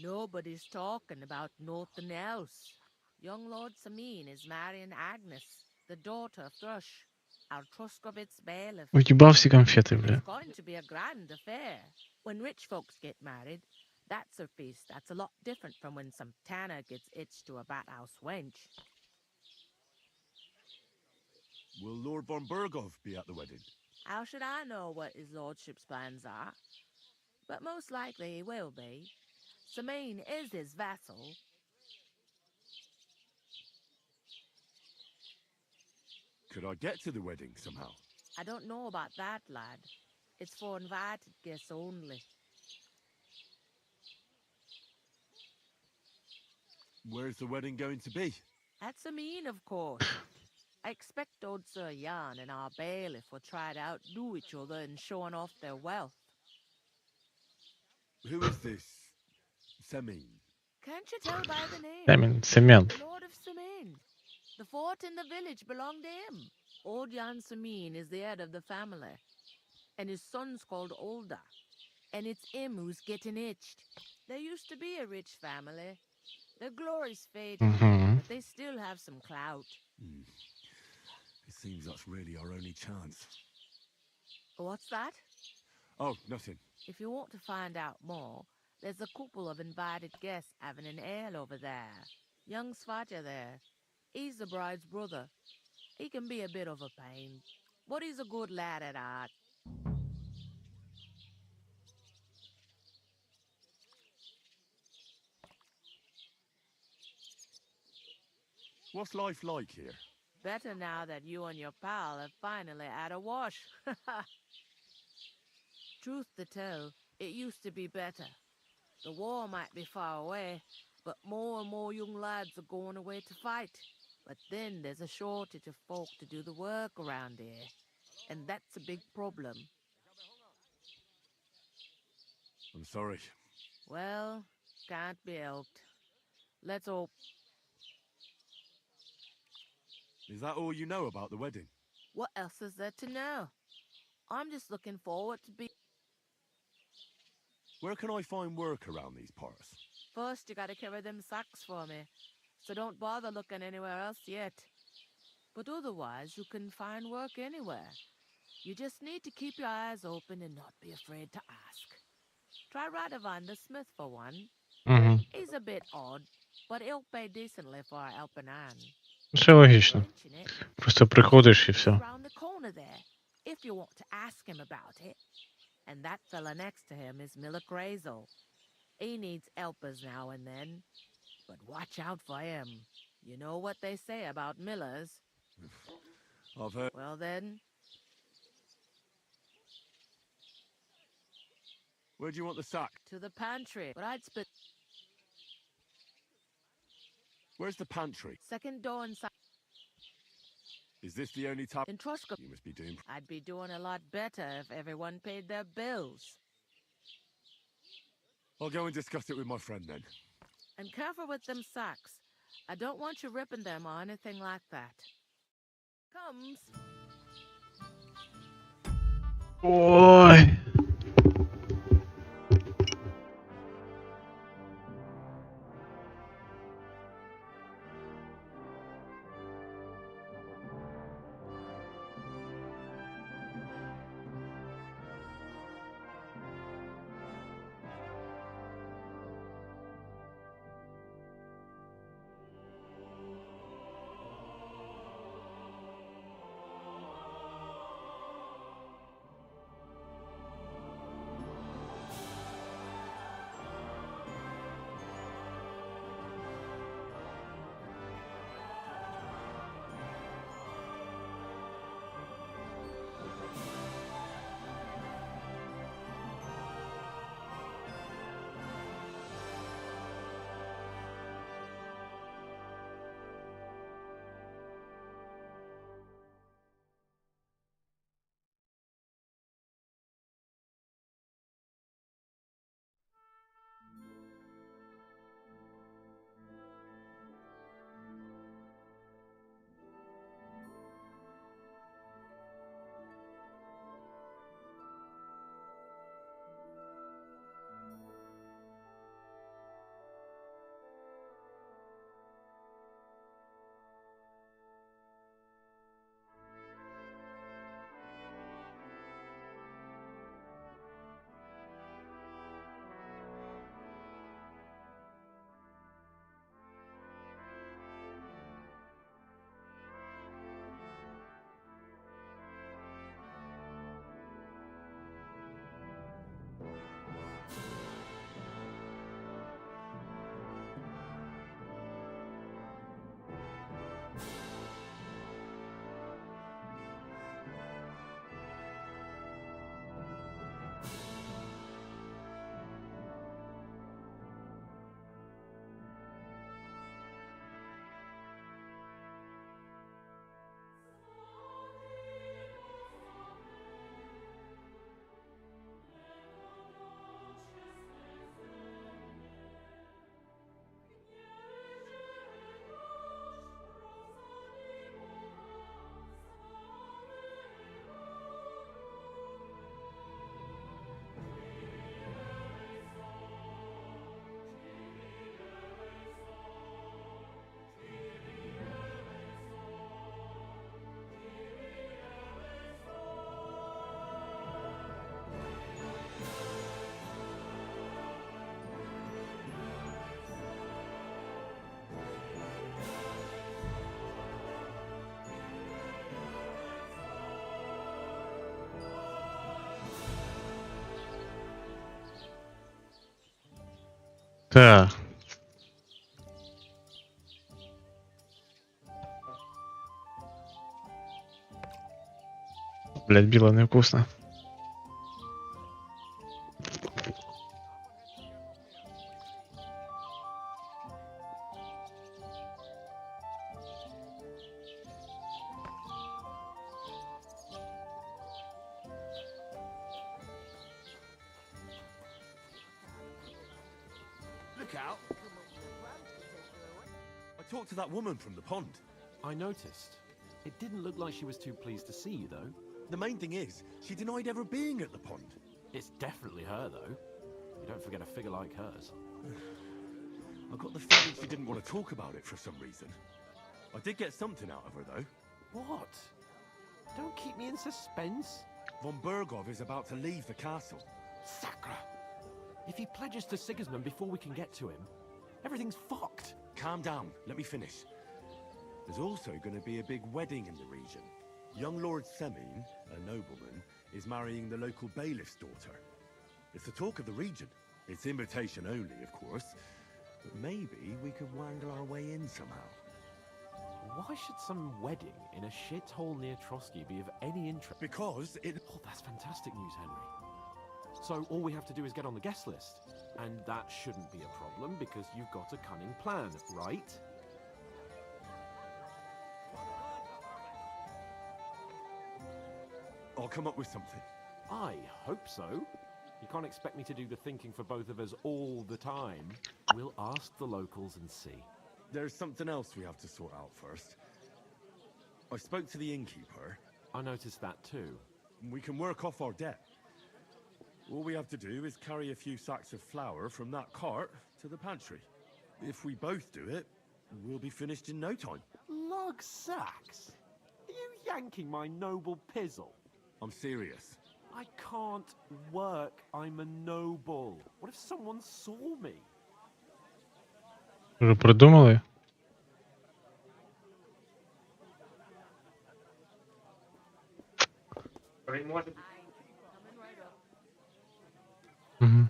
Nobody's talking about nothing else. Young Lord Samin is marrying Agnes, the daughter of Thrush, our Truskovitz bailiff. Уебал все конфеты, бля. It's going to be a grand affair. When rich folks get married, that's a feast that's a lot different from when some tanner gets hitched to a bat-house wench. Will Lord von Berghoff be at the wedding? How should I know what his lordship's plans are? But most likely he will be. Samin is his vassal. Could I get to the wedding somehow? I don't know about that, lad. It's for invited guests only. Where's the wedding going to be? At Samin, of course. I expect old Sir Jan and our bailiff will try to outdo each other in showing off their wealth. Who is this Semin? Can't you tell by the name? Семен. The Lord of Samin. The fort in the village belonged to him. Old Jan Samin is the head of the family, and his son's called Olda, and it's him who's getting itched. There used to be a rich family. Their glory's faded, but they still have some clout. It seems that's really our only chance. What's that? Oh, nothing. If you want to find out more, there's a couple of invited guests having an ale over there. Young Svaja there. He's the bride's brother. He can be a bit of a pain, but he's a good lad at heart. What's life like here? Better now that you and your pal have finally had a wash. Truth to tell, it used to be better. The war might be far away, but more and more young lads are going away to fight. But then there's a shortage of folk to do the work around here, and that's a big problem. I'm sorry. Well, can't be helped. Let's hope. Is that all you know about the wedding? What else is there to know? I'm just looking forward to be... Where can I find work around these parts? First, you gotta carry them sacks for me, so don't bother looking anywhere else yet. But otherwise, you can find work anywhere. You just need to keep your eyes open and not be afraid to ask. Try Radovan the smith for one. He's a bit odd, but he'll pay decently for a helping hand. Все логично. Просто приходиш і все. Around the corner there, if you want to ask him about it. And that fella next to him is Miller Crazel. He needs helpers now and then, but watch out for him. You know what they say about Millers. I've heard. Well then. Where do you want the sack? To the pantry, but I'd spit. Where's the pantry? Second door inside. Is this the only type in Troshka? You must be doing? I'd be doing a lot better if everyone paid their bills. I'll go and discuss it with my friend then. And careful with them sacks. I don't want you ripping them or anything like that. Comes. Ой. Так. Блять, біло невкусно. Look out! I talked to that woman from the pond. I noticed. It didn't look like she was too pleased to see you, though. The main thing is, she denied ever being at the pond. It's definitely her, though. You don't forget a figure like hers. I got the feeling she didn't want to talk about it for some reason. I did get something out of her, though. What? Don't keep me in suspense. Von Bergov is about to leave the castle. Sacre! If he pledges to Sigismund before we can get to him, everything's fucked. Calm down, let me finish. There's also going to be a big wedding in the region. Young Lord Semin, a nobleman, is marrying the local bailiff's daughter. It's the talk of the region. It's invitation only, of course. But maybe we could wangle our way in somehow. Why should some wedding in a shithole near Trotsky be of any interest? Because it... Oh, that's fantastic news, Henry. So all we have to do is get on the guest list. And that shouldn't be a problem because you've got a cunning plan, right? I'll come up with something. I hope so. You can't expect me to do the thinking for both of us all the time. We'll ask the locals and see. There's something else we have to sort out first. I spoke to the innkeeper. I noticed that too. We can work off our debt. All we have to do is carry a few sacks of flour from that cart to the pantry. If we both do it, we'll be finished in no time. Lug sacks? Are you yanking my noble pizzle? I'm serious. I can't work. I'm a noble. What if someone saw me? Уже придумали? Угу.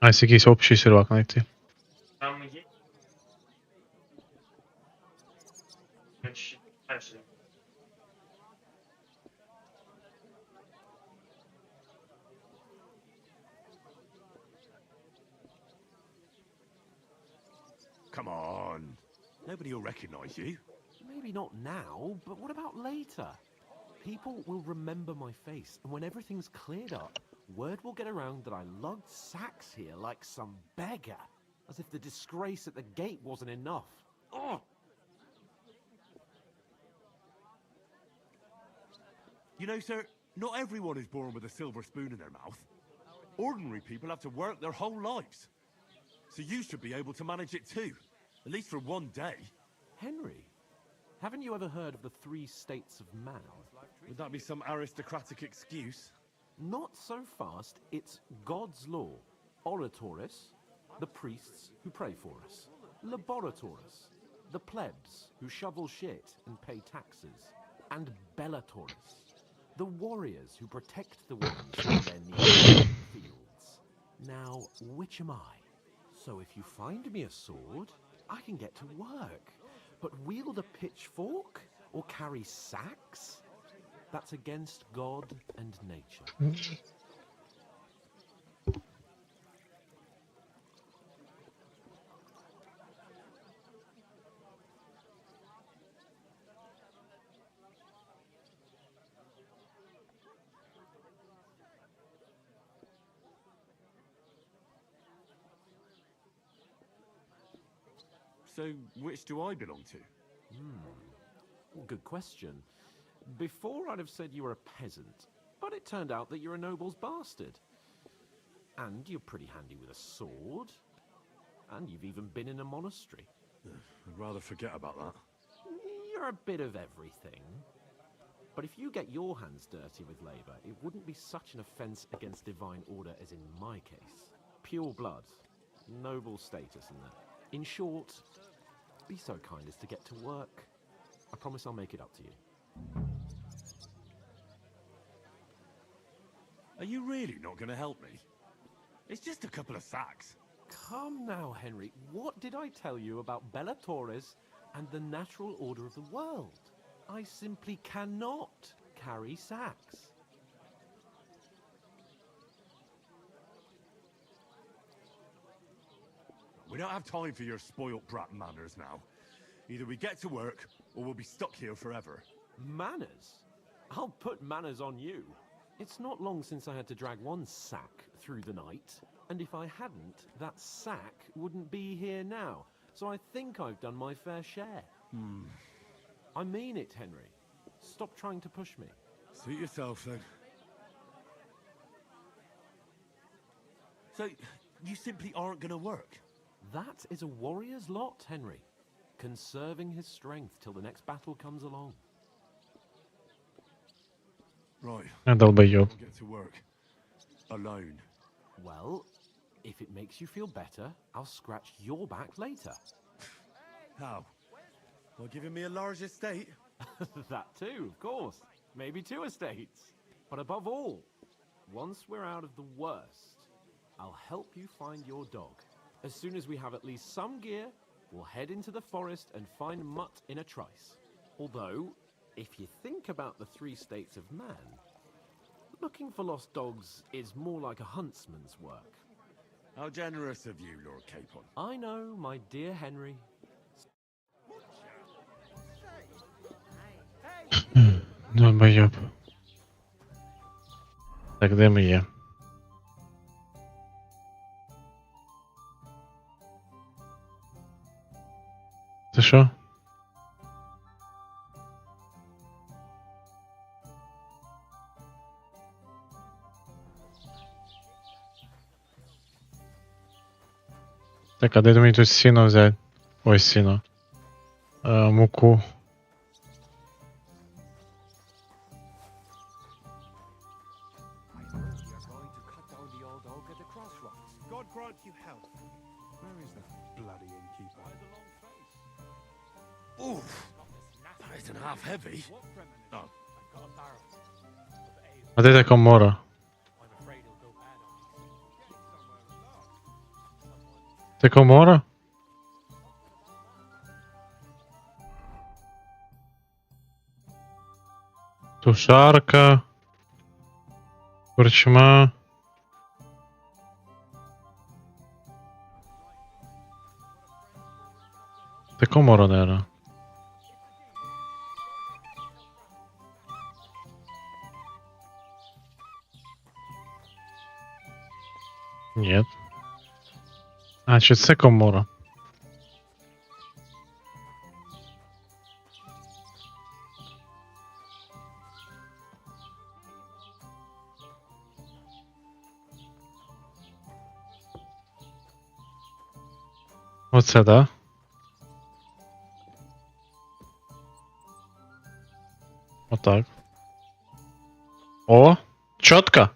А если якийсь общий сервак знайти? Там є. Перший. Come on. Nobody will recognize you. Maybe not now, but what about later? People will remember my face, and when everything's cleared up, word will get around that I lugged sacks here like some beggar. As if the disgrace at the gate wasn't enough. Oh! You know, sir, not everyone is born with a silver spoon in their mouth. Ordinary people have to work their whole lives. So you should be able to manage it too. At least for one day. Henry, haven't you ever heard of the 3 states of man? Would that be some aristocratic excuse? Not so fast. It's God's law. Oratoris, the priests who pray for us. Laboratoris, the plebs who shovel shit and pay taxes. And Bellatoris, the warriors who protect the ones from their needs in the fields. Now, which am I? So if you find me a sword, I can get to work. But wield a pitchfork or carry sacks? That's against God and nature. So, which do I belong to? Good question. Before I'd have said you were a peasant, but it turned out that you're a noble's bastard. And you're pretty handy with a sword. And you've even been in a monastery. I'd rather forget about that. You're a bit of everything. But if you get your hands dirty with labor, it wouldn't be such an offense against divine order as in my case. Pure blood. Noble status and that. In short, be so kind as to get to work. I promise I'll make it up to you. Are you really not going to help me? It's just a couple of sacks. Come now, Henry. What did I tell you about Bellatoris and the natural order of the world? I simply cannot carry sacks. We don't have time for your spoilt brat manners now. Either we get to work, or we'll be stuck here forever. Manners? I'll put manners on you. It's not long since I had to drag one sack through the night, and if I hadn't, that sack wouldn't be here now. So I think I've done my fair share. I mean it, Henry. Stop trying to push me. Suit yourself, then. So, you simply aren't gonna work. That is a warrior's lot, Henry. Conserving his strength till the next battle comes along. Right. Долбоёб. I'll get to work. Alone. Well, if it makes you feel better, I'll scratch your back later. How? By giving me a large estate? That too, of course. Maybe 2 estates. But above all, once we're out of the worst, I'll help you find your dog. As soon as we have at least some gear, we'll head into the forest and find Mutt in a trice. Although, if you think about the 3 states of man, looking for lost dogs is more like a huntsman's work. How generous of you, Lord Capon. I know, my dear Henry. Долбоёб. Так, де ми є? Це що? Так, а де мені тут сіно взяти? Ой, сіно. Муку. God grant you health. Where is that bloody innkeeper? Oof. That isn't half heavy. Oh. А де та комора? Це комора? Тушарка. Корчма. Це комора, наверное. Нет. А, чи це комора? Оце, да? Отак. О, чітко.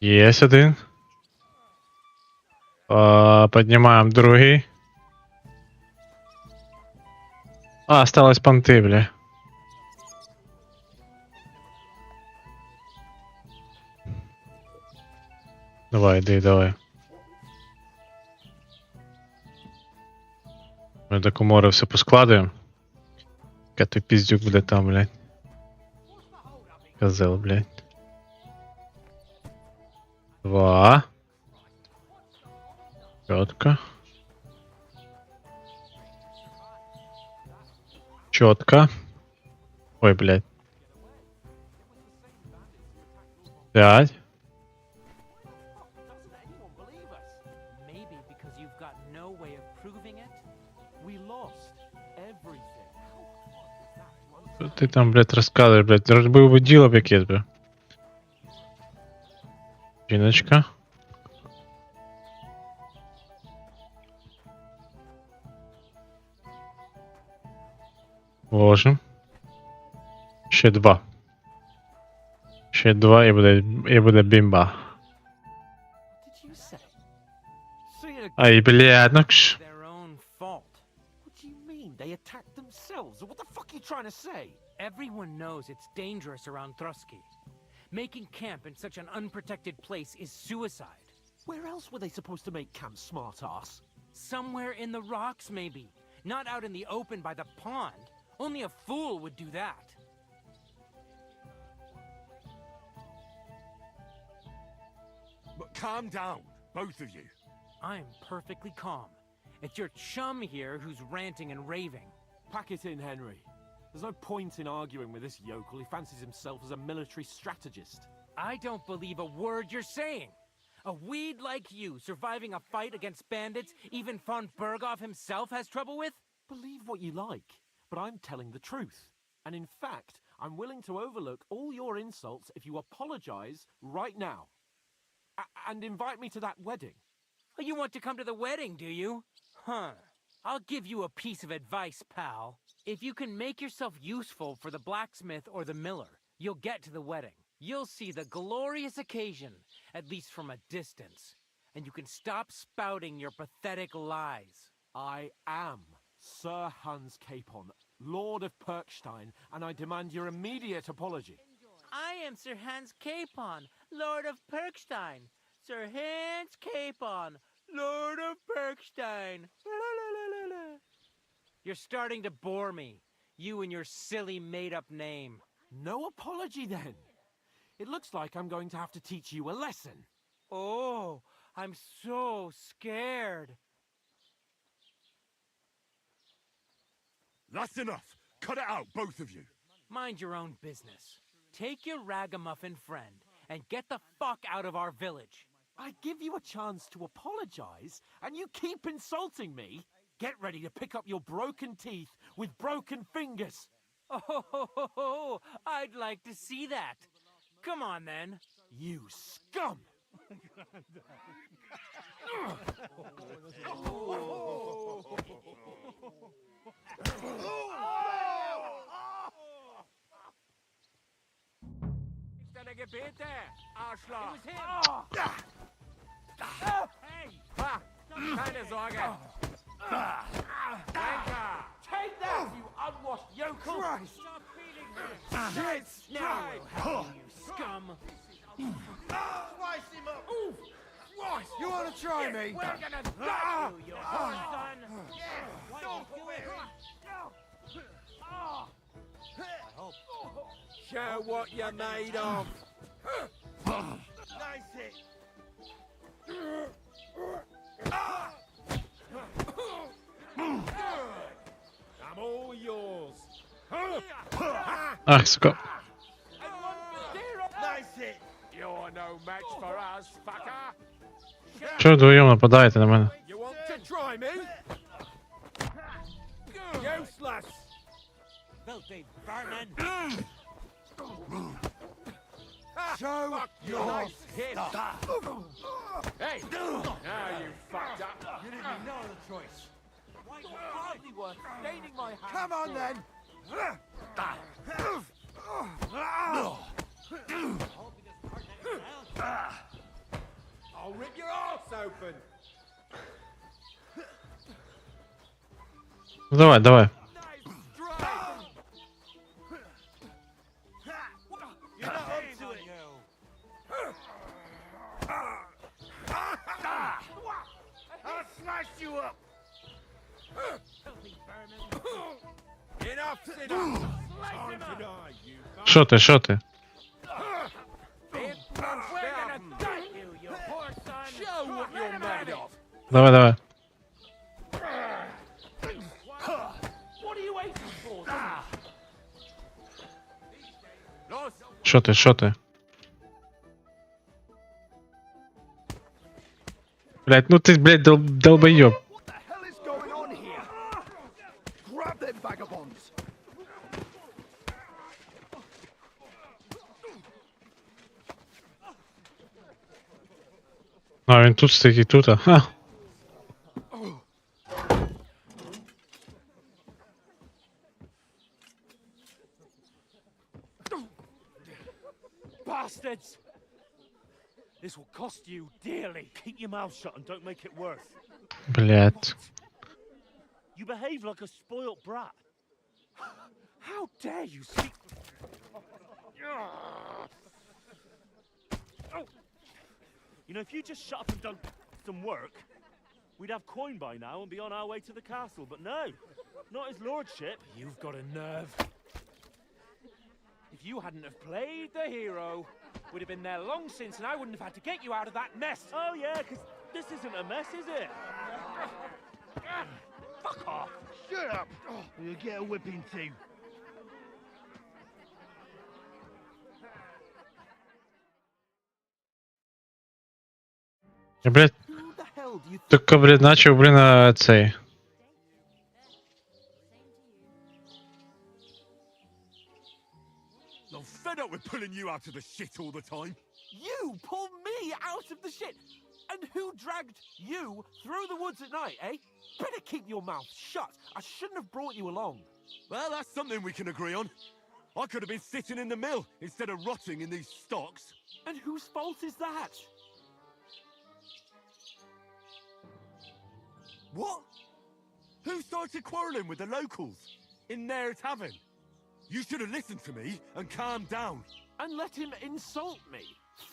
Есть один. Поднимаем другий. А, осталось понты, бля. Давай, иди, давай. Ми до комори все поскладуємо. Яка той піздюк буде там, блядь. Козел, блядь. 2. Чітко. Чітко. Ой, блядь. 5. Maybe because you've got no way of proving it. We lost everything. Що ти там, блядь, розказуєш, блядь? Розбив би діло б якесь би. Жіночка. Ложим. Ще 2. Ще 2 і буде бімба. Ай, блядь, ну кш. Their own fault. What do you mean? They attacked themselves? What the fuck are you trying to say? Everyone knows it's dangerous around Trotsky. Making camp in such an unprotected place is suicide. Where else were they supposed to make camp, smart-ass? Somewhere in the rocks, maybe. Not out in the open by the pond. Only a fool would do that. But calm down, both of you. I'm perfectly calm. It's your chum here who's ranting and raving. Pack it in, Henry. There's no point in arguing with this yokel. He fancies himself as a military strategist. I don't believe a word you're saying. A weed like you surviving a fight against bandits even von Berghoff himself has trouble with? Believe what you like, but I'm telling the truth. And in fact, I'm willing to overlook all your insults if you apologize right now. And invite me to that wedding. Oh, you want to come to the wedding, do you? Huh. I'll give you a piece of advice, pal. If you can make yourself useful for the blacksmith or the miller, you'll get to the wedding. You'll see the glorious occasion, at least from a distance. And you can stop spouting your pathetic lies. I am Sir Hans Capon, Lord of Perkstein, and I demand your immediate apology. I am Sir Hans Capon, Lord of Perkstein. Sir Hans Capon, Lord of Perkstein. You're starting to bore me. You and your silly made-up name. No apology, then. It looks like I'm going to have to teach you a lesson. Oh, I'm so scared. That's enough. Cut it out, both of you. Mind your own business. Take your ragamuffin friend and get the fuck out of our village. I give you a chance to apologize, and you keep insulting me. Get ready to pick up your broken teeth with broken fingers. Oh, I'd like to see that. Come on, then. You scum! Deine Gebete, Arschloch! It was him! Hey! Ha! Keine Sorge! Wanker! Take that, you unwashed yokel! Christ! Stop beating him! Shit! Now we'll have you, scum! Slice him up! Ooh! Christ! You want to try me? We're gonna gut you, you whore son! Don't do it! Show what you're made of! Nice hit! I'm all yours! Ах, сука. Nice hit! You're no match for us, fucker! Чого вдвоєм нападаєте на мене? You want to try me? Useless! Filthy vermin! Show your stuff! Hey! Now you fucked up! You didn't even know the choice. Why is it hardly worth staining my hands? Come on then! I'll rip your arse open! Ну давай, давай. You're not up to it. I'll smash you up. Enough's enough! Time to die, you Що ти, що ти? We're gonna gut you, you whore son! Show what you're made of! Давай, давай. What are you waiting for? Los! Що ти, що ти? Блять, ну ти, блять, долбойоб. What the hell is going on here? Grab them vagabonds. А, він тут стоїть, тут, ха. Bastards! This will cost you dearly. Keep your mouth shut and don't make it worse. Блять. You behave like a spoilt brat. How dare you speak? You know, if you just shut up and done some work, we'd have coin by now and be on our way to the castle. But no, not his lordship. You've got a nerve. If you hadn't have played the hero, we'd have been there long since, and I wouldn't have had to get you out of that mess. Oh yeah, because this isn't a mess, is it? Fuck off! Shut up. You'll get a whipping too. Я, блядь, тільки, блядь, начав, блін, цей. I'm fed up with pulling you out of the shit all the time. You pull me out of the shit? And who dragged you through the woods at night, eh? Better keep your mouth shut. I shouldn't have brought you along. Well, that's something we can agree on. I could have been sitting in the mill instead of rotting in these stocks. And whose fault is that? What? Who started quarrelling with the locals in their tavern? You should have listened to me and calmed down. And let him insult me?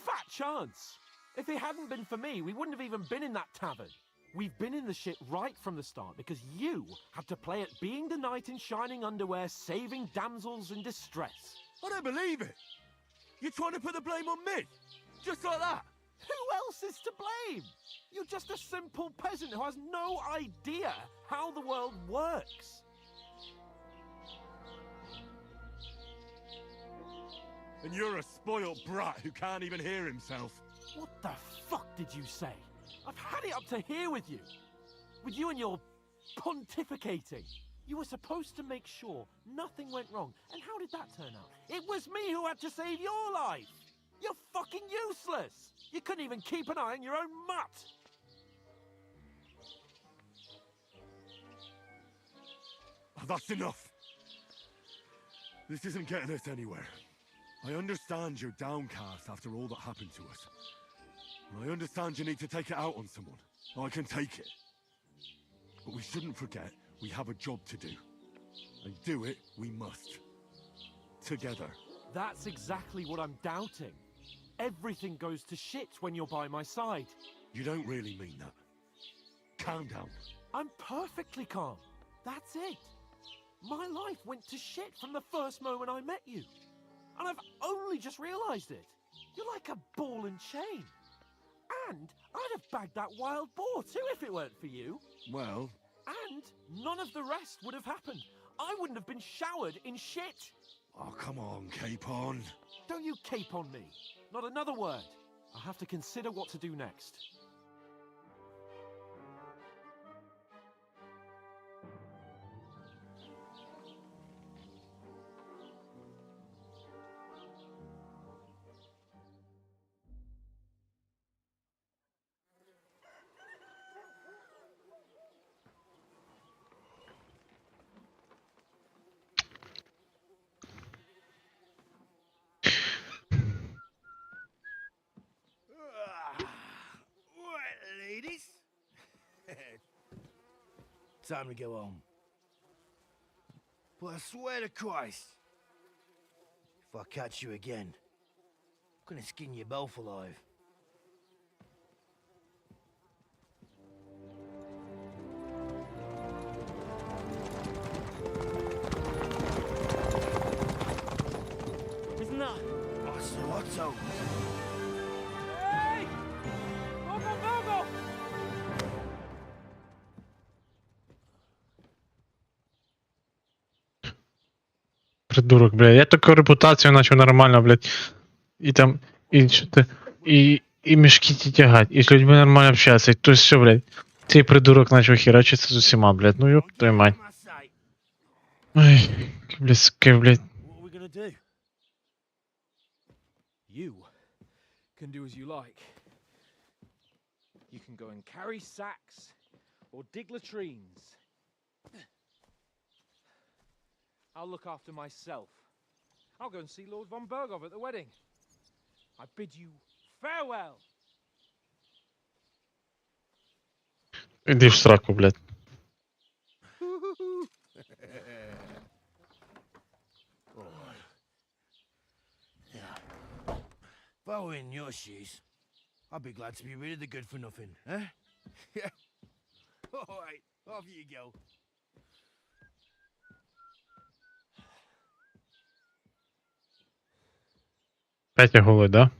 Fat chance. If it hadn't been for me, we wouldn't have even been in that tavern. We've been in the shit right from the start because you had to play at being the knight in shining underwear, saving damsels in distress. I don't believe it. You're trying to put the blame on me? Just like that? Who else is to blame? You're just a simple peasant who has no idea how the world works. And you're a spoiled brat who can't even hear himself. What the fuck did you say? I've had it up to here with you. With you and your pontificating. You were supposed to make sure nothing went wrong. And how did that turn out? It was me who had to save your life. You're fucking useless. You couldn't even keep an eye on your own mutt. Oh, that's enough. This isn't getting us anywhere. I understand you're downcast after all that happened to us. And I understand you need to take it out on someone. I can take it. But we shouldn't forget we have a job to do. And do it we must. Together. That's exactly what I'm doubting. Everything goes to shit when you're by my side. You don't really mean that. Calm down. I'm perfectly calm. That's it. My life went to shit from the first moment I met you. And I've only just realized it. You're like a ball and chain. And I'd have bagged that wild boar too if it weren't for you. Well... And none of the rest would have happened. I wouldn't have been showered in shit. Oh, come on, Capon. Don't you cape on me. Not another word. I have to consider what to do next. Ladies? Time to go home. But I swear to Christ, if I catch you again, I'm gonna skin you both alive. Isn't that? Otto. Hey! Go, go, go, go! Придурок, блядь. Я таку репутацію начав нормально, блядь. І там, і мішки ті тягать, і з людьми нормально общатися, і то все, блядь. Цей придурок начав херачитися з усіма, блядь. Ну ёб твою мать. Ой, блядь. What are we gonna do? You can do as you like. You can go and carry sacks or dig latrines. I'll look after myself. I'll go and see Lord von Bergov at the wedding. I bid you farewell. Іди в сраку, блядь. If I were in your shoes, I'd be glad to be rid of the good for nothing, eh? Yeah. All right, off you go. П'ять голий, да?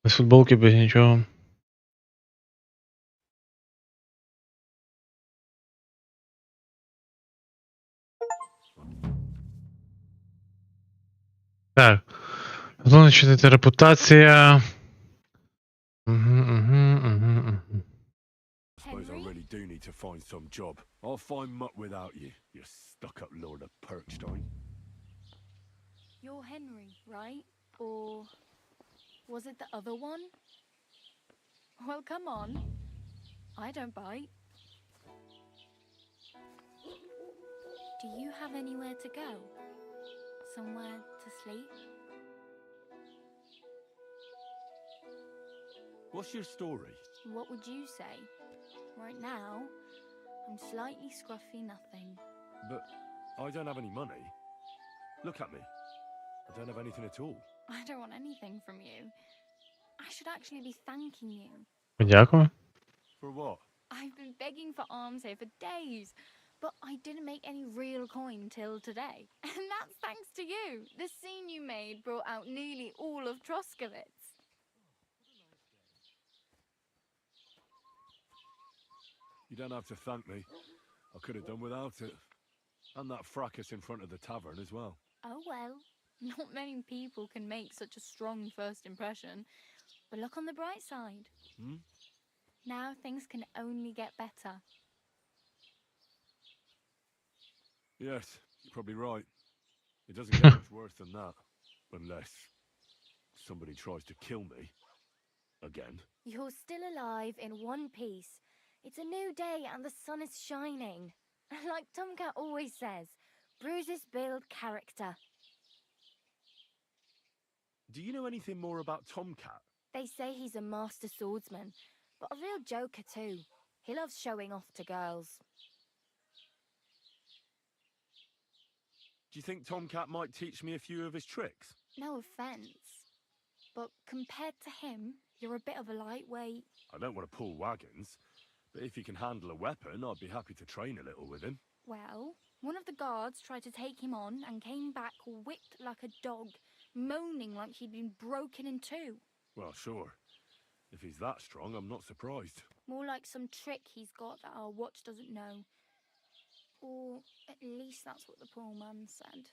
Без футболки, без нічого. Так. Значить, репутація. Угу. do need to find some job. I'll find mutt without you, you stuck-up lord of Perkstein. You're Henry, right? Or was it the other one? Well, come on. I don't bite. Do you have anywhere to go? Somewhere to sleep? What's your story? What would you say? Right now, I'm slightly scruffy nothing. But I don't have any money. Look at me. I don't have anything at all. I don't want anything from you. I should actually be thanking you. Дякую. For what? I've been begging for alms here for days, but I didn't make any real coin till today. And that's thanks to you. The scene you made brought out nearly all of Troskowitz. You don't have to thank me. I could have done without it. And that fracas in front of the tavern as well. Oh well, not many people can make such a strong first impression. But look on the bright side. Hmm? Now things can only get better. Yes, you're probably right. It doesn't get much worse than that. Unless somebody tries to kill me. Again. You're still alive in one piece. It's a new day and the sun is shining. Like Tomcat always says, bruises build character. Do you know anything more about Tomcat? They say he's a master swordsman, but a real joker too. He loves showing off to girls. Do you think Tomcat might teach me a few of his tricks? No offence, but compared to him, you're a bit of a lightweight. I don't want to pull wagons, but if he can handle a weapon, I'd be happy to train a little with him. Well, one of the guards tried to take him on and came back whipped like a dog, moaning like he'd been broken in two. Well, sure. If he's that strong, I'm not surprised. More like some trick he's got that our watch doesn't know. Or at least that's what the poor man said.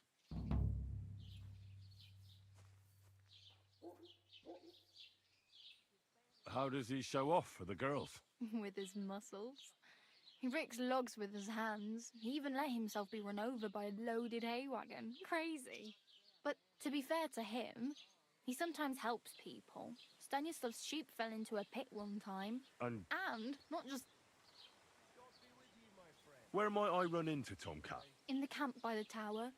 How does he show off for the girls? With his muscles. He breaks logs with his hands. He even let himself be run over by a loaded hay wagon. Crazy. But to be fair to him, he sometimes helps people. Stanislav's sheep fell into a pit one time. And not just where might I run into Tomcat? in the camp by the tower.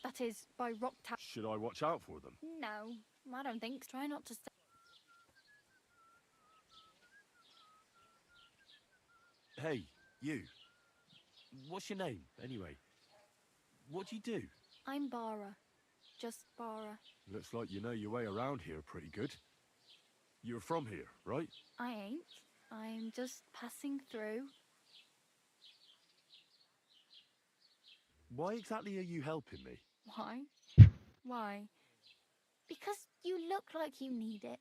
That is, by Rock Tower. Should I watch out for them? No, I don't think. Try not to stay. Hey, you. What's your name, anyway? What do you do? I'm Bara. Just Bara. Looks like you know your way around here pretty good. You're from here, right? I ain't. I'm just passing through. Why exactly are you helping me? Why? Why? Because you look like you need it.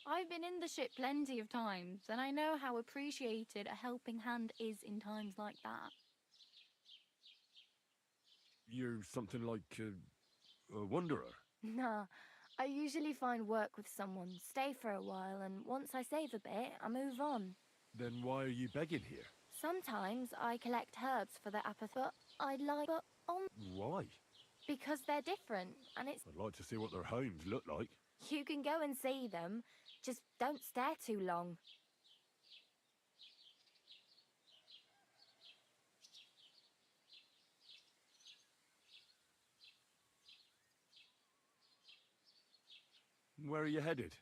I've been in the ship plenty of times, and I know how appreciated a helping hand is in times like that. You're something like a wanderer? Nah, I usually find work with someone, stay for a while, and once I save a bit, I move on. Then why are you begging here? Sometimes I collect herbs for the apathy, but Why? because they're different, and it's... I'd like to see what their homes look like. You can go and see them, just don't stare too long. Where are you headed?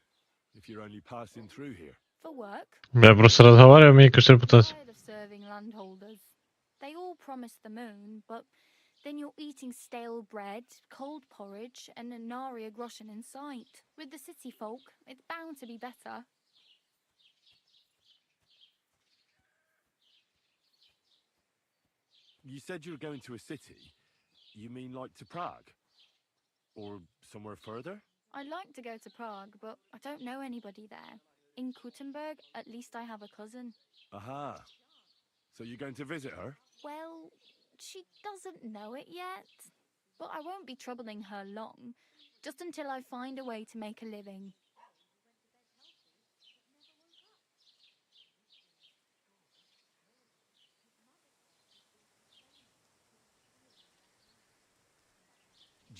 If you're only passing through here. For work. Я просто разговариваю, мне кажется, репутация. Tired of serving landholders. They all promise the moon, but then you're eating stale bread, cold porridge, and a naria groschen in sight. With the city folk, it's bound to be better. You said you were going to a city. You mean like to Prague? Or somewhere further? I'd like to go to Prague, but I don't know anybody there. In Kuttenberg, at least I have a cousin. Aha. So you're going to visit her? Well, she doesn't know it yet. But I won't be troubling her long, just until I find a way to make a living.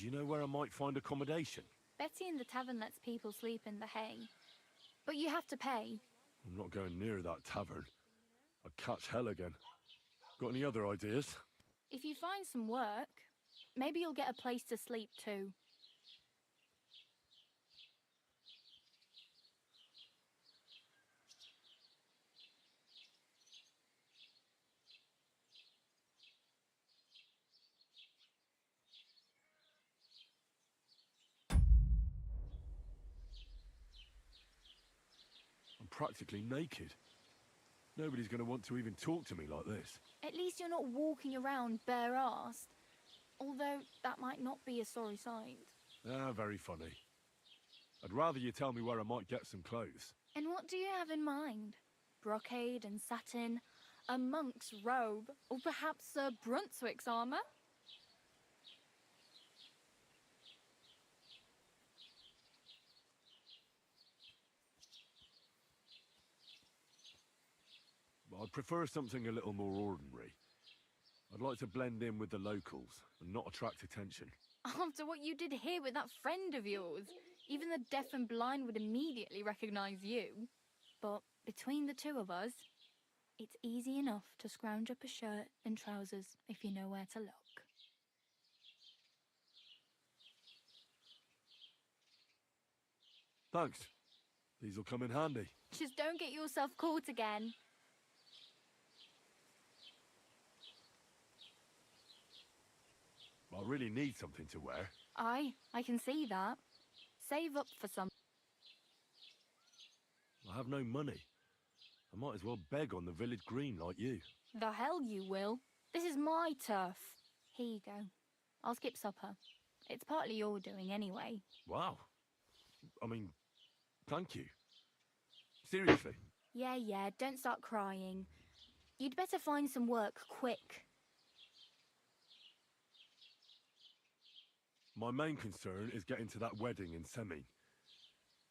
Do you know where I might find accommodation? Betty in the tavern lets people sleep in the hay. But you have to pay. I'm not going near that tavern. I'd catch hell again. Got any other ideas? If you find some work, maybe you'll get a place to sleep too. I'm practically naked. Nobody's going to want to even talk to me like this. At least you're not walking around bare-assed. Although that might not be a sorry sight. Ah, very funny. I'd rather you tell me where I might get some clothes. And what do you have in mind? Brocade and satin? A monk's robe? Or perhaps Sir Brunswick's armour? I'd prefer something a little more ordinary. I'd like to blend in with the locals and not attract attention. After what you did here with that friend of yours, even the deaf and blind would immediately recognise you. But between the two of us, it's easy enough to scrounge up a shirt and trousers if you know where to look. Thanks. These'll come in handy. Just don't get yourself caught again. I really need something to wear. I can see that. Save up for some. I have no money. I might as well beg on the village green like you. The hell you will. This is my turf. Here you go. I'll skip supper. It's partly your doing anyway. Wow. I mean, thank you. Seriously. Yeah, don't start crying. You'd better find some work quick. My main concern is getting to that wedding in Semi.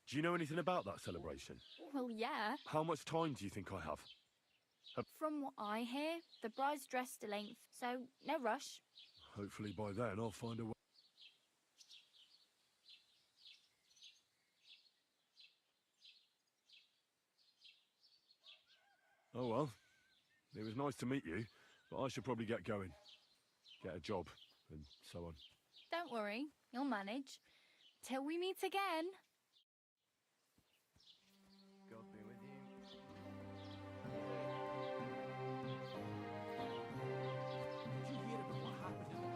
Do you know anything about that celebration? Well, yeah. How much time do you think I have? From what I hear, the bride's dress to length, so no rush. Hopefully by then I'll find a way. Oh well, it was nice to meet you, but I should probably get going. Get a job, and so on. Don't worry, you'll manage. Till we meet again. God be with you. Did you hear about what happened in the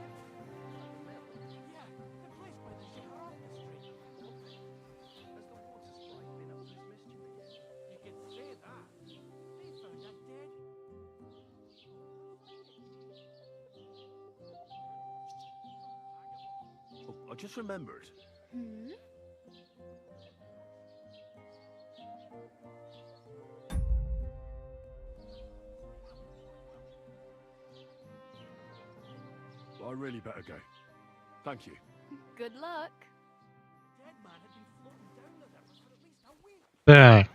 Yeah, the place by the shroud mystery. Has the water sprite been up to his mischief again? You could say that. They found her dead. Oh, I just remembered. I really better go. Thank you. Good luck. Dead man had been floating down the river for at least a week. Так.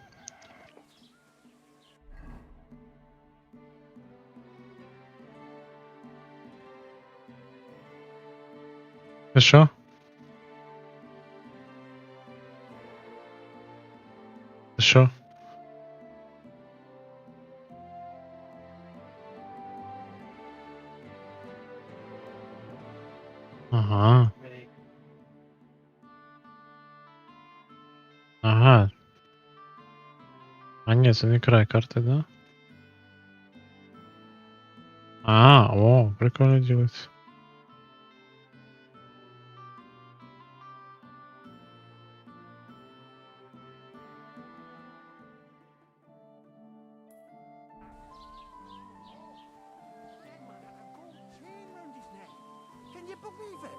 Хорошо. Хорошо. Ага. Ага. А нет, это не край карты, да? О, прикольно делать. Dead man had a gold chain round his neck. Can you believe it?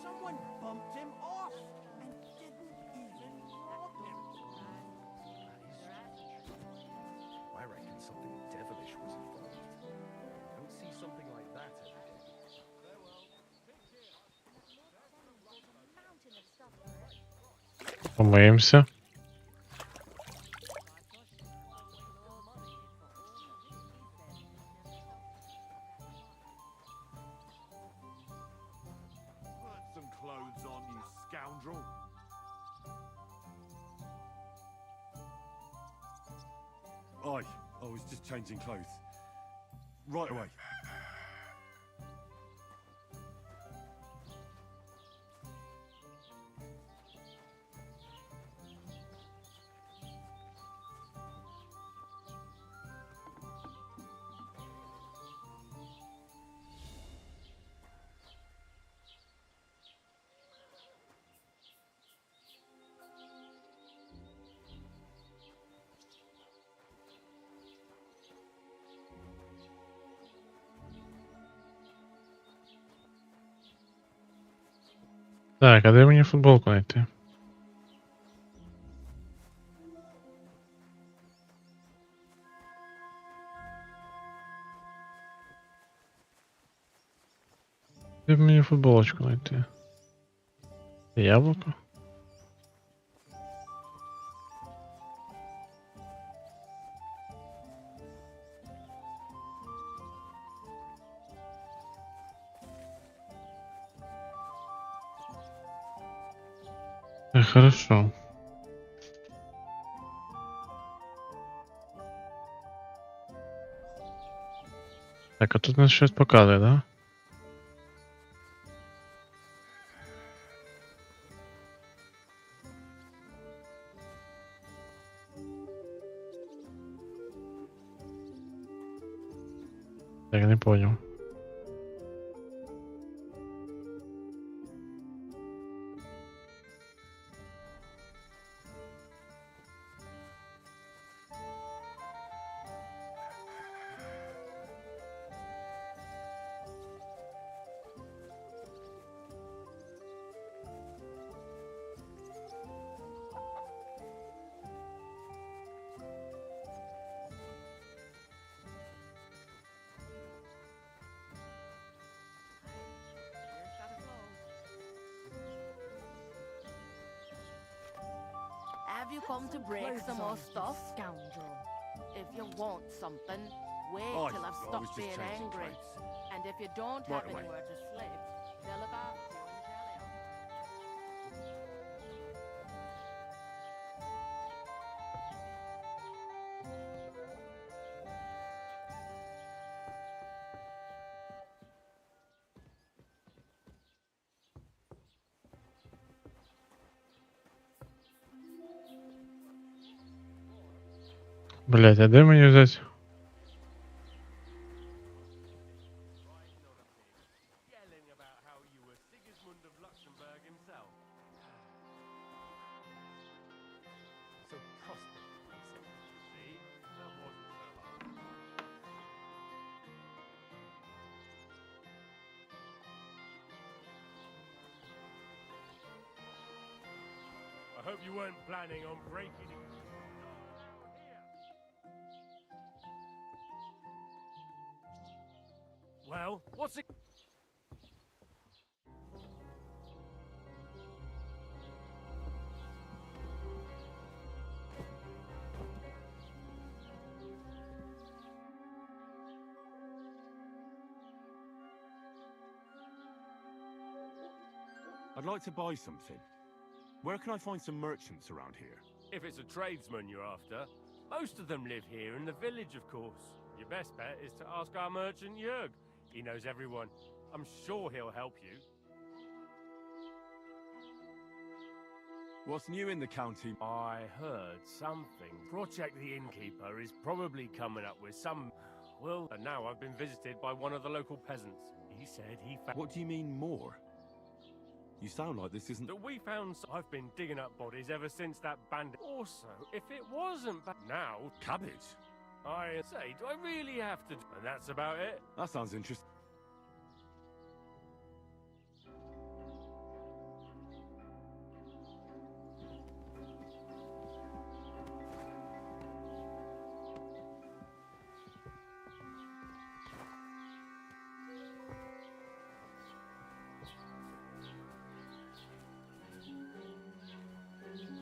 Someone bumped him off and didn't even rob him. I reckon something devilish was involved. You don't see something like that every day. Помоемся. Some scoundrel. I was just changing clothes. Right away. Так, а де мені футболку знайти? Де б мені футболочку знайти? Яблуко? Хорошо. Так, а тут нас щось показує, да? Так, не понял. Have you come to break some more stuff? Scoundrel. If you want something, wait till I've stopped being angry. And if you don't have anywhere to sleep, they'll look after you in the jail. Блять, а де мені взяти? So prosperous, see? That wasn't so hard. I hope you weren't planning on breaking it. Well, what's it? I'd like to buy something. Where can I find some merchants around here? If it's a tradesman you're after, most of them live here in the village, of course. Your best bet is to ask our merchant Jörg. He knows everyone. I'm sure he'll help you. What's new in the county? I heard something. Project the Innkeeper is probably coming up with some... Well, and now I've been visited by one of the local peasants. He said he found... What do you mean more? You sound like this isn't... That we found... I've been digging up bodies ever since that bandit... Also, if it wasn't... Now... Cabbage? I say, do I really have to... And that's about it. That sounds interesting.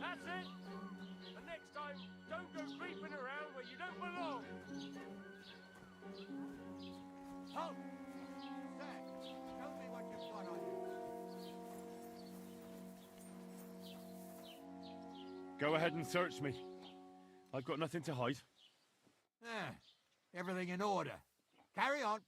That's it! And next time, don't go creeping around where you don't belong! Halt! Zach, tell me what you've got on you. Go ahead and search me. I've got nothing to hide. Everything in order. Carry on.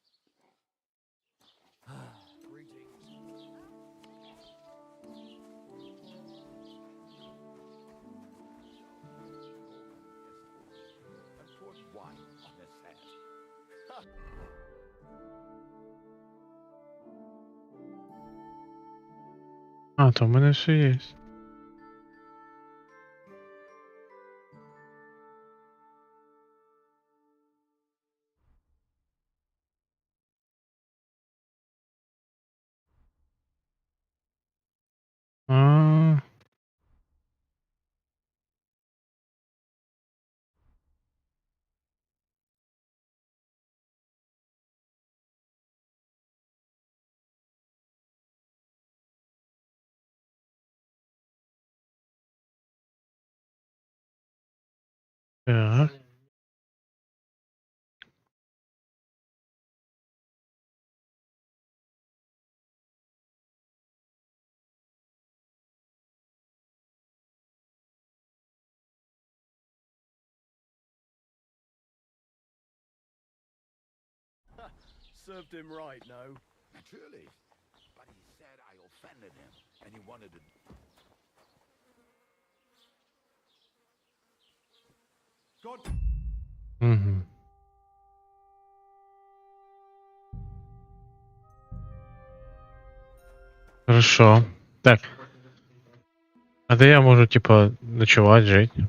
And poured wine on his head. А, то в мене все є. А. Так. Served him right, no? Naturally. But he said I offended him, and he wanted to... God. Угу. Хорошо. Так. А де я можу, типа, ночувати, жити?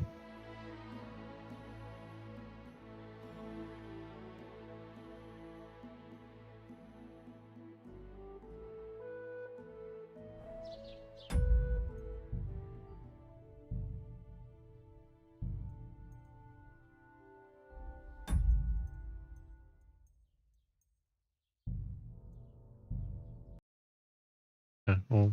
О,